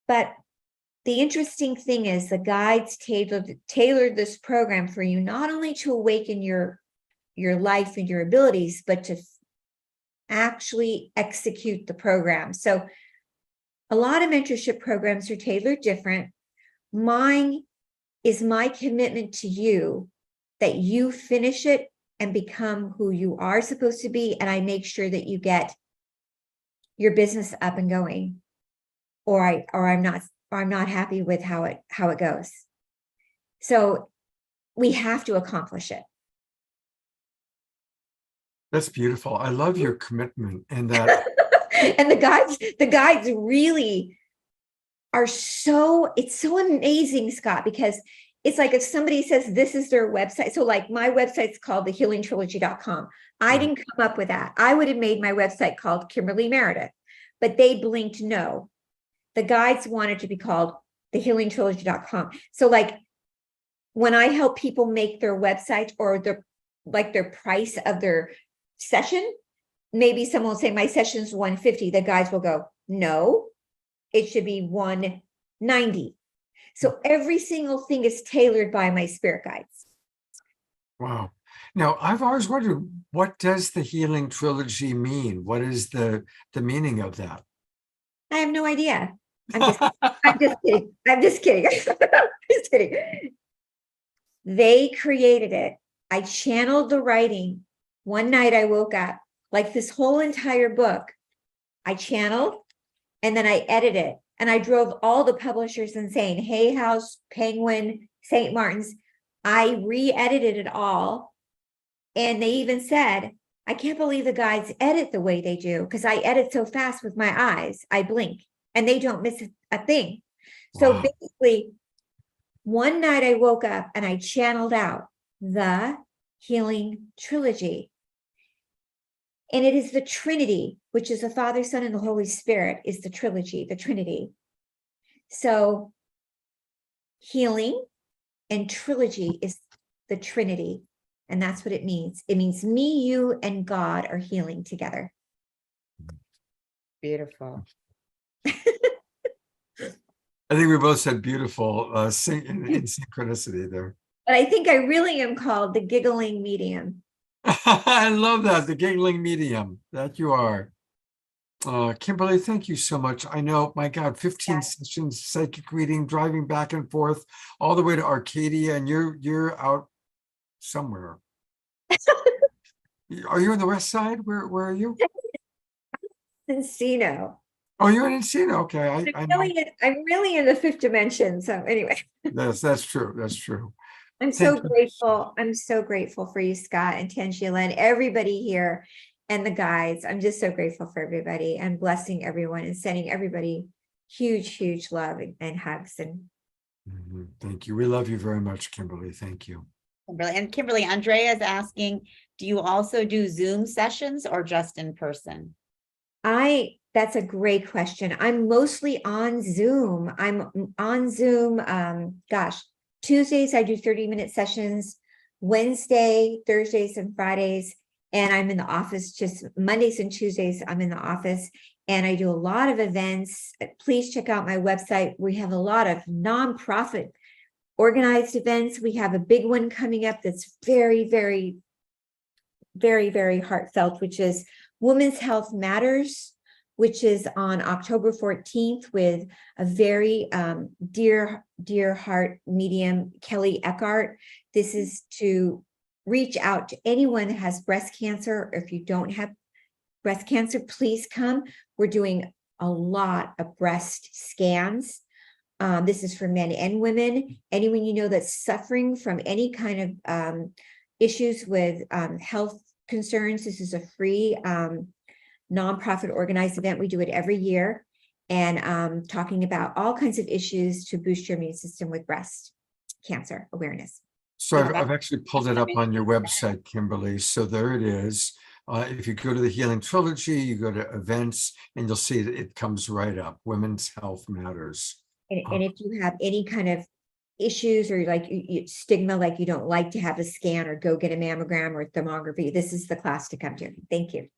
But the interesting thing is the guides tailored this program for you, not only to awaken your life and your abilities, but to actually execute the program. So a lot of mentorship programs are tailored different. Mine is my commitment to you that you finish it and become who you are supposed to be. And I make sure that you get your business up and going, or I'm not happy with how it goes. So we have to accomplish it. That's beautiful. I love your commitment and that. And the guides really are it's so amazing, Scott, because it's like if somebody says this is their website. So like my website's called thehealingtrilogy.com. I didn't come up with that. I would have made my website called Kimberly Meredith, but they blinked no. The guides wanted to be called thehealingtrilogy.com. So like when I help people make their website or their price of their session, maybe someone will say my session's $150. The guides will go, no, it should be $190. So every single thing is tailored by my spirit guides. Wow. Now, I've always wondered, what does the Healing Trilogy mean? What is the meaning of that? I have no idea. I'm just kidding. I'm just kidding. Just kidding. They created it. I channeled the writing. One night I woke up, like this whole entire book, I channeled and then I edited it. And I drove all the publishers insane. Hay House, Penguin, St. Martin's. I re-edited it all. And they even said, I can't believe the guides edit the way they do, because I edit so fast with my eyes. I blink and they don't miss a thing. So basically, one night I woke up and I channeled out the Healing Trilogy. And it is the Trinity, which is the Father, Son, and the Holy Spirit, is the trilogy, the Trinity. So healing and trilogy is the Trinity. And that's what it means. It means me, you, and God are healing together. Beautiful. I think we both said beautiful in synchronicity there. But I think I really am called the giggling medium. I love that, the giggling medium, that you are. Kimberly, thank you so much. I know, my God, 15 sessions, psychic reading, driving back and forth all the way to Arcadia, and you're out somewhere. Are you on the west side? Where are you? Encino. Oh, you're in Encino. Okay, I know. I'm really in the fifth dimension. So anyway, That's true. That's true. I'm Thank so you. grateful. I'm so grateful for you, Scott and Tangela, and everybody here and the guides. I'm just so grateful for everybody and blessing everyone and sending everybody huge, huge love and hugs. And Mhm. Thank you. We love you very much, Kimberly. Thank you. Kimberly, Andrea is asking, do you also do Zoom sessions or just in person? That's a great question. I'm mostly on Zoom. I'm on Zoom. Tuesdays I do 30-minute sessions, Wednesday, Thursdays, and Fridays. And I'm in the office just Mondays and Tuesdays. I'm in the office and I do a lot of events. Please check out my website. We have a lot of nonprofit organized events. We have a big one coming up that's very, very, very, very heartfelt, which is Women's Health Matters, which is on October 14th with a very dear heart medium, Kelly Eckhart. This is to reach out to anyone that has breast cancer. Or if you don't have breast cancer, please come. We're doing a lot of breast scans. This is for men and women. Anyone you know that's suffering from any kind of issues with health concerns, this is a free nonprofit organized event. We do it every year, and talking about all kinds of issues to boost your immune system with breast cancer awareness. So I've actually pulled it up on your website, Kimberly. So there it is. If you go to the Healing Trilogy, you go to events, and you'll see that it comes right up. Women's Health Matters. And if you have any kind of issues or like stigma, like you don't like to have a scan or go get a mammogram or thermography, this is the class to come to. Thank you.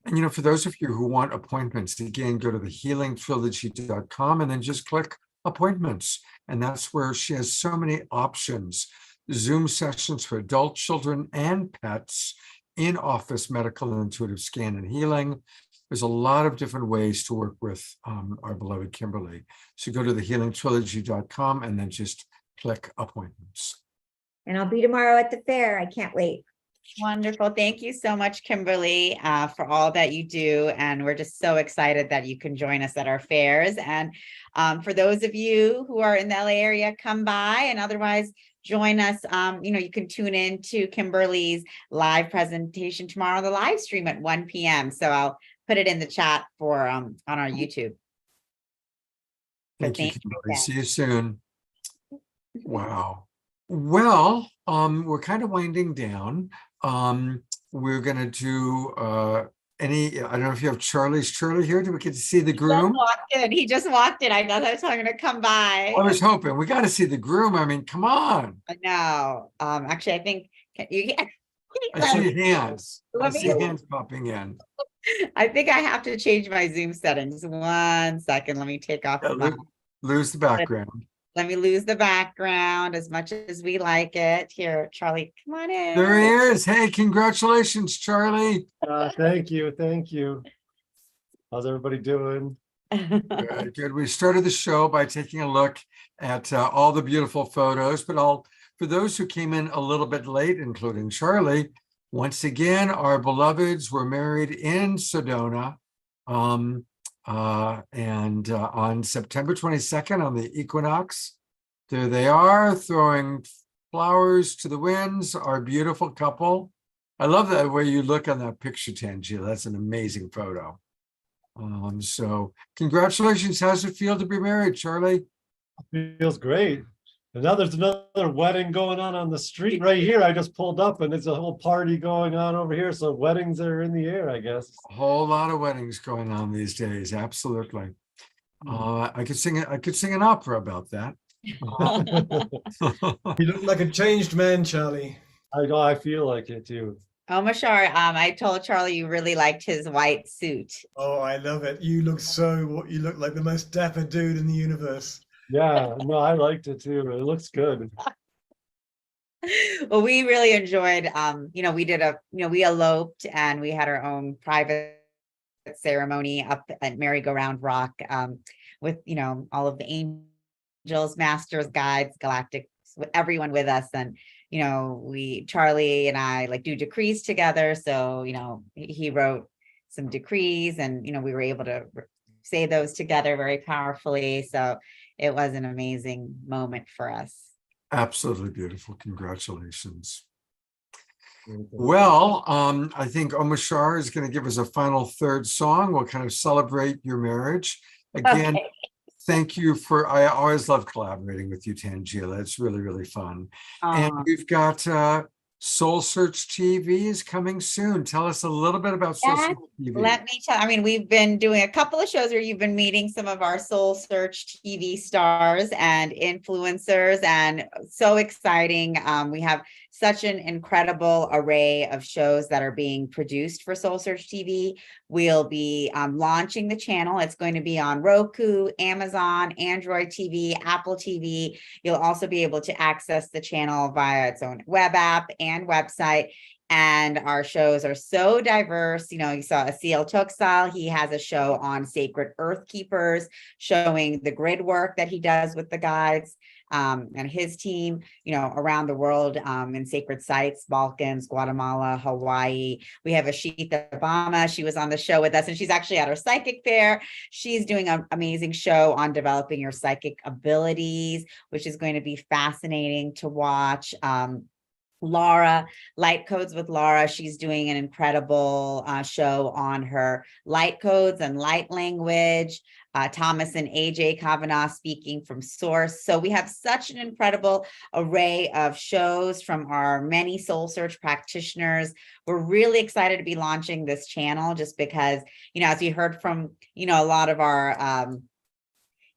And for those of you who want appointments, again, go to the healingtrilogy.com and then just click appointments. And that's where she has so many options. Zoom sessions for adult, children, and pets, in-office medical and intuitive scan and healing. There's a lot of different ways to work with our beloved Kimberly. So go to the healingtrilogy.com and then just click appointments. And I'll be tomorrow at the fair. I can't wait. Wonderful. Thank you so much, Kimberly, for all that you do. And we're just so excited that you can join us at our fairs. And for those of you who are in the LA area, come by, and otherwise join us. You can tune in to Kimberly's live presentation tomorrow on the live stream at 1 p.m. So I'll put it in the chat for on our YouTube. Thank you, Kimberly. See you soon. Wow. Well, we're kind of winding down. We're going to do I don't know if you have Charlie here. Do we get to see the groom? He just walked in. I know that's how I'm going to come by. I was hoping. We got to see the groom. I mean, come on. I know. Actually, I think you can. I see hands. I see hands popping in. I think I have to change my Zoom settings. 1 second. Let me take off lose the background. Let me lose the background as much as we like it. Here, Charlie, come on in. There he is. Hey, congratulations, Charlie. Thank you. Thank you. How's everybody doing? Good, good. We started the show by taking a look at all the beautiful photos, but for those who came in a little bit late, including Charlie, once again, our beloveds were married in Sedona. And on September 22nd, on the equinox, there they are throwing flowers to the winds, our beautiful couple. I love that way you look on that picture, Tangela. That's an amazing photo. So congratulations. How's it feel to be married, Charlie? Feels great. And now there's another wedding going on the street right here. I just pulled up and there's a whole party going on over here. So weddings are in the air, I guess. A whole lot of weddings going on these days. Absolutely. I could sing an opera about that. You look like a changed man, Charlie. I know, I feel like it too. Oh, Mashar, I told Charlie you really liked his white suit. Oh, I love it. You look like the most dapper dude in the universe. Yeah, no, I liked it too. It looks good. Well, we really enjoyed, we eloped and we had our own private ceremony up at Merry-Go-Round Rock with, all of the angels, masters, guides, galactics, everyone with us. And Charlie and I like do decrees together. So, he wrote some decrees and, we were able to say those together very powerfully. So it was an amazing moment for us. Absolutely beautiful. Congratulations. Well, I think Omashar is going to give us a final third song. We'll kind of celebrate your marriage. Again, Okay. thank you I always love collaborating with you, Tangela. It's really, really fun. And we've got Soul Search TV is coming soon. Tell us a little bit about Soul Search TV. Let me tell, we've been doing a couple of shows where you've been meeting some of our Soul Search TV stars and influencers, and so exciting. We have such an incredible array of shows that are being produced for Soul Search TV. We'll be launching the channel. It's going to be on Roku, Amazon, Android TV, Apple TV. You'll also be able to access the channel via its own web app and website. And our shows are so diverse. You saw Asil Tuksal. He has a show on sacred earth keepers, showing the grid work that he does with the guides and his team, around the world in sacred sites, Balkans, Guatemala, Hawaii. We have Ashita Obama. She was on the show with us, and she's actually at our psychic fair. She's doing an amazing show on developing your psychic abilities, which is going to be fascinating to watch. Laura, Light Codes with Laura. She's doing an incredible show on her light codes and light language. Thomas and AJ Kavanaugh speaking from Source. So we have such an incredible array of shows from our many Soul Search practitioners. We're really excited to be launching this channel just because, as you heard from, a lot of our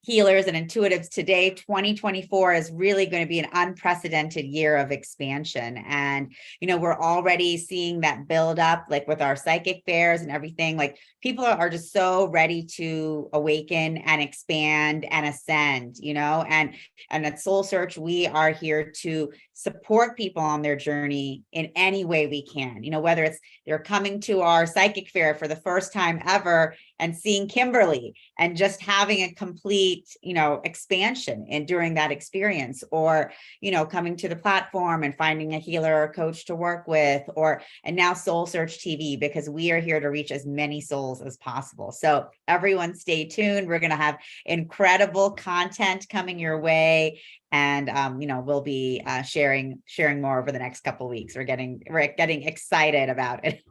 healers and intuitives today, 2024 is really going to be an unprecedented year of expansion. And, we're already seeing that build up, like with our psychic fairs and everything. Like people are just so ready to awaken and expand and ascend, and at Soul Search, we are here to support people on their journey in any way we can, whether it's they're coming to our psychic fair for the first time ever and seeing Kimberly and just having a complete, expansion during that experience, or, coming to the platform and finding a healer or coach to work with, and now Soul Search TV, because we are here to reach as many souls as possible. So everyone stay tuned. We're going to have incredible content coming your way. And, we'll be sharing more over the next couple of weeks. We're getting excited about it.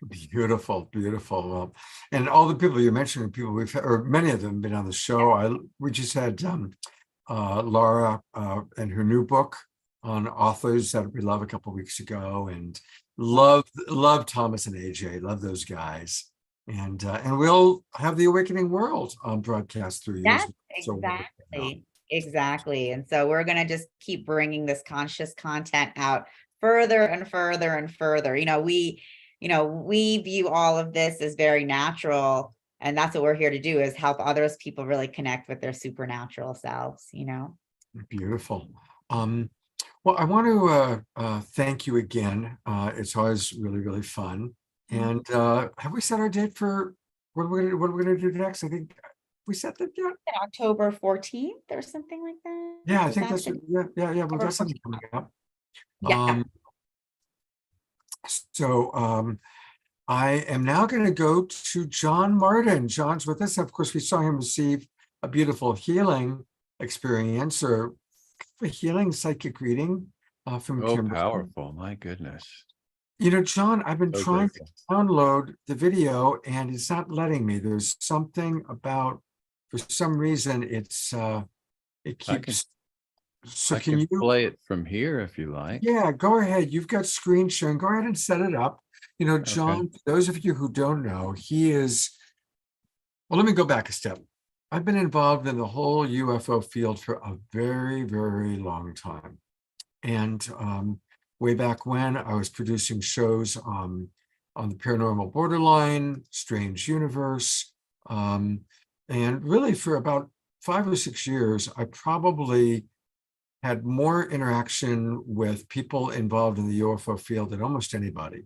Beautiful, beautiful. Well, and all the people you're mentioning, people we've had, or many of them been on the show. We just had Laura and her new book on authors that we love a couple of weeks ago, and love Thomas and AJ, love those guys. And we'll have the Awakening World on broadcast through you. Yes, So exactly. And so we're going to just keep bringing this conscious content out further and further and further. We view all of this as very natural, and that's what we're here to do, is help others, people really connect with their supernatural selves, Beautiful. Well, I want to thank you again. It's always really, really fun. And have we set our date for what we're gonna do next? I think we set that yet. October 14th or something like that. Yeah, I think that's yeah. We've got something coming up. Yeah. So I am now going to go to John Martin. John's with us. Of course, we saw him receive a beautiful healing experience, or a healing psychic reading from Kimberly. Powerful, my goodness. John, I've been trying to download the video and it's not letting me. There's something about, for some reason, it keeps. So I can play it from here if you like. Yeah, go ahead. You've got screen sharing. Go ahead and set it up. John, for those of you who don't know, he is, well, let me go back a step. I've been involved in the whole UFO field for a very, very long time. And way back when, I was producing shows on the Paranormal Borderline, Strange Universe. And really for about 5 or 6 years, I probably had more interaction with people involved in the UFO field than almost anybody,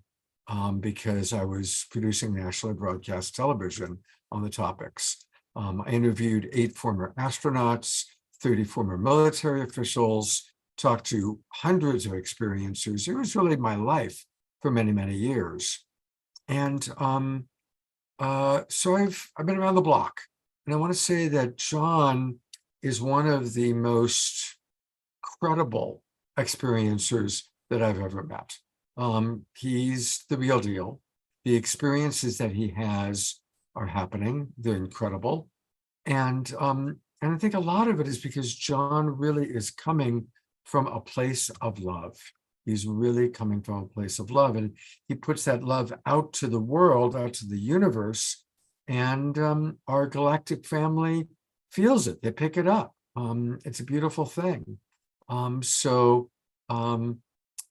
because I was producing nationally broadcast television on the topics. I interviewed 8 former astronauts, 30 former military officials, talked to hundreds of experiencers. It was really my life for many, many years. And so I've been around the block. And I want to say that John is one of the most credible experiencers that I've ever met. He's the real deal. The experiences that he has are happening. They're incredible. And I think a lot of it is because John really is coming from a place of love. He's really coming from a place of love. And he puts that love out to the world, out to the universe. And our galactic family feels it. They pick it up. It's a beautiful thing. And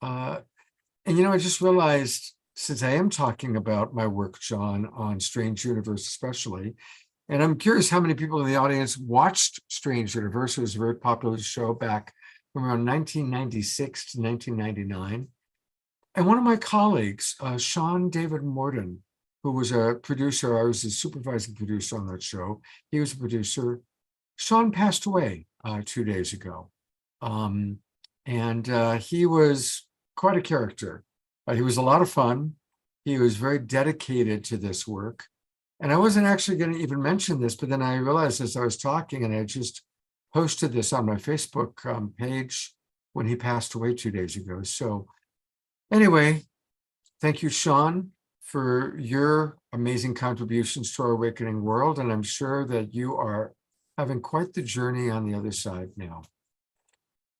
I just realized, since I am talking about my work, John, on Strange Universe especially, and I'm curious how many people in the audience watched Strange Universe. It was a very popular show back from around 1996 to 1999. And one of my colleagues, Sean David Morden, who was a producer, I was a supervising producer on that show. He was a producer. Sean passed away 2 days ago. He was quite a character. He was a lot of fun. He was very dedicated to this work. And I wasn't actually going to even mention this, but then I realized as I was talking, and I just posted this on my Facebook page when he passed away 2 days ago. So anyway, thank you, Sean, for your amazing contributions to our awakening world. And I'm sure that you are having quite the journey on the other side now.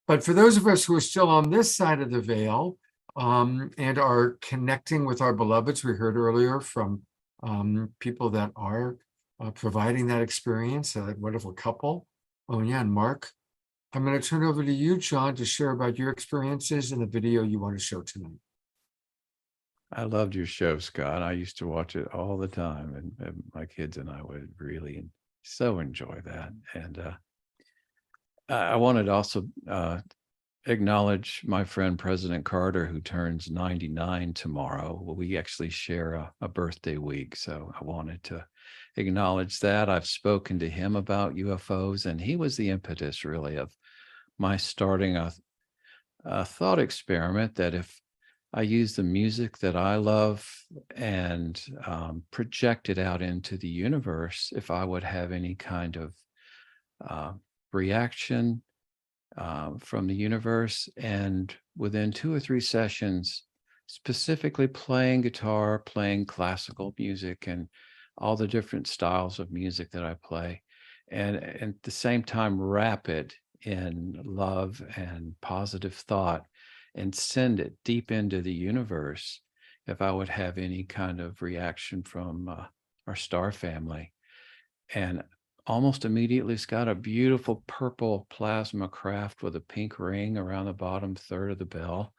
But for those of us who are still on this side of the veil and are connecting with our beloveds, we heard earlier from people that are providing that experience, that wonderful couple, Onya and Mark. I'm going to turn over to you, John, to share about your experiences in the video you want to show tonight. I loved your show, Scott. I used to watch it all the time, and my kids and I would really so enjoy that. And I wanted to also acknowledge my friend President Carter, who turns 99 tomorrow. We actually share a birthday week, so I wanted to acknowledge that. I've spoken to him about UFOs, and he was the impetus, really, of my starting a thought experiment that if I use the music that I love and project it out into the universe, if I would have any kind of reaction from the universe. And within 2 or 3 sessions, specifically playing guitar, playing classical music, and all the different styles of music that I play, and at the same time wrap it in love and positive thought and send it deep into the universe, if I would have any kind of reaction from our star family. And almost immediately, it's got a beautiful purple plasma craft with a pink ring around the bottom third of the bell,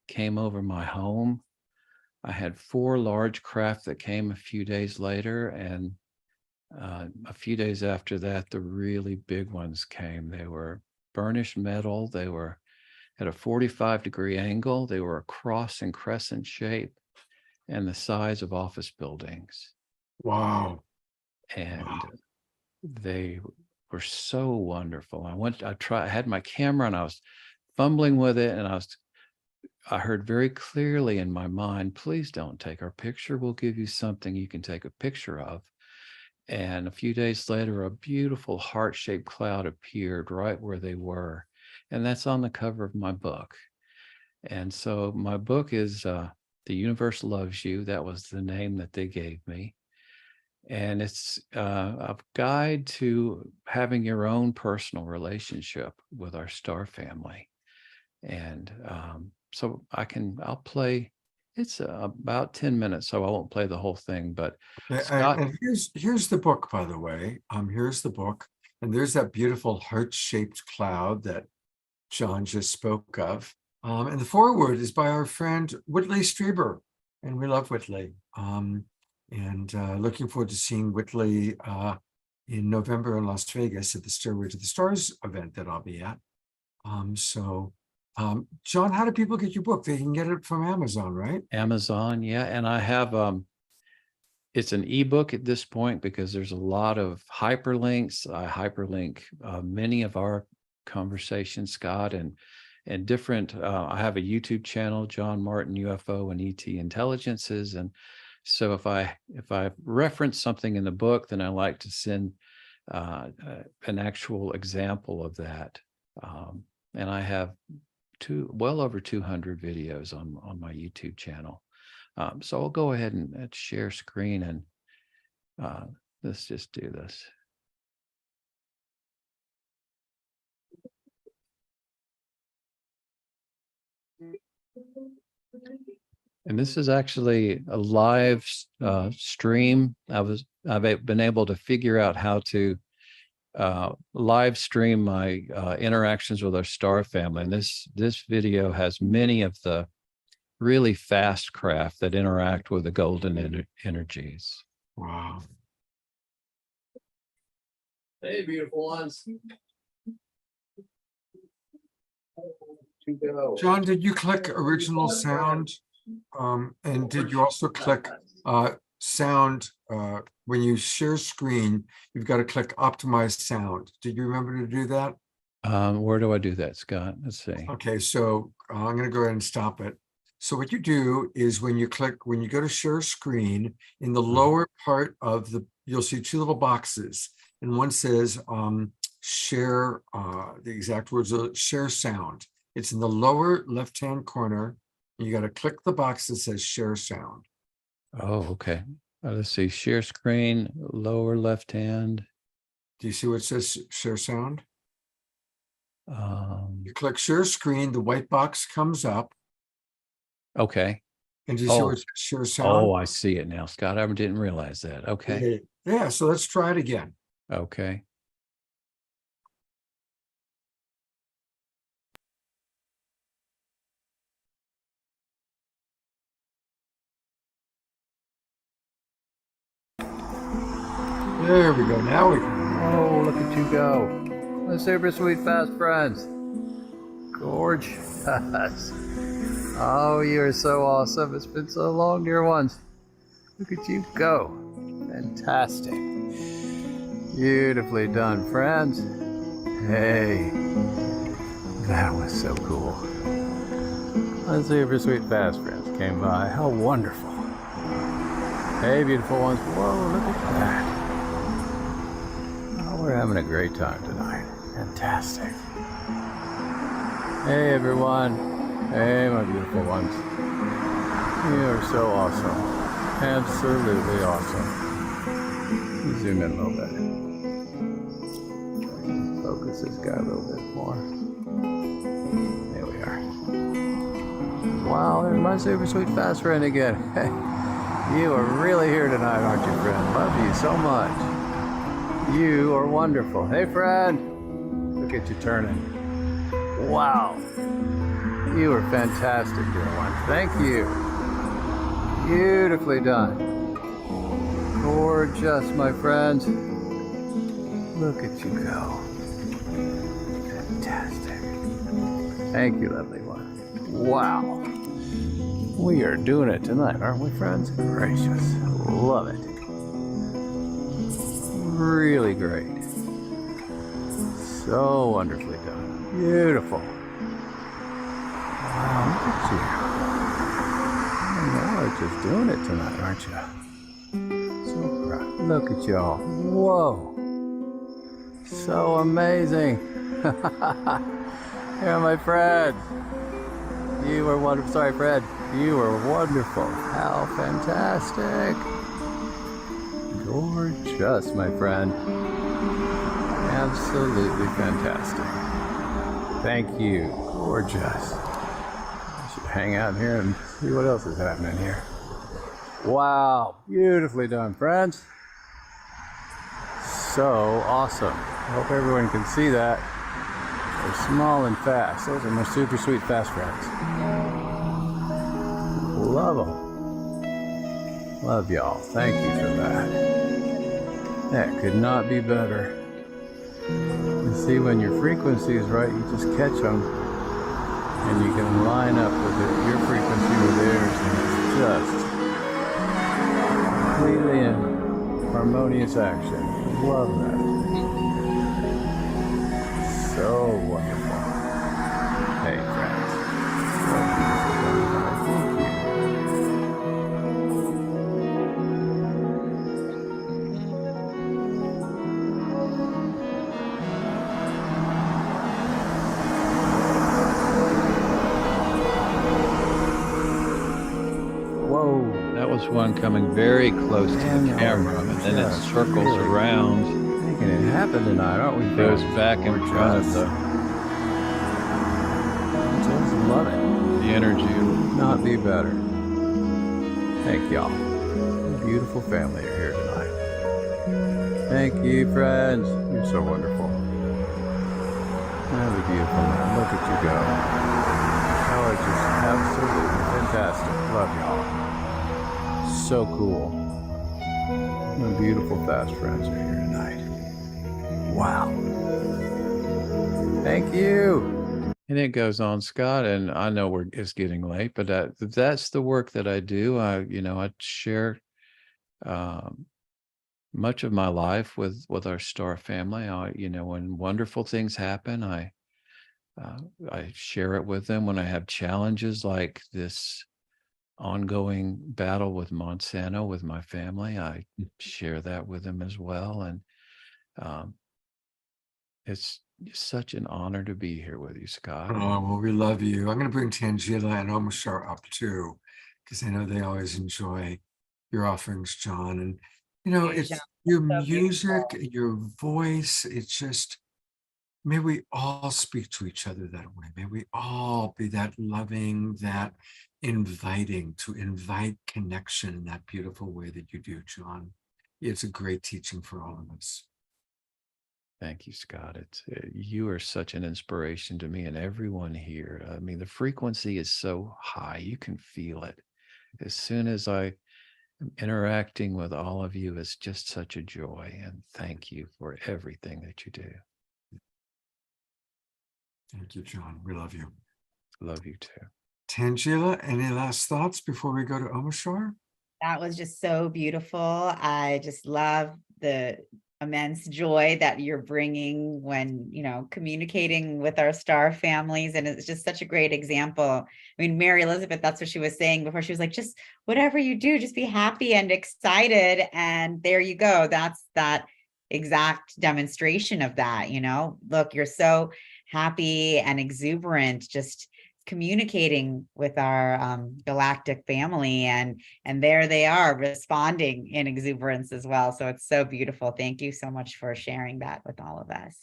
came over my home. I had 4 large craft that came a few days later, and a few days after that, the really big ones came. They were burnished metal. They were at a 45-degree angle. They were a cross and crescent shape and the size of office buildings. Wow. And they were so wonderful. I had my camera and I was fumbling with it, and I heard very clearly in my mind, please don't take our picture. We'll give you something you can take a picture of. And a few days later, a beautiful heart-shaped cloud appeared right where they were. And that's on the cover of my book. And so my book is The Universe Loves You. That was the name that they gave me. And it's a guide to having your own personal relationship with our star family. And so I'll play, it's about 10 minutes, so I won't play the whole thing, but Scott. And here's the book, by the way. Here's the book. And there's that beautiful heart-shaped cloud that John just spoke of. And the foreword is by our friend Whitley Strieber. And we love Whitley. Looking forward to seeing Whitley in November in Las Vegas at the Stairway to the Stars event that I'll be at. John, how do people get your book? They can get it from Amazon, right? Amazon, yeah. And I have, it's an ebook at this point because there's a lot of hyperlinks. I hyperlink many of our conversations, Scott, and and different, I have a YouTube channel, John Martin UFO and ET Intelligences. And so if I reference something in the book, then I like to send an actual example of that. And I have well over 200 videos on my YouTube channel. So I'll go ahead and share screen, and let's just do this. And this is actually a live stream. I've been able to figure out how to live stream my interactions with our star family. And this video has many of the really fast craft that interact with the golden energies. Wow. Hey, beautiful ones. John, did you click original sound? And did you also click sound? When you share screen, you've got to click optimize sound. Did you remember to do that? Where do I do that, Scott? Let's see. Okay, so I'm going to go ahead and stop it. So what you do is when you go to share screen, in the lower part of you'll see two little boxes, and one says share, the exact words are share sound. It's in the lower left-hand corner. You got to click the box that says share sound. Oh, okay. Let's see, share screen, lower left hand. Do you see what it says share sound? You click share screen, the white box comes up. Okay. And do you see where it says share sound? Oh, I see it now, Scott. I didn't realize that. Okay. Yeah, so let's try it again. Okay. There we go. Now we can. Oh, look at you go. My super sweet fast friends. Gorgeous. Oh, you're so awesome. It's been so long, dear ones. Look at you go. Fantastic. Beautifully done, friends. Hey, that was so cool. My super sweet fast friends came by. How wonderful. Hey, beautiful ones. Whoa, look at that. Oh, we're having a great time tonight. Fantastic. Hey, everyone. Hey, my beautiful ones. You are so awesome. Absolutely awesome. Zoom in a little bit. Focus this guy a little bit more. There we are. Wow, there's my super sweet fast friend again. You are really here tonight, aren't you, friend? Love you so much. You are wonderful. Hey, friend. Look at you turning. Wow. You are fantastic, dear one. Thank you. Beautifully done. Gorgeous, my friends. Look at you go. Fantastic. Thank you, lovely one. Wow. We are doing it tonight, aren't we, friends? Gracious. Love it. Really great. So wonderfully done. Beautiful. Wow, look at you. You are just doing it tonight, aren't you? So proud. Look at y'all. Whoa. So amazing. Here, my friends. You are wonderful. Sorry, Fred. You are wonderful. How fantastic. Gorgeous, my friend. Absolutely fantastic. Thank you. Gorgeous. I should hang out here and see what else is happening here. Wow. Beautifully done, friends. So awesome. I hope everyone can see that. They're small and fast. Those are my super sweet fast friends. Love them. Love y'all. Thank you for that. That could not be better. You see, when your frequency is right, you just catch them and you can line up with your frequency with theirs, and it's just completely in harmonious action. Love that. So wonderful. Hey, friends. this one coming very close to the camera, and then it circles around. Making it happen tonight, aren't we? Goes back in front of the Just love it. energy. Not be better. Thank y'all. Beautiful family are here tonight. Thank you, friends. You're so wonderful. Have a beautiful night. Look at you go. Y'all are just absolutely fantastic. Love y'all. So cool. My beautiful fast friends are here tonight. Wow. Thank you. And it goes on, Scott, and I know it's getting late, but that's the work that I do. I share much of my life with our star family. When wonderful things happen, I share it with them. When I have challenges like this ongoing battle with Monsanto with my family, I share that with them as well. And it's such an honor to be here with you, Scott. Oh, well, we love you. I'm going to bring Tangela and Omashar up too, because I know they always enjoy your offerings, John. And, it's your music, your voice. It's just, may we all speak to each other that way. May we all be that loving, that inviting, to invite connection in that beautiful way that you do, John. It's a great teaching for all of us. Thank you, Scott. You are such an inspiration to me and everyone here. I mean, the frequency is so high, you can feel it. As soon as I am interacting with all of you, it's just such a joy. And thank you for everything that you do. Thank you, John. We love you. Love you too. Tangela, any last thoughts before we go to Omashar? That was just so beautiful. I just love the immense joy that you're bringing when, communicating with our star families. And it's just such a great example. I mean, Mary Elizabeth, that's what she was saying before. She was like, just whatever you do, just be happy and excited. And there you go. That's that exact demonstration of that. Look, you're so happy and exuberant, just communicating with our galactic family, and there they are responding in exuberance as well. So it's so beautiful. Thank you so much for sharing that with all of us.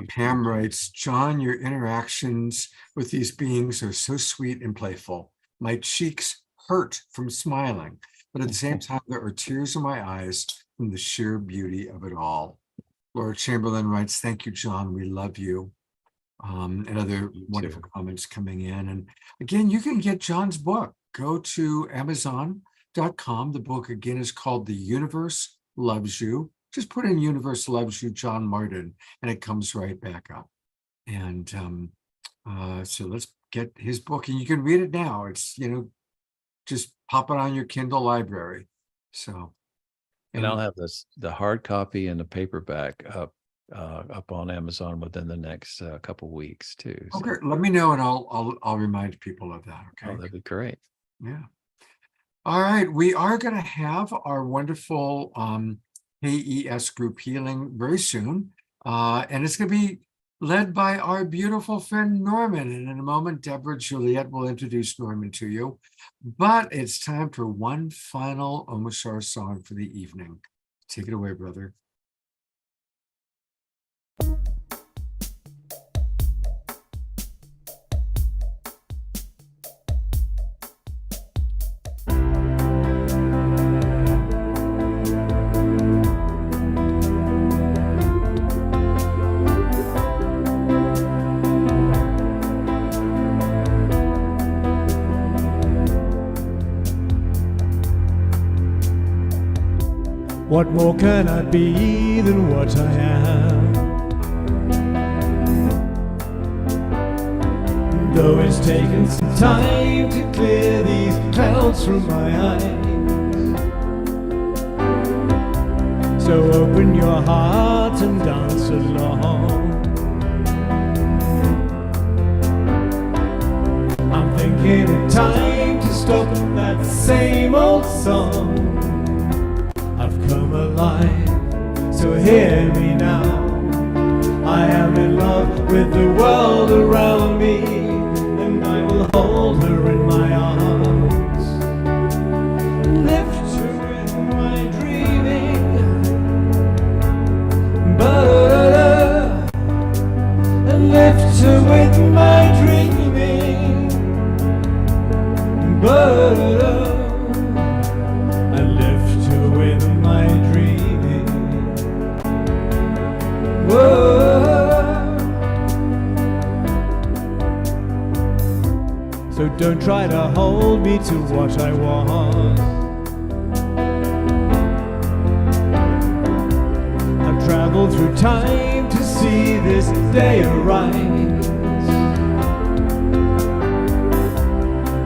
Pam writes, John, your interactions with these beings are so sweet and playful. My cheeks hurt from smiling, but at the same time, there are tears in my eyes from the sheer beauty of it all. Laura Chamberlain writes, thank you, John. We love you. And other wonderful comments coming in. And again, you can get John's book. Go to Amazon.com. The book again is called The Universe Loves You. Just put in Universe Loves You, John Martin, and it comes right back up. And so let's get his book, and you can read it now. It's, just pop it on your Kindle library. So, and I'll have the hard copy and the paperback up on Amazon within the next couple weeks too. So. Okay, let me know and I'll remind people of that. Okay, oh, that'd be great. Yeah. All right, we are going to have our wonderful KES group healing very soon, and it's going to be led by our beautiful friend Norman. And in a moment, Deborah Juliet will introduce Norman to you. But it's time for one final Omashar song for the evening. Take it away, brother. What more can I be than what I am? Though it's taken some time to clear these clouds from my eyes. So open your heart and dance along. I'm thinking it's time to stop that same old song. I've come alive, so hear me now. I am in love with the world around me, and I will hold her in my arms. Don't try to hold me to what I was. I've traveled through time to see this day arise.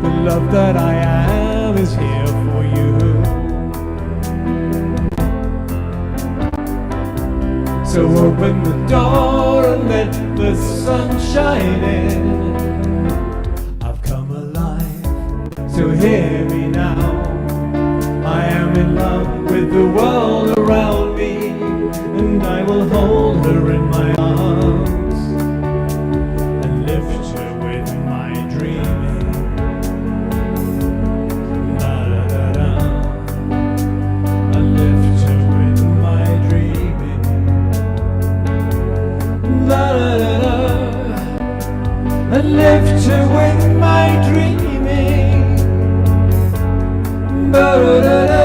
The love that I am is here for you. So open the door and let the sun shine in. I've come alive, so hear me now. I am in love with the world around me, and I will hold her in my arms and lift her with my dreaming. Da-da-da-da. I lift her with my dreaming. Da-da-da-da. I lift her with my dreaming. Da-da-da-da.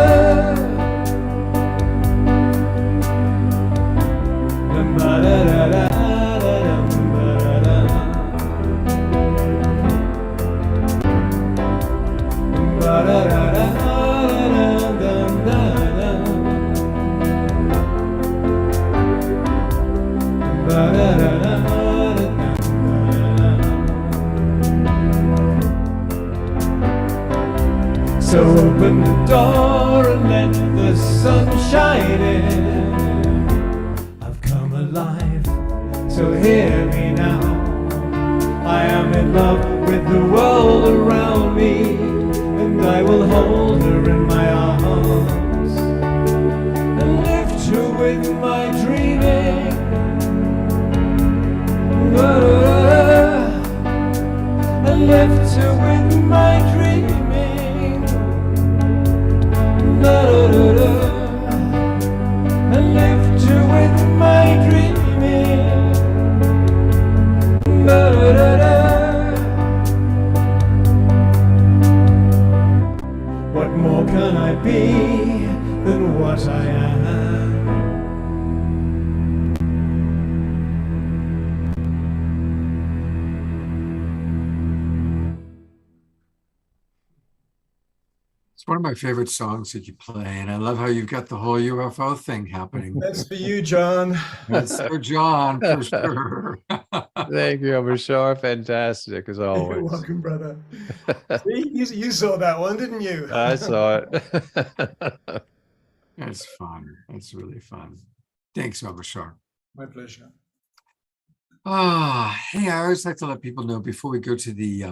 So open the door and let the sun shine in. I've come alive, so hear me now. I am in love with the world around me, and I will hold her in my arms and lift her with my dreaming. I lift her with my dreaming. I lift her with my dreaming. What more can I be than what I am? It's one of my favorite songs that you play, and I love how you've got the whole UFO thing happening. That's for you, John. That's for John, for sure. Thank you, Bashar. Fantastic, as You're always. welcome, brother. See, you saw that one, didn't you? I saw it. That's fun. That's really fun. Thanks, Bashar. My pleasure. Hey, I always like to let people know before we go to the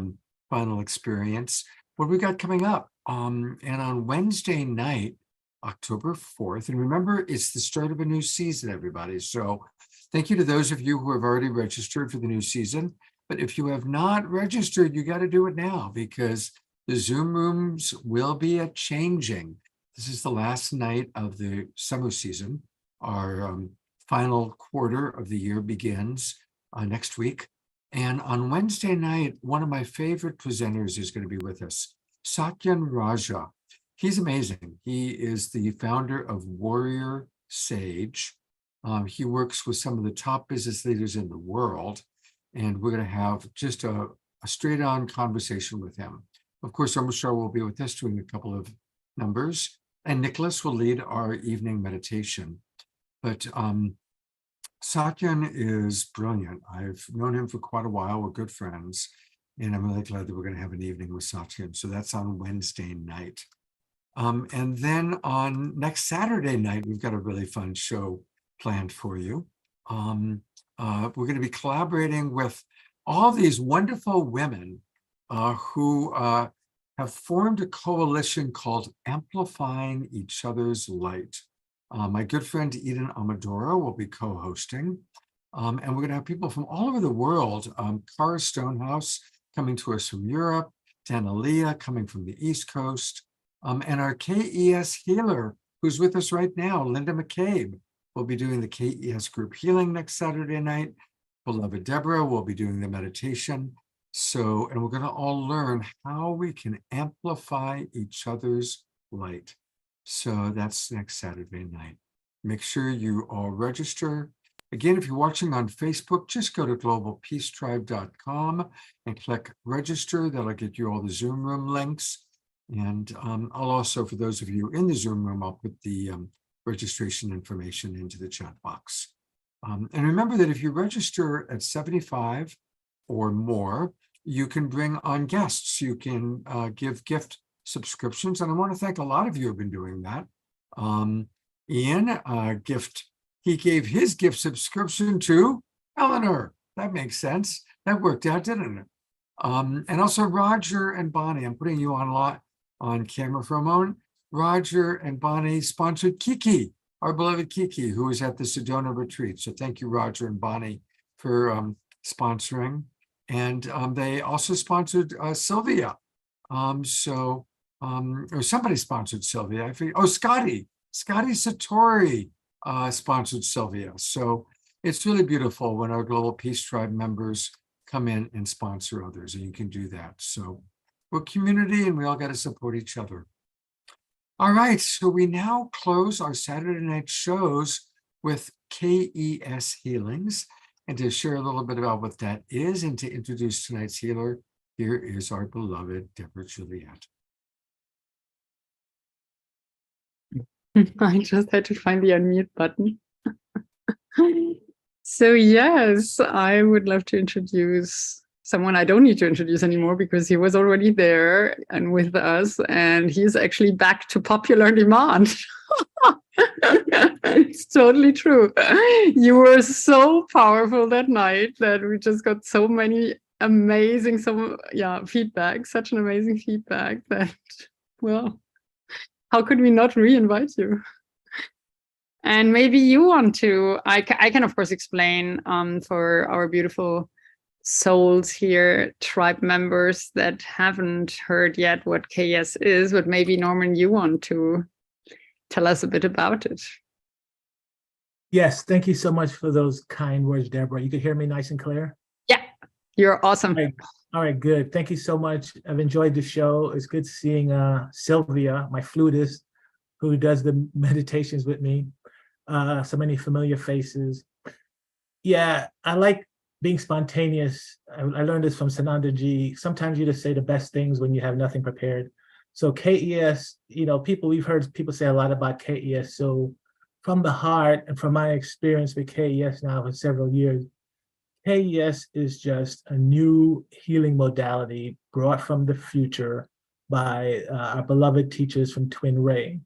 final experience, what we got coming up. And on Wednesday night, October 4th, and remember, it's the start of a new season, everybody. So thank you to those of you who have already registered for the new season. But if you have not registered, you got to do it now, because the Zoom rooms will be changing. This is the last night of the summer season. Our final quarter of the year begins next week. And on Wednesday night, one of my favorite presenters is going to be with us, Satyan Raja. He's amazing. He is the founder of Warrior Sage. He works with some of the top business leaders in the world, and we're going to have just a straight-on conversation with him. Of course, Omar Shah will be with us doing a couple of numbers, and Nicholas will lead our evening meditation. But Satyan is brilliant. I've known him for quite a while. We're good friends. And I'm really glad that we're going to have an evening with Satyan. So that's on Wednesday night. And then on next Saturday night, we've got a really fun show planned for you. We're going to be collaborating with all these wonderful women who have formed a coalition called Amplifying Each Other's Light. My good friend Eden Amadora will be co-hosting. And we're going to have people from all over the world. Cara Stonehouse coming to us from Europe, Danalia coming from the East Coast, and our KES healer, who's with us right now, Linda McCabe, will be doing the KES group healing next Saturday night. Beloved Deborah will be doing the meditation. So, and we're going to all learn how we can amplify each other's light. So that's next Saturday night. Make sure you all register. Again, if you're watching on Facebook, just go to globalpeacetribe.com and click register. That'll get you all the Zoom room links. And I'll also, for those of you in the Zoom room, I'll put the registration information into the chat box. And remember that if you register at 75 or more, you can bring on guests. You can give gift subscriptions. And I want to thank a lot of you who have been doing that. Ian, he gave his gift subscription to Eleanor. That makes sense. That worked out, didn't it? And also Roger and Bonnie. I'm putting you on camera for a moment. Roger and Bonnie sponsored Kiki, our beloved Kiki, who was at the Sedona retreat. So thank you, Roger and Bonnie, for sponsoring. And they also sponsored Sylvia. Or somebody sponsored Sylvia. I forget. Oh, Scotty Satori sponsored Sylvia. So it's really beautiful when our Global Peace Tribe members come in and sponsor others, and you can do that. So we're a community and we all got to support each other. All right, so we now close our Saturday night shows with KES Healings. And to share a little bit about what that is and to introduce tonight's healer, here is our beloved Deborah Juliet. I just had to find the unmute button. So yes, I would love to introduce someone I don't need to introduce anymore because he was already there and with us, and he's actually back to popular demand. It's totally true. You were so powerful that night that we just got so many amazing, feedback, such an amazing feedback that, well, how could we not re-invite you? And maybe you want to, I can of course explain for our beautiful souls here, tribe members that haven't heard yet what KES is, but maybe Norman, you want to tell us a bit about it. Yes, thank you so much for those kind words, Deborah. You can hear me nice and clear? Yeah, you're awesome. All right, good. Thank you so much. I've enjoyed the show. It's good seeing Sylvia, my flutist, who does the meditations with me. So many familiar faces. Yeah, I like being spontaneous. I learned this from Sanandaji. Sometimes you just say the best things when you have nothing prepared. So KES, we've heard people say a lot about KES. So from the heart and from my experience with KES now for several years, KES is just a new healing modality brought from the future by our beloved teachers from Twin Ray.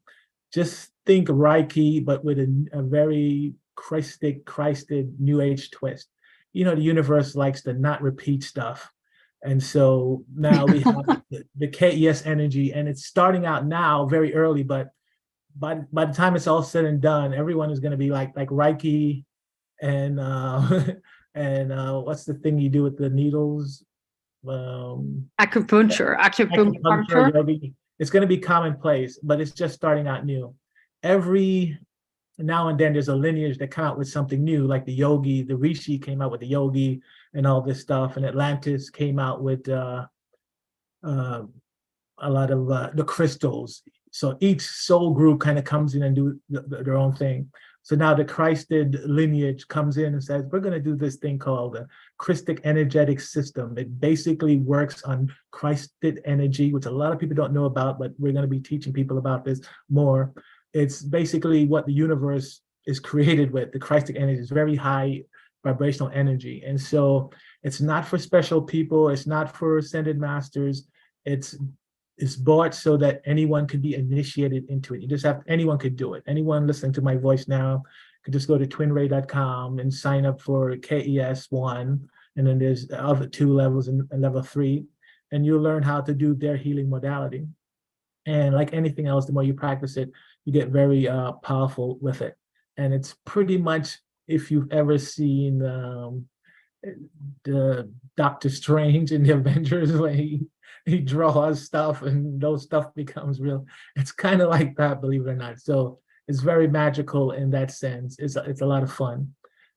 Just think Reiki, but with a very Christed New Age twist. The universe likes to not repeat stuff. And so now we have the KES energy, and it's starting out now very early, but by the time it's all said and done, everyone is going to be like Reiki and what's the thing you do with the needles? Acupuncture. Yogi. It's going to be commonplace, but it's just starting out new. Every now and then there's a lineage that come out with something new, like the yogi, the Rishi came out with the yogi and all this stuff, and Atlantis came out with a lot of the crystals. So each soul group kind of comes in and do their own thing. So now the Christed lineage comes in and says, we're going to do this thing called the Christic energetic system. It basically works on Christed energy, which a lot of people don't know about, but we're going to be teaching people about this more. It's basically what the universe is created with. The Christic energy is very high vibrational energy. And so it's not for special people. It's not for ascended masters. It's bought so that anyone could be initiated into it. Anyone could do it. Anyone listening to my voice now could just go to twinray.com and sign up for KES 1. And then there's other 2 levels and level 3. And you'll learn how to do their healing modality. And like anything else, the more you practice it, you get very powerful with it. And it's pretty much, if you've ever seen the Doctor Strange in the Avengers, where he draws stuff and those stuff becomes real. It's kind of like that, believe it or not. So it's very magical in that sense. It's a lot of fun.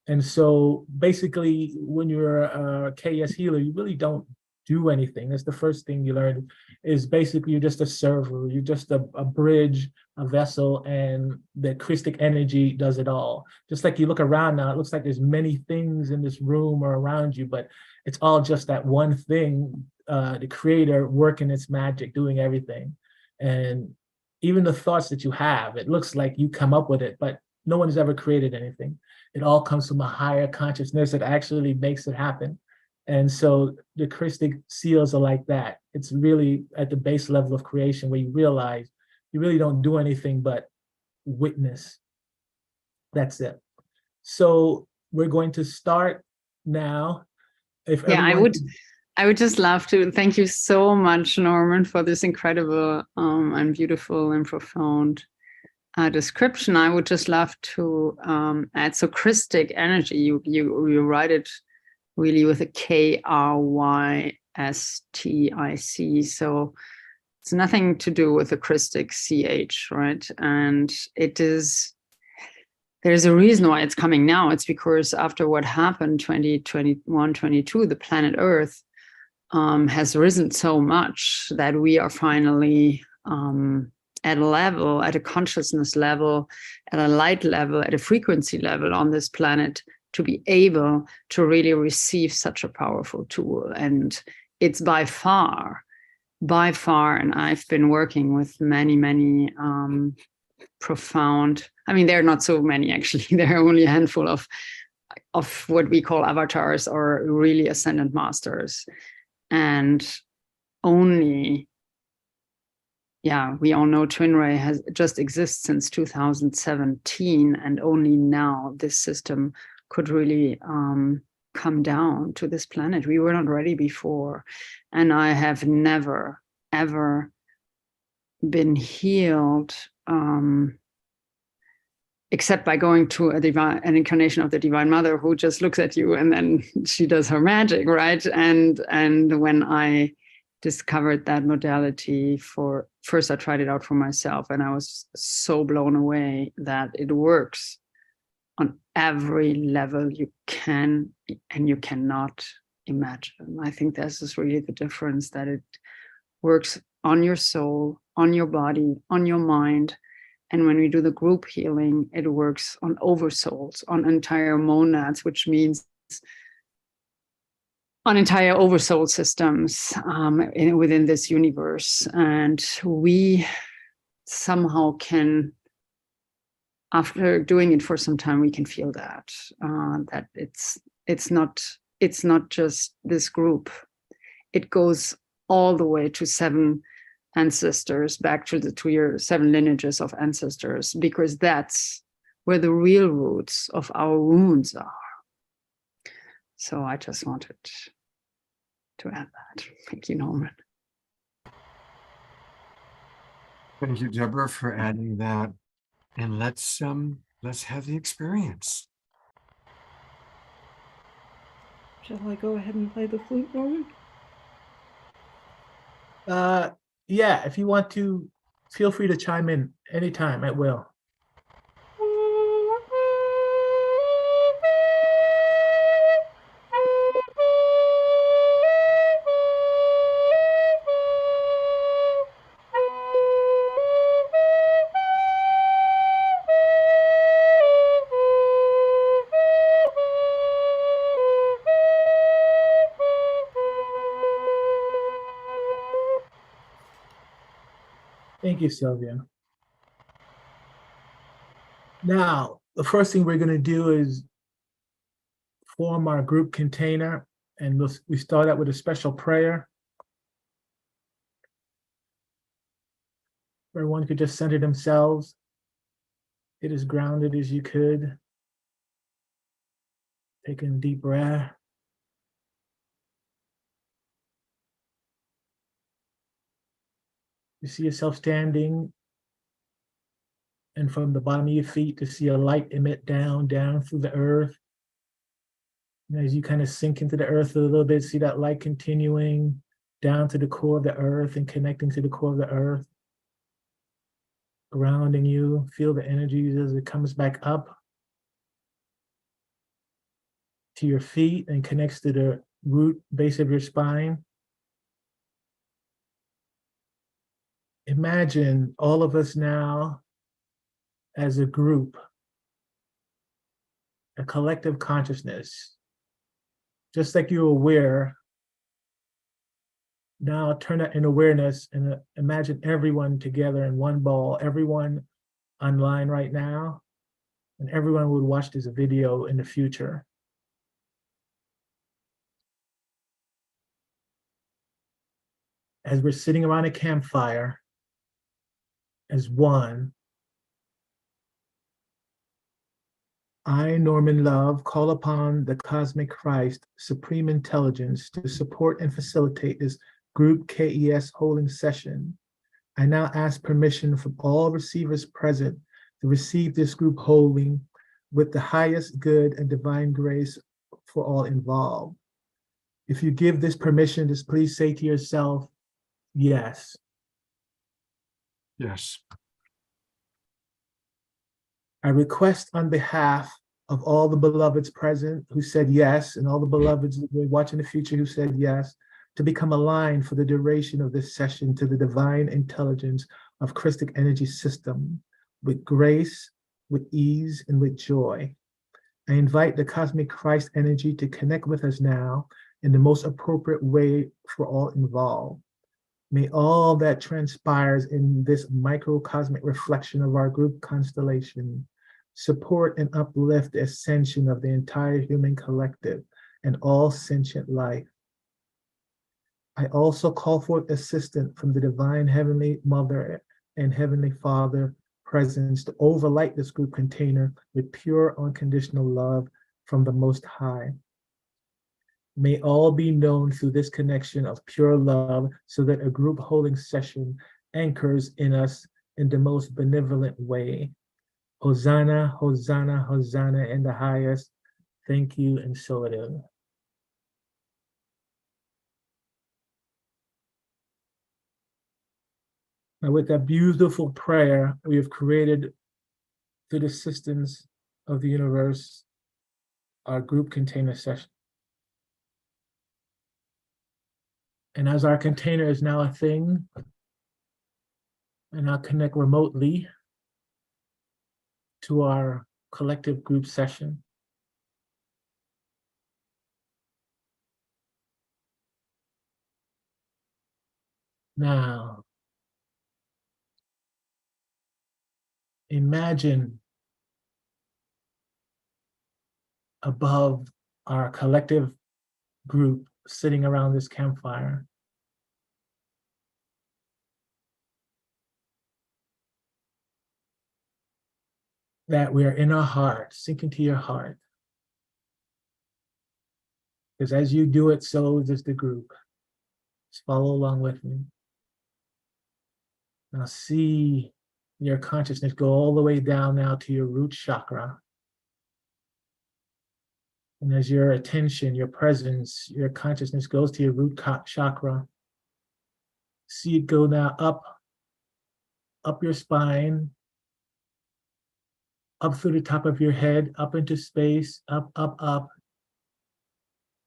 And so basically, when you're a KES healer, you really don't do anything. That's the first thing you learn, is basically you're just a server, you're just a bridge, a vessel, and the Christic energy does it all. Just like you look around now, it looks like there's many things in this room or around you, but it's all just that one thing, the creator working its magic, doing everything. And even the thoughts that you have, it looks like you come up with it, but no one has ever created anything. It all comes from a higher consciousness that actually makes it happen. And so the Christic seals are like that. It's really at the base level of creation where you realize you really don't do anything but witness. That's it. So we're going to start now. If Yeah, everyone I would just love to thank you so much, Norman, for this incredible and beautiful and profound description. I would just love to add, so Christic energy, you write it really with a K-R-Y-S-T-I-C. So it's nothing to do with the Christic CH, right? And there's a reason why it's coming now. It's because after what happened 2021, 22, the planet Earth has risen so much that we are finally at a level, at a consciousness level, at a light level, at a frequency level on this planet to be able to really receive such a powerful tool. And it's by far, and I've been working with many profound, I mean, there are not so many actually, there are only a handful of what we call avatars or really ascendant masters. And only, we all know Twin Ray has just exists since 2017, and only now this system could really come down to this planet. We were not ready before. And I have never, ever been healed except by going to an incarnation of the Divine Mother who just looks at you and then she does her magic, right? And when I discovered that modality, first I tried it out for myself and I was so blown away that it works on every level you can and you cannot imagine. I think this is really the difference, that it works on your soul, on your body, on your mind. And when we do the group healing, it works on oversouls, on entire monads, which means on entire oversoul systems within this universe. And we somehow can, after doing it for some time, we can feel that it's not just this group. It goes all the way to 7 ancestors, back to your 7 lineages of ancestors, because that's where the real roots of our wounds are. So I just wanted to add that. Thank you, Norman. Thank you, Deborah, for adding that. And let's have the experience. Shall I go ahead and play the flute, Norman? Yeah, if you want to, feel free to chime in anytime at will. Thank you, Sylvia. Now, the first thing we're going to do is form our group container, and we start out with a special prayer. Everyone could just center themselves, get as grounded as you could. Taking a deep breath. You see yourself standing, and from the bottom of your feet to see a light emit down through the earth. And as you kind of sink into the earth a little bit, see that light continuing down to the core of the earth and connecting to the core of the earth, grounding you. Feel the energies as it comes back up to your feet and connects to the root base of your spine. imagine all of us now as a group, a collective consciousness, just like you're aware. Now turn that in awareness and imagine everyone together in one ball, everyone online right now, and everyone would watch this video in the future. As we're sitting around a campfire as one, I, Norman Love, call upon the Cosmic Christ, Supreme Intelligence, to support and facilitate this group KES holding session. I now ask permission from all receivers present to receive this group holding with the highest good and divine grace for all involved. If you give this permission, just please say to yourself, yes. Yes. I request on behalf of all the beloveds present who said yes, and all the beloveds who will watch in the future who said yes, to become aligned for the duration of this session to the divine intelligence of Christic energy system with grace, with ease, and with joy. I invite the Cosmic Christ energy to connect with us now in the most appropriate way for all involved. May all that transpires in this microcosmic reflection of our group constellation support and uplift the ascension of the entire human collective and all sentient life. I also call forth assistance from the divine Heavenly Mother and Heavenly Father presence to overlight this group container with pure unconditional love from the Most High. May all be known through this connection of pure love so that a group holding session anchors in us in the most benevolent way. Hosanna, Hosanna, Hosanna in the highest. Thank you, and so it is. Now, with that beautiful prayer we have created through the systems of the universe, our group container session. And as our container is now a thing, and I'll connect remotely to our collective group session. Now, imagine above our collective group sitting around this campfire. That we are in our heart, sink into your heart. Because as you do it, so does the group. Just follow along with me. Now see your consciousness go all the way down now to your root chakra. And as your attention, your presence, your consciousness goes to your root chakra, see it go now up your spine, up through the top of your head, up into space, up,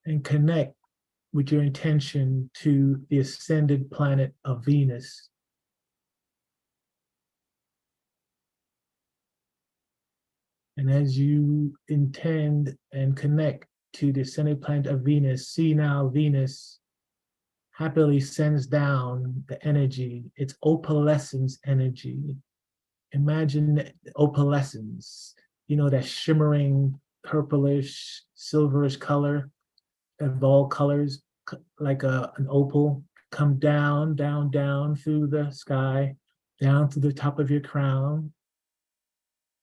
and connect with your intention to the ascended planet of Venus. And as you intend and connect to the ascended planet of Venus, see now Venus happily sends down the energy, its opalescence energy. Imagine opalescence, that shimmering purplish, silverish color of all colors, like an opal, come down, down, down through the sky, down to the top of your crown,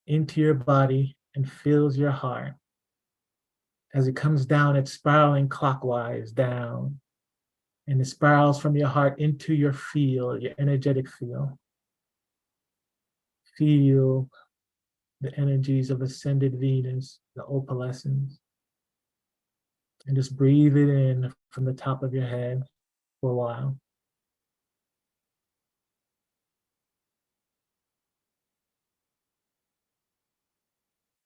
into your body, and fills your heart. As it comes down, it's spiraling clockwise down, and it spirals from your heart into your field, your energetic field. Feel the energies of ascended Venus, the opalescence, and just breathe it in from the top of your head for a while.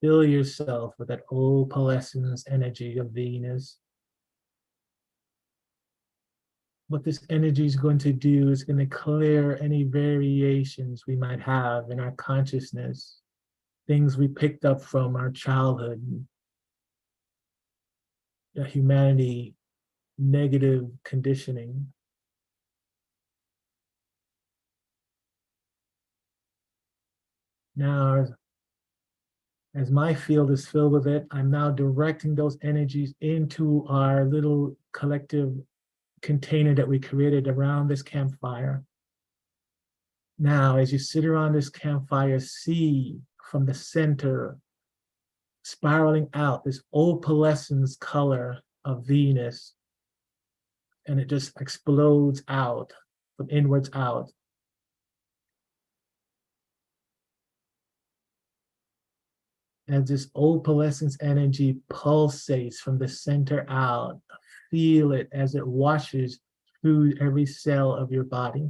Fill yourself with that opalescence energy of Venus. what this energy is going to do is going to clear any variations we might have in our consciousness, things we picked up from our childhood, the humanity, negative conditioning. Now, as my field is filled with it, I'm now directing those energies into our little collective container that we created around this campfire. Now, as you sit around this campfire, see from the center, spiraling out this opalescence color of Venus, and it just explodes out, from inwards out. As this opalescence energy pulsates from the center out, feel it as it washes through every cell of your body.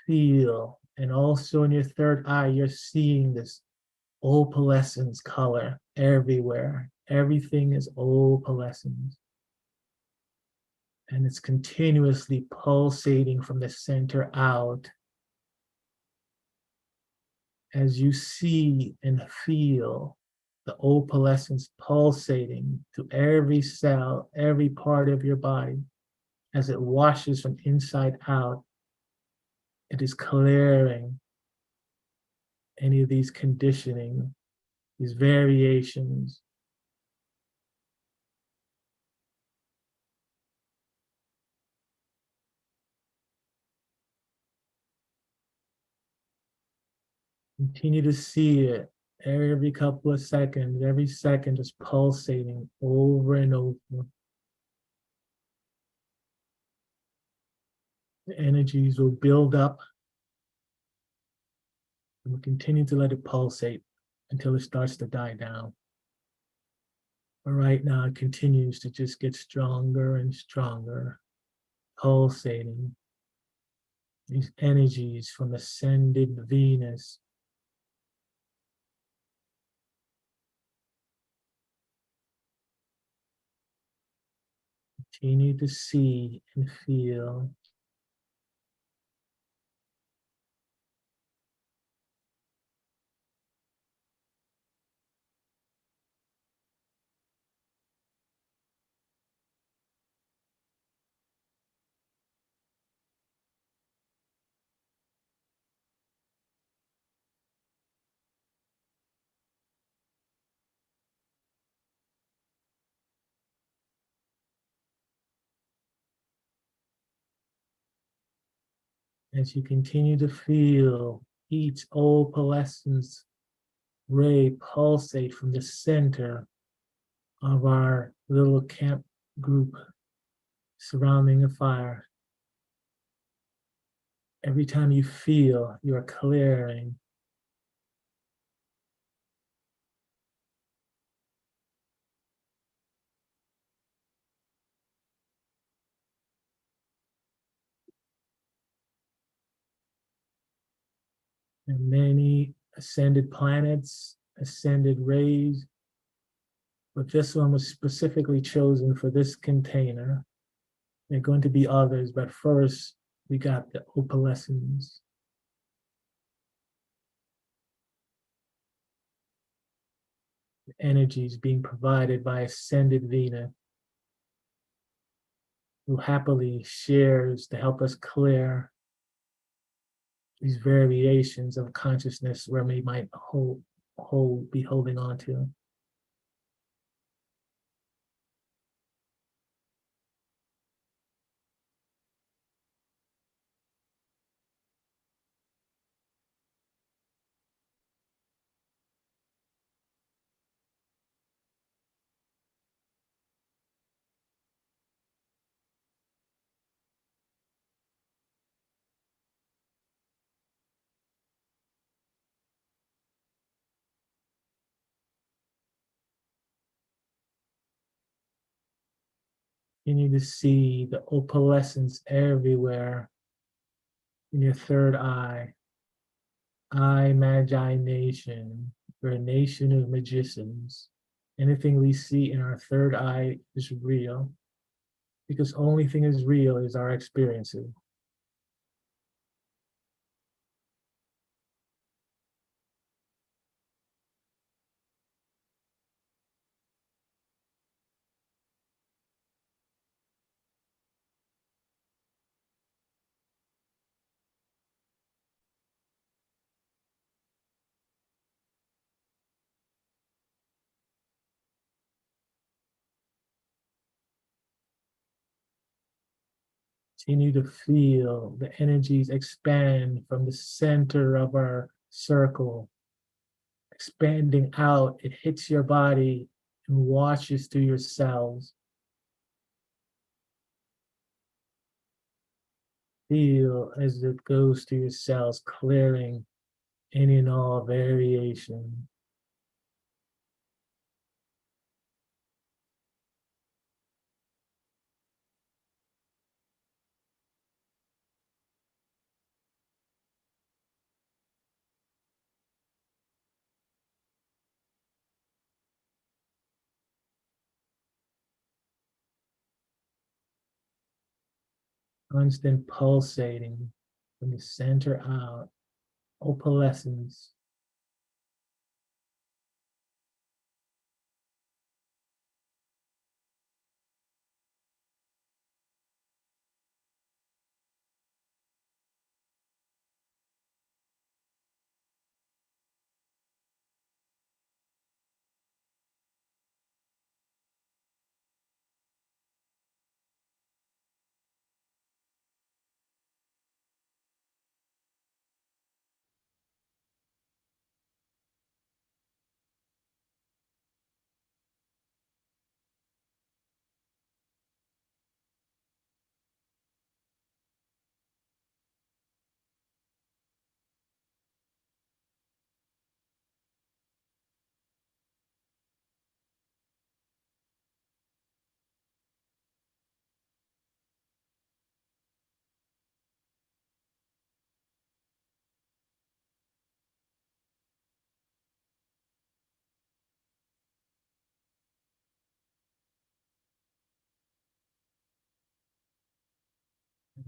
Feel, and also in your third eye, you're seeing this opalescence color everywhere. Everything is opalescence. And it's continuously pulsating from the center out. As you see and feel the opalescence pulsating to every cell, every part of your body, as it washes from inside out, it is clearing any of these conditioning, these variations. Continue to see it every couple of seconds, every second just pulsating over and over. The energies will build up, and we'll continue to let it pulsate until it starts to die down. But right now it continues to just get stronger and stronger, pulsating. These energies from ascended Venus continue to see and feel. As you continue to feel each opalescence ray pulsate from the center of our little camp group surrounding the fire. Every time you feel, you are clearing. And many ascended planets, ascended rays, but this one was specifically chosen for this container. There are going to be others, but first we got the opalescence. The energies being provided by ascended Venus, who happily shares to help us clear these variations of consciousness where we might be holding on to. Continue to see the opalescence everywhere in your third eye. I Magi Nation, we're a nation of magicians. Anything we see in our third eye is real. because only thing is real is our experiences. Continue to feel the energies expand from the center of our circle, expanding out. It hits your body and washes through your cells. Feel as it goes through your cells, clearing any and all variation. Constant pulsating from the center out, opalescence.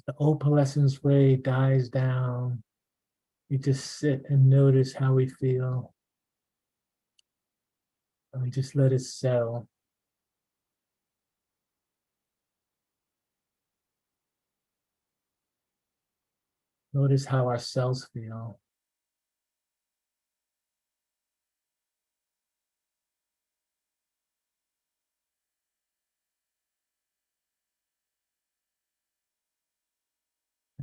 The opalescence ray dies down. We just sit and notice how we feel. And we just let it settle. Notice how our cells feel.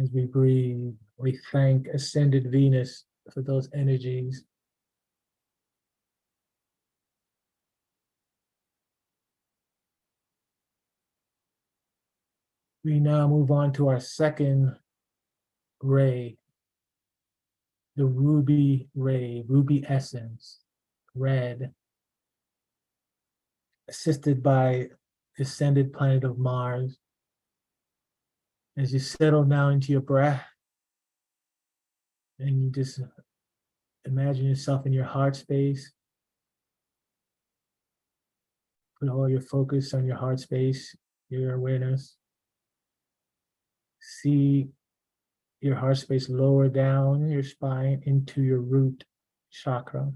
As we breathe, we thank Ascended Venus for those energies. We now move on to our second ray, the ruby ray, ruby essence, red, assisted by the ascended planet of Mars. As you settle now into your breath, and you just imagine yourself in your heart space. Put all your focus on your heart space, your awareness. See your heart space lower down your spine into your root chakra.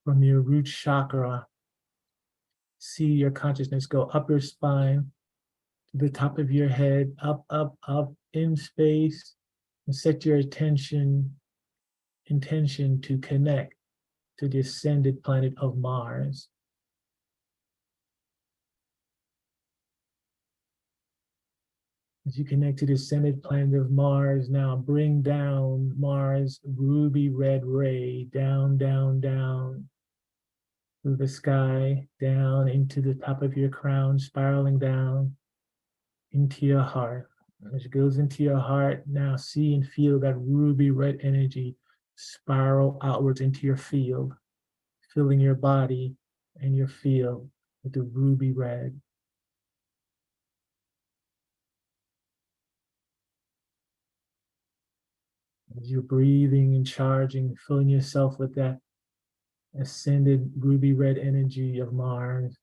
From your root chakra, see your consciousness go up your spine to the top of your head, up, up, up in space, and set your intention to connect to the ascended planet of Mars. As you connect to the ascended planet of Mars, now bring down Mars' ruby red ray down, down, down through the sky, down into the top of your crown, spiraling down into your heart. As it goes into your heart, now see and feel that ruby red energy spiral outwards into your field, filling your body and your field with the ruby red. As you're breathing and charging, filling yourself with that ascended ruby red energy of Mars,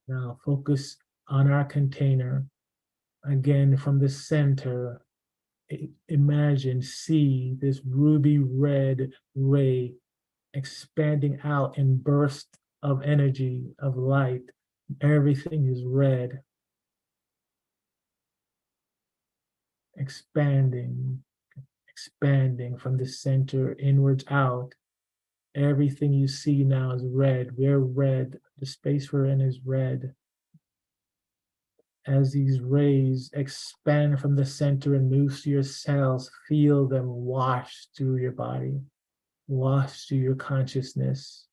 Now focus on our container. Again, from the center, imagine, see this ruby red ray expanding out in bursts of energy, of light. Everything is red, expanding, expanding from the center inwards out. Everything you see now is red. We're red. The space we're in is red. As these rays expand from the center and move to your cells, feel them wash through your body, wash through your consciousness,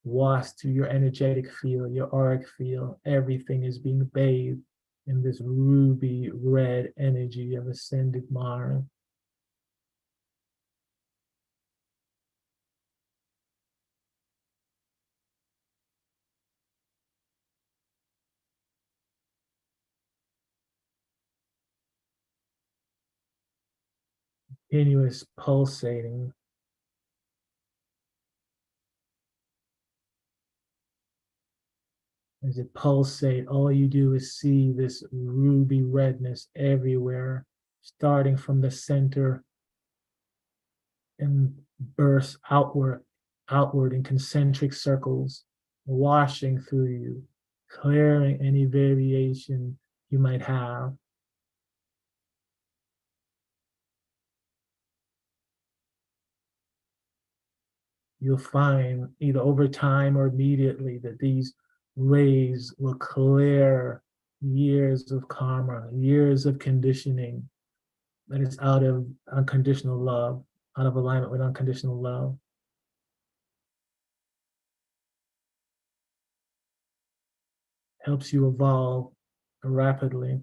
wash through your energetic field, your auric field. Everything is being bathed in this ruby red energy of ascended Mara. Continuous pulsating. As it pulsates, all you do is see this ruby redness everywhere, starting from the center and burst outward in concentric circles, washing through you, clearing any variation you might have. You'll find either over time or immediately that these rays will clear years of karma, years of conditioning that is out of unconditional love, out of alignment with unconditional love. Helps you evolve rapidly.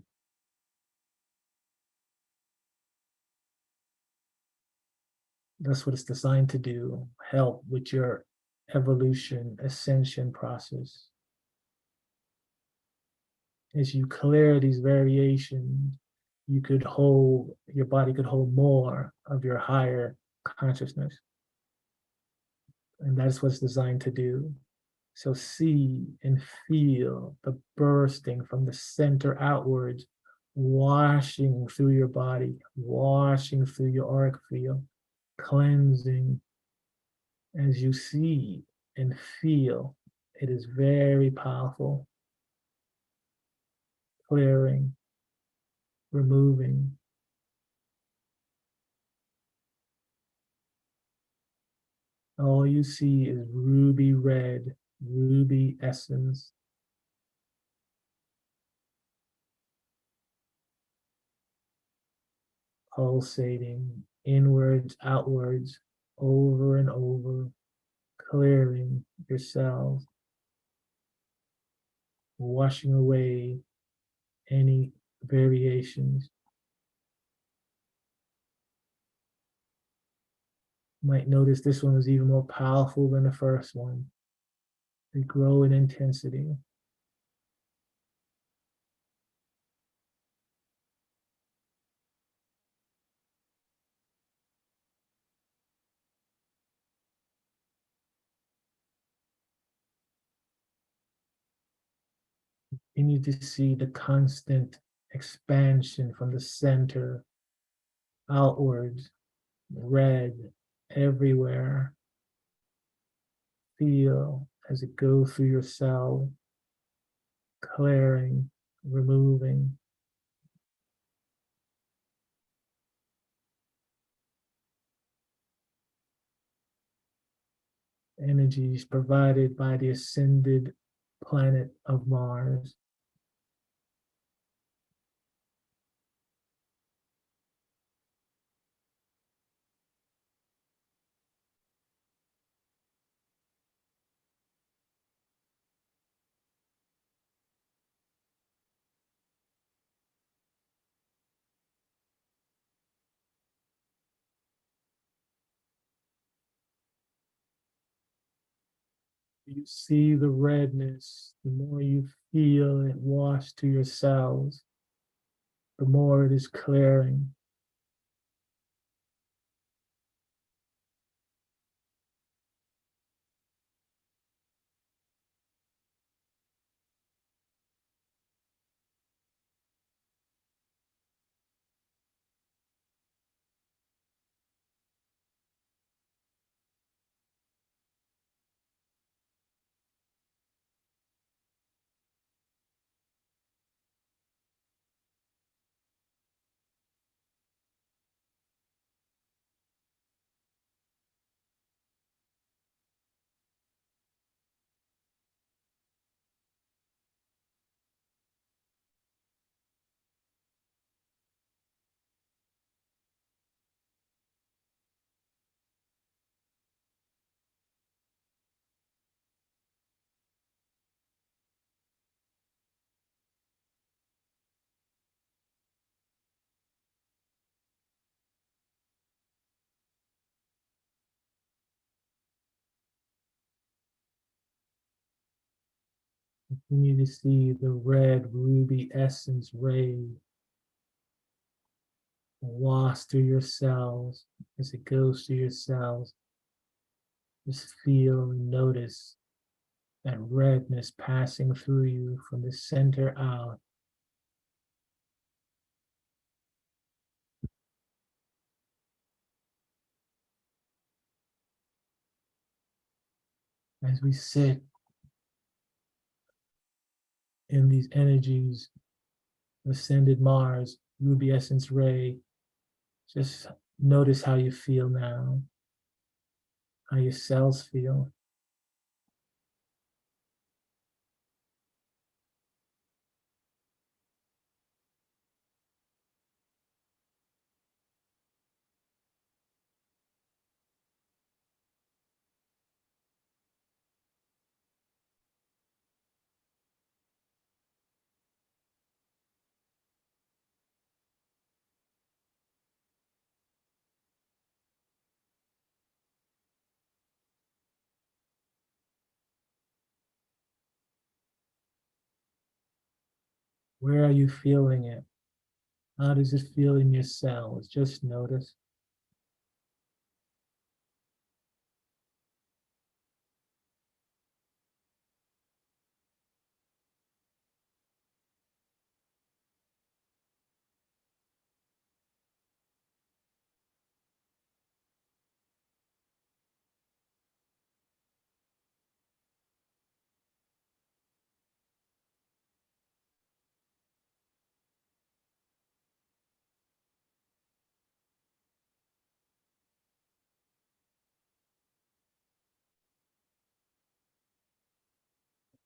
That's what it's designed to do, help with your evolution, ascension process. As you clear these variations, you could hold, your body could hold more of your higher consciousness. And that's what it's designed to do. So see and feel the bursting from the center outwards, washing through your body, washing through your auric field, cleansing. As you see and feel, it is very powerful. Clearing, removing. All you see is ruby red, ruby essence. Pulsating inwards, outwards, over and over, clearing your cells, washing away any variations. You might notice this one was even more powerful than the first one. They grow in intensity. Continue to see the constant expansion from the center outwards, red everywhere. Feel as it goes through your cell, clearing, removing. Energies provided by the ascended planet of Mars. You see the redness, the more you feel it wash to your cells, the more it is clearing. Continue to see the red ruby essence ray wash through your cells as it goes through your cells. Just feel and notice that redness passing through you from the center out. As we sit in these energies, ascended Mars, ruby essence ray, just notice how you feel now, how your cells feel. Where are you feeling it? How does it feel in your cells? Just notice.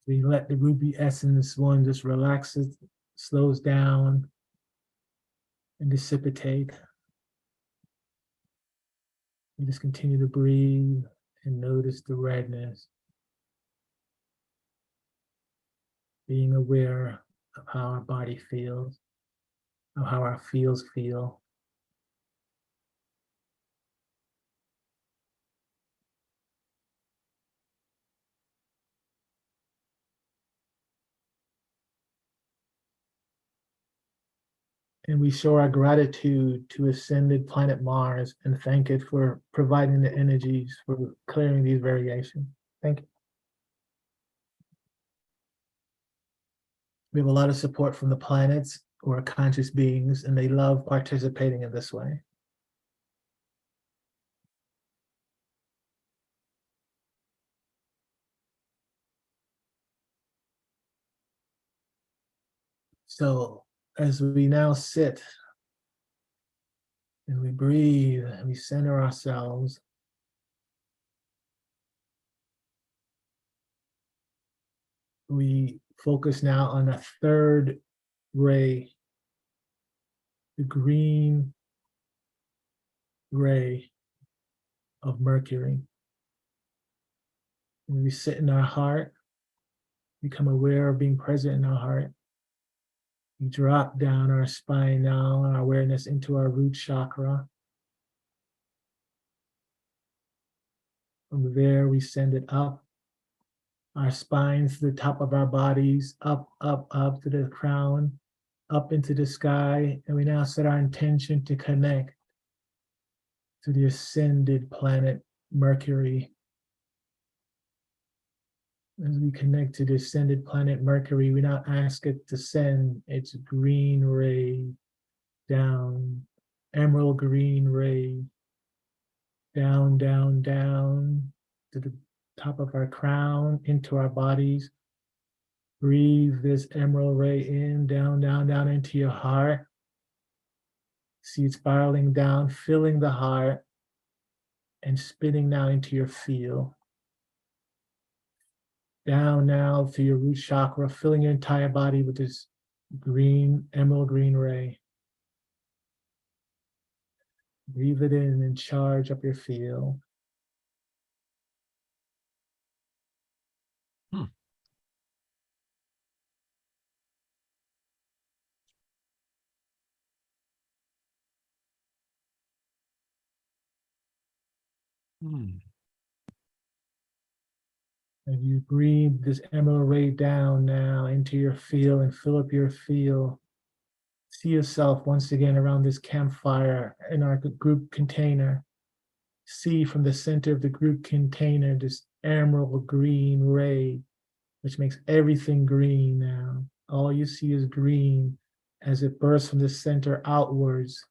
So you let the ruby essence one just relaxes, slows down, and dissipate. You just continue to breathe and notice the redness. Being aware of how our body feels, of how our feels feel. And we show our gratitude to ascended planet Mars and thank it for providing the energies for clearing these variations. Thank you. We have a lot of support from the planets who are conscious beings, and they love participating in this way. So as we now sit and we breathe and we center ourselves, we focus now on the third ray, the green ray of Mercury. When we sit in our heart, become aware of being present in our heart. We drop down our spine now, our awareness into our root chakra. From there, we send it up our spines to the top of our bodies, up, up, up to the crown, up into the sky. And we now set our intention to connect to the ascended planet Mercury. As we connect to the ascended planet Mercury, we now ask it to send its green ray down, emerald green ray, down, down, down to the top of our crown, into our bodies. Breathe this emerald ray in, down, down, down into your heart. See it spiraling down, filling the heart, and spinning now into your field. Down now through your root chakra, filling your entire body with this green, emerald green ray. Breathe it in and charge up your field. And you breathe this emerald ray down now into your field and fill up your field. See yourself once again around this campfire in our group container. See from the center of the group container this emerald green ray, which makes everything green now. All you see is green as it bursts from the center outwards.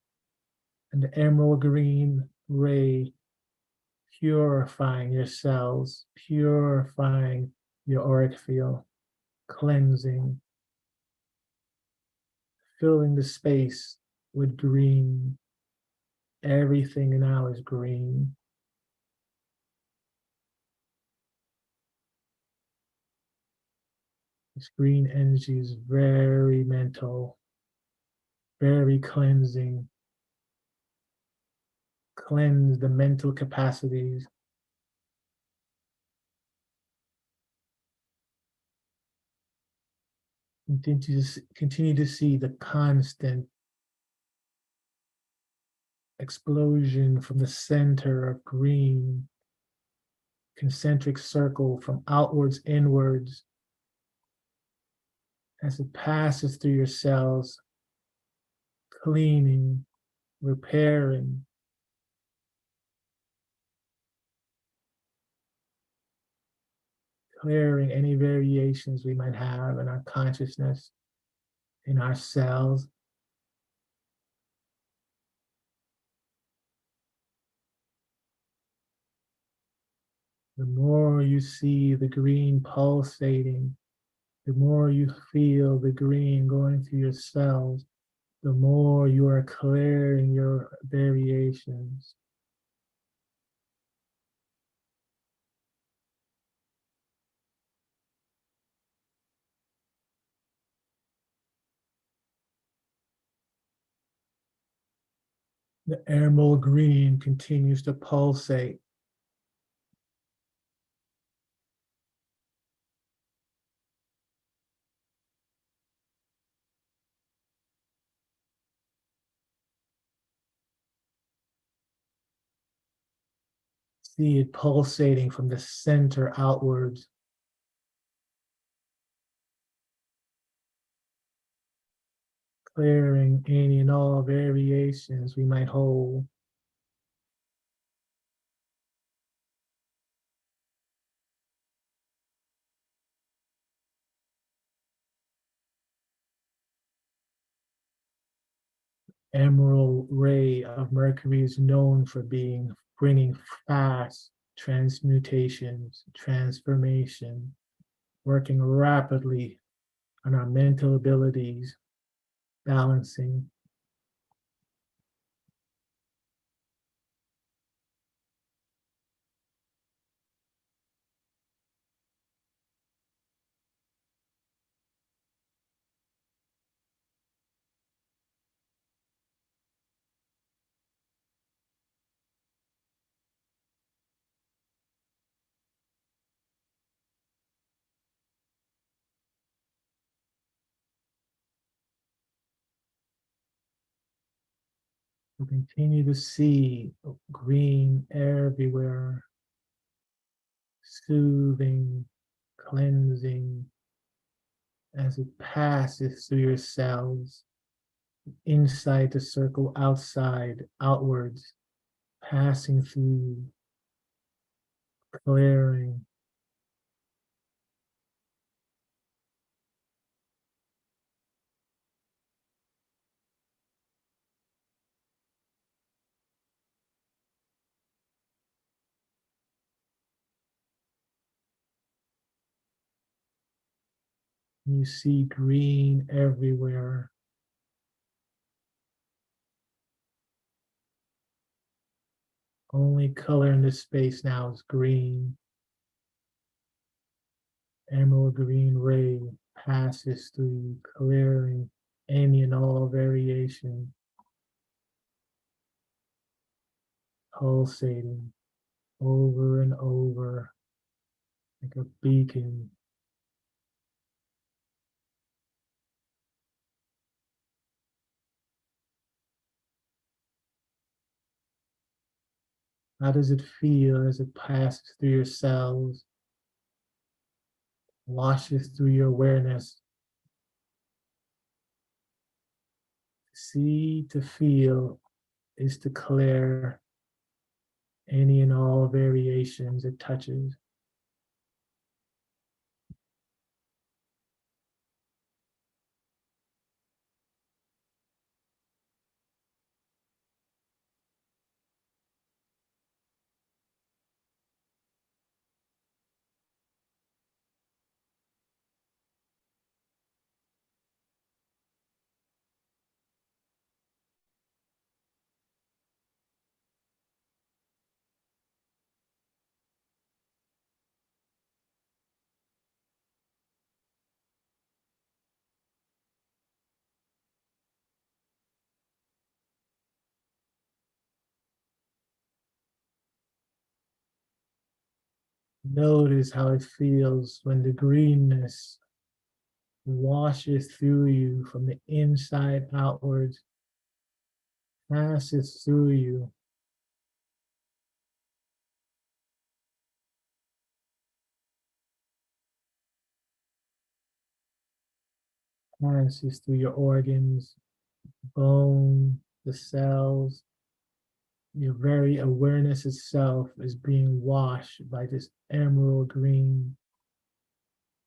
And the emerald green ray purifying your cells, purifying your auric field, cleansing, filling the space with green. Everything now is green. This green energy is very mental, very cleansing. Cleanse the mental capacities. Continue to see the constant explosion from the center of green, concentric circle from outwards inwards as it passes through your cells, cleaning, repairing, clearing any variations we might have in our consciousness, in our cells. The more you see the green pulsating, the more you feel the green going through your cells, the more you are clearing your variations. The emerald green continues to pulsate. See it pulsating from the center outwards. Clearing any and all variations we might hold. Emerald ray of Mercury is known for bringing fast transmutations, transformation, working rapidly on our mental abilities, balancing. We continue to see green everywhere, soothing, cleansing, as it passes through your cells, inside the circle, outside, outwards, passing through, clearing. You see green everywhere. Only color in this space now is green. Emerald green ray passes through, clearing any and all variation, pulsating over and over like a beacon. How does it feel as it passes through your cells, washes through your awareness. See to feel is to clear any and all variations it touches. Notice how it feels when the greenness washes through you from the inside outwards, passes through you. Passes through your organs, bone, the cells. Your very awareness itself is being washed by this emerald green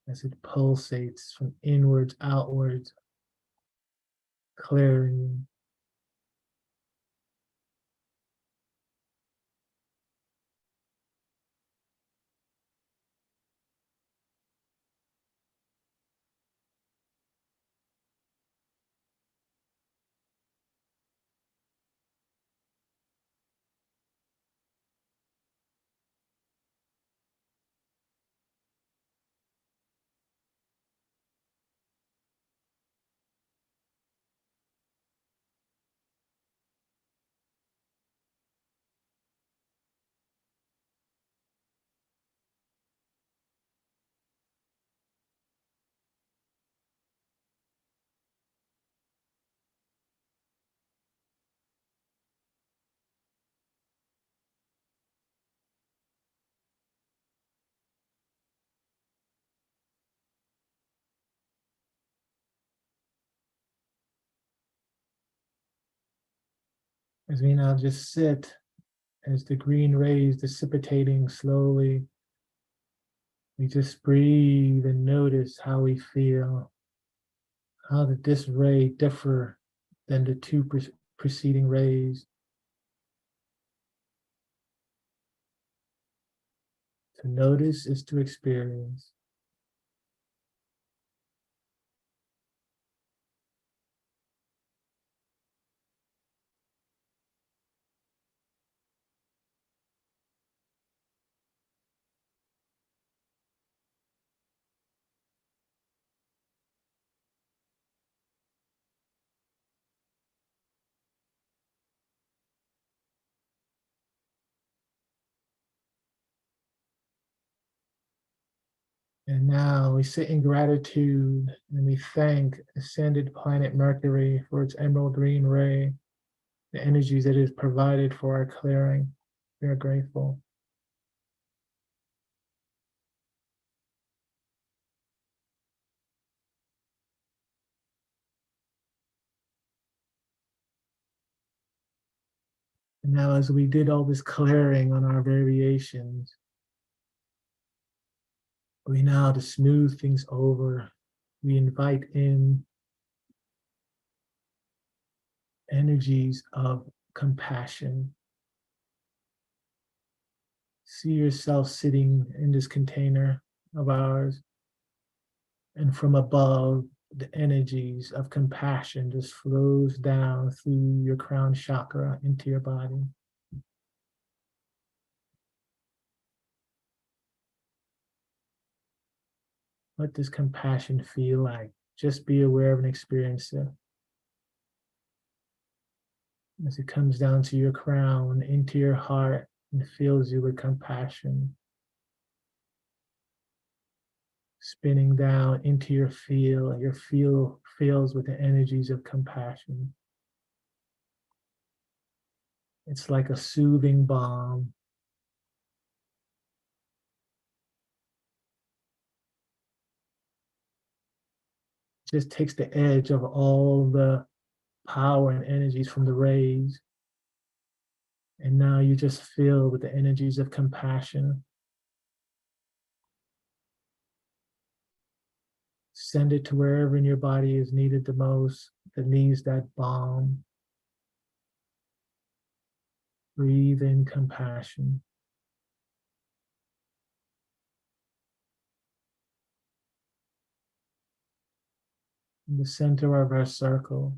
as it pulsates from inwards outwards, clearing. As we now just sit, as the green rays dissipating slowly, we just breathe and notice how we feel. How did this ray differ than the two preceding rays? To notice is to experience. And now we sit in gratitude and we thank ascended planet Mercury for its emerald green ray, the energies it has provided for our clearing. We are grateful. And now as we did all this clearing on our variations, we now to smooth things over, we invite in energies of compassion. See yourself sitting in this container of ours, and from above, the energies of compassion just flows down through your crown chakra into your body. What does compassion feel like? Just be aware of and experience it. As it comes down to your crown, into your heart, and fills you with compassion. Spinning down into your feel fills with the energies of compassion. It's like a soothing balm. just takes the edge of all the power and energies from the rays. And now you just feel with the energies of compassion. Send it to wherever in your body is needed the most, that needs that balm. Breathe in compassion. In the center of our circle,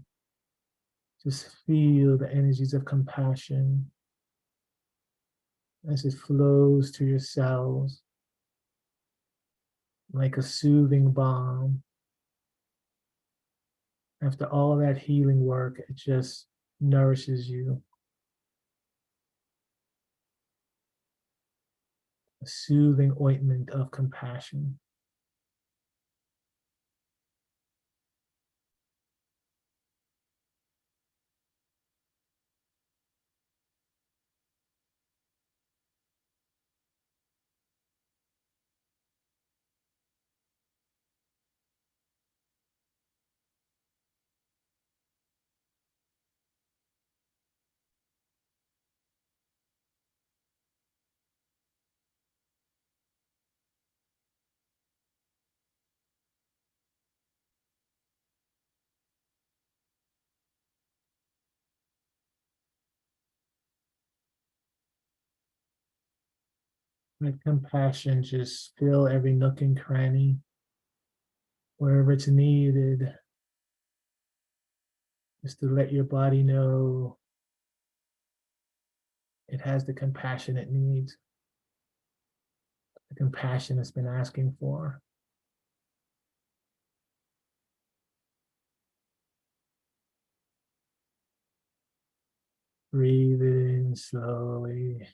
just feel the energies of compassion as it flows to your cells like a soothing balm. After all that healing work, it just nourishes you. A soothing ointment of compassion. Let compassion just fill every nook and cranny, wherever it's needed, just to let your body know it has the compassion it needs, the compassion it's been asking for. Breathe in slowly.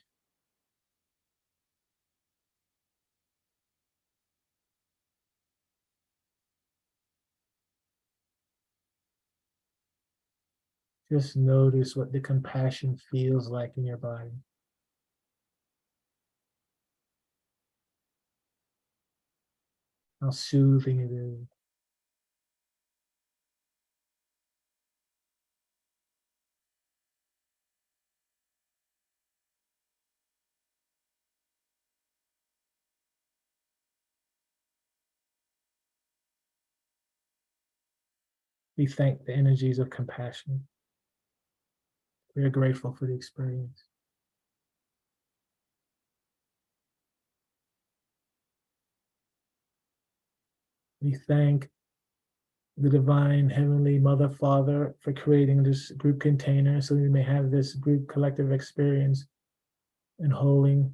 Just notice what the compassion feels like in your body. How soothing it is. We thank the energies of compassion. We are grateful for the experience. We thank the Divine Heavenly Mother, Father for creating this group container so we may have this group collective experience in holding.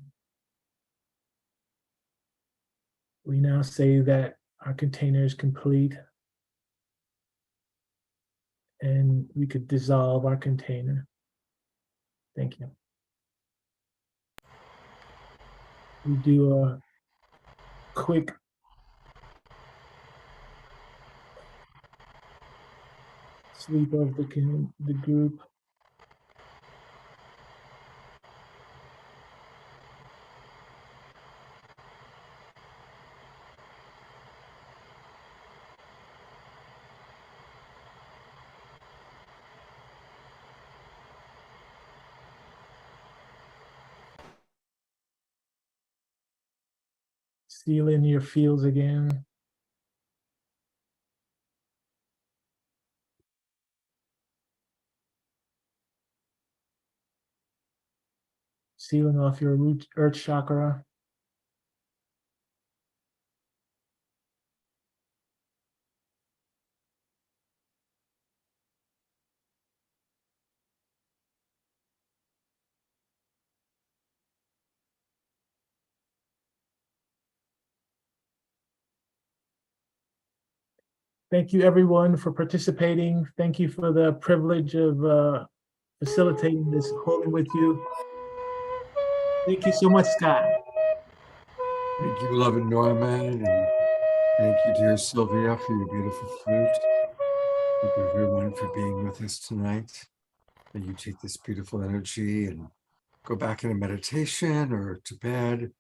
We now say that our container is complete and we could dissolve our container. Thank you. We do a quick sweep of the group. Seal in your fields again. Sealing off your root earth chakra. Thank you everyone for participating. Thank you for the privilege of facilitating this holding with you. Thank you so much, Scott. Thank you, beloved Norman, and thank you, dear Sylvia, for your beautiful flute. Thank you, everyone, for being with us tonight. And you take this beautiful energy and go back into meditation or to bed.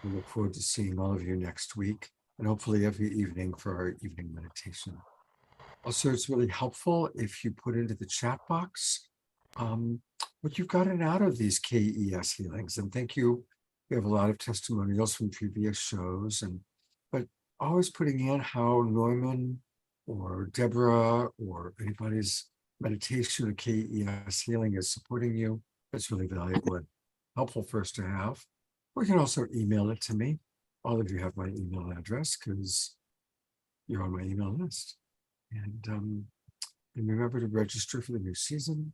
We look forward to seeing all of you next week, and hopefully every evening for our evening meditation. Also, it's really helpful if you put into the chat box what you've gotten out of these KES healings. And thank you. We have a lot of testimonials from previous shows, but always putting in how Norman or Deborah or anybody's meditation or KES healing is supporting you. That's really valuable and helpful for us to have. Or you can also email it to me. All of you have my email address because you're on my email list. And remember to register for the new season.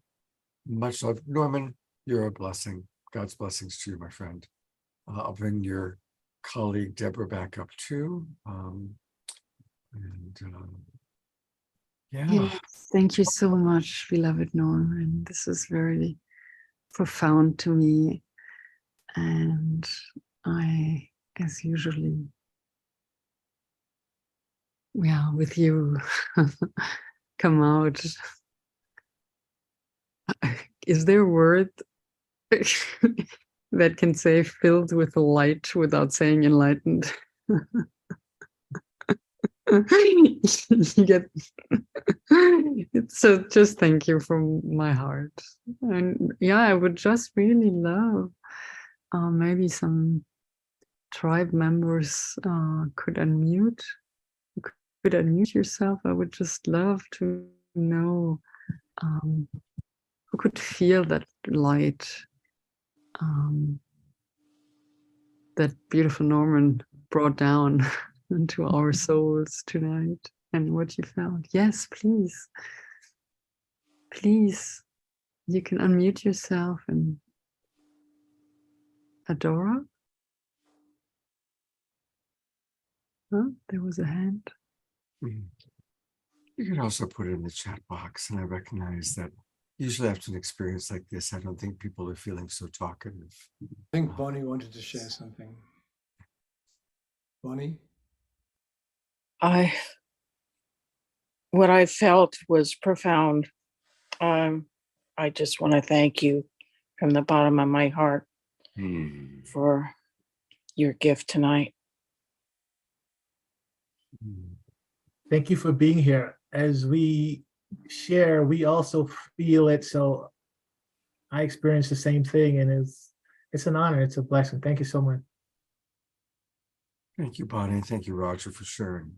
Much love. Norman, you're a blessing. God's blessings to you, my friend. I'll bring your colleague Deborah back up too. Yeah. Yes, thank you so much, beloved Norman. This is very profound to me. And I, as usually, yeah, with you, come out. Is there a word that can say filled with light without saying enlightened? You get so just thank you from my heart. And yeah, I would just really love maybe some tribe members could unmute yourself. I would just love to know who could feel that light that beautiful Norman brought down into our souls tonight, and what you felt. Yes, please. Please, you can unmute yourself. And Adora? Huh? There was a hand. You can also put it in the chat box, and I recognize that usually after an experience like this, I don't think people are feeling so talkative. I think Bonnie wanted to share something. Bonnie? What I felt was profound. I just want to thank you from the bottom of my heart for your gift tonight. Thank you for being here. As we share, we also feel it. So I experienced the same thing, and it's an honor. It's a blessing. Thank you so much. Thank you, Bonnie. Thank you, Roger, for sharing.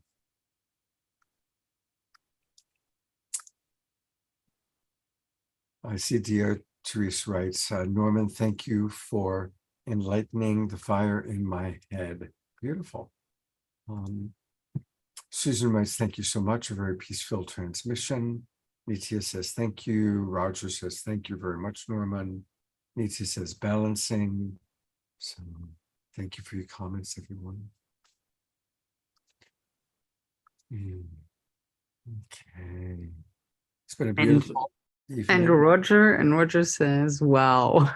I see dear Therese writes, Norman, thank you for enlightening the fire in my head. Beautiful. Susan writes, thank you so much. A very peaceful transmission. Nitya says, thank you. Roger says, thank you very much, Norman. Nitya says, balancing. So thank you for your comments, everyone. Okay. It's been a beautiful evening. And Roger says, wow.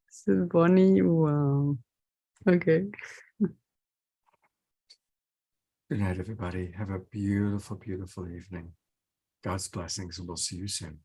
So Bonnie, wow. Okay. Good night, everybody. Have a beautiful, beautiful evening. God's blessings, and we'll see you soon.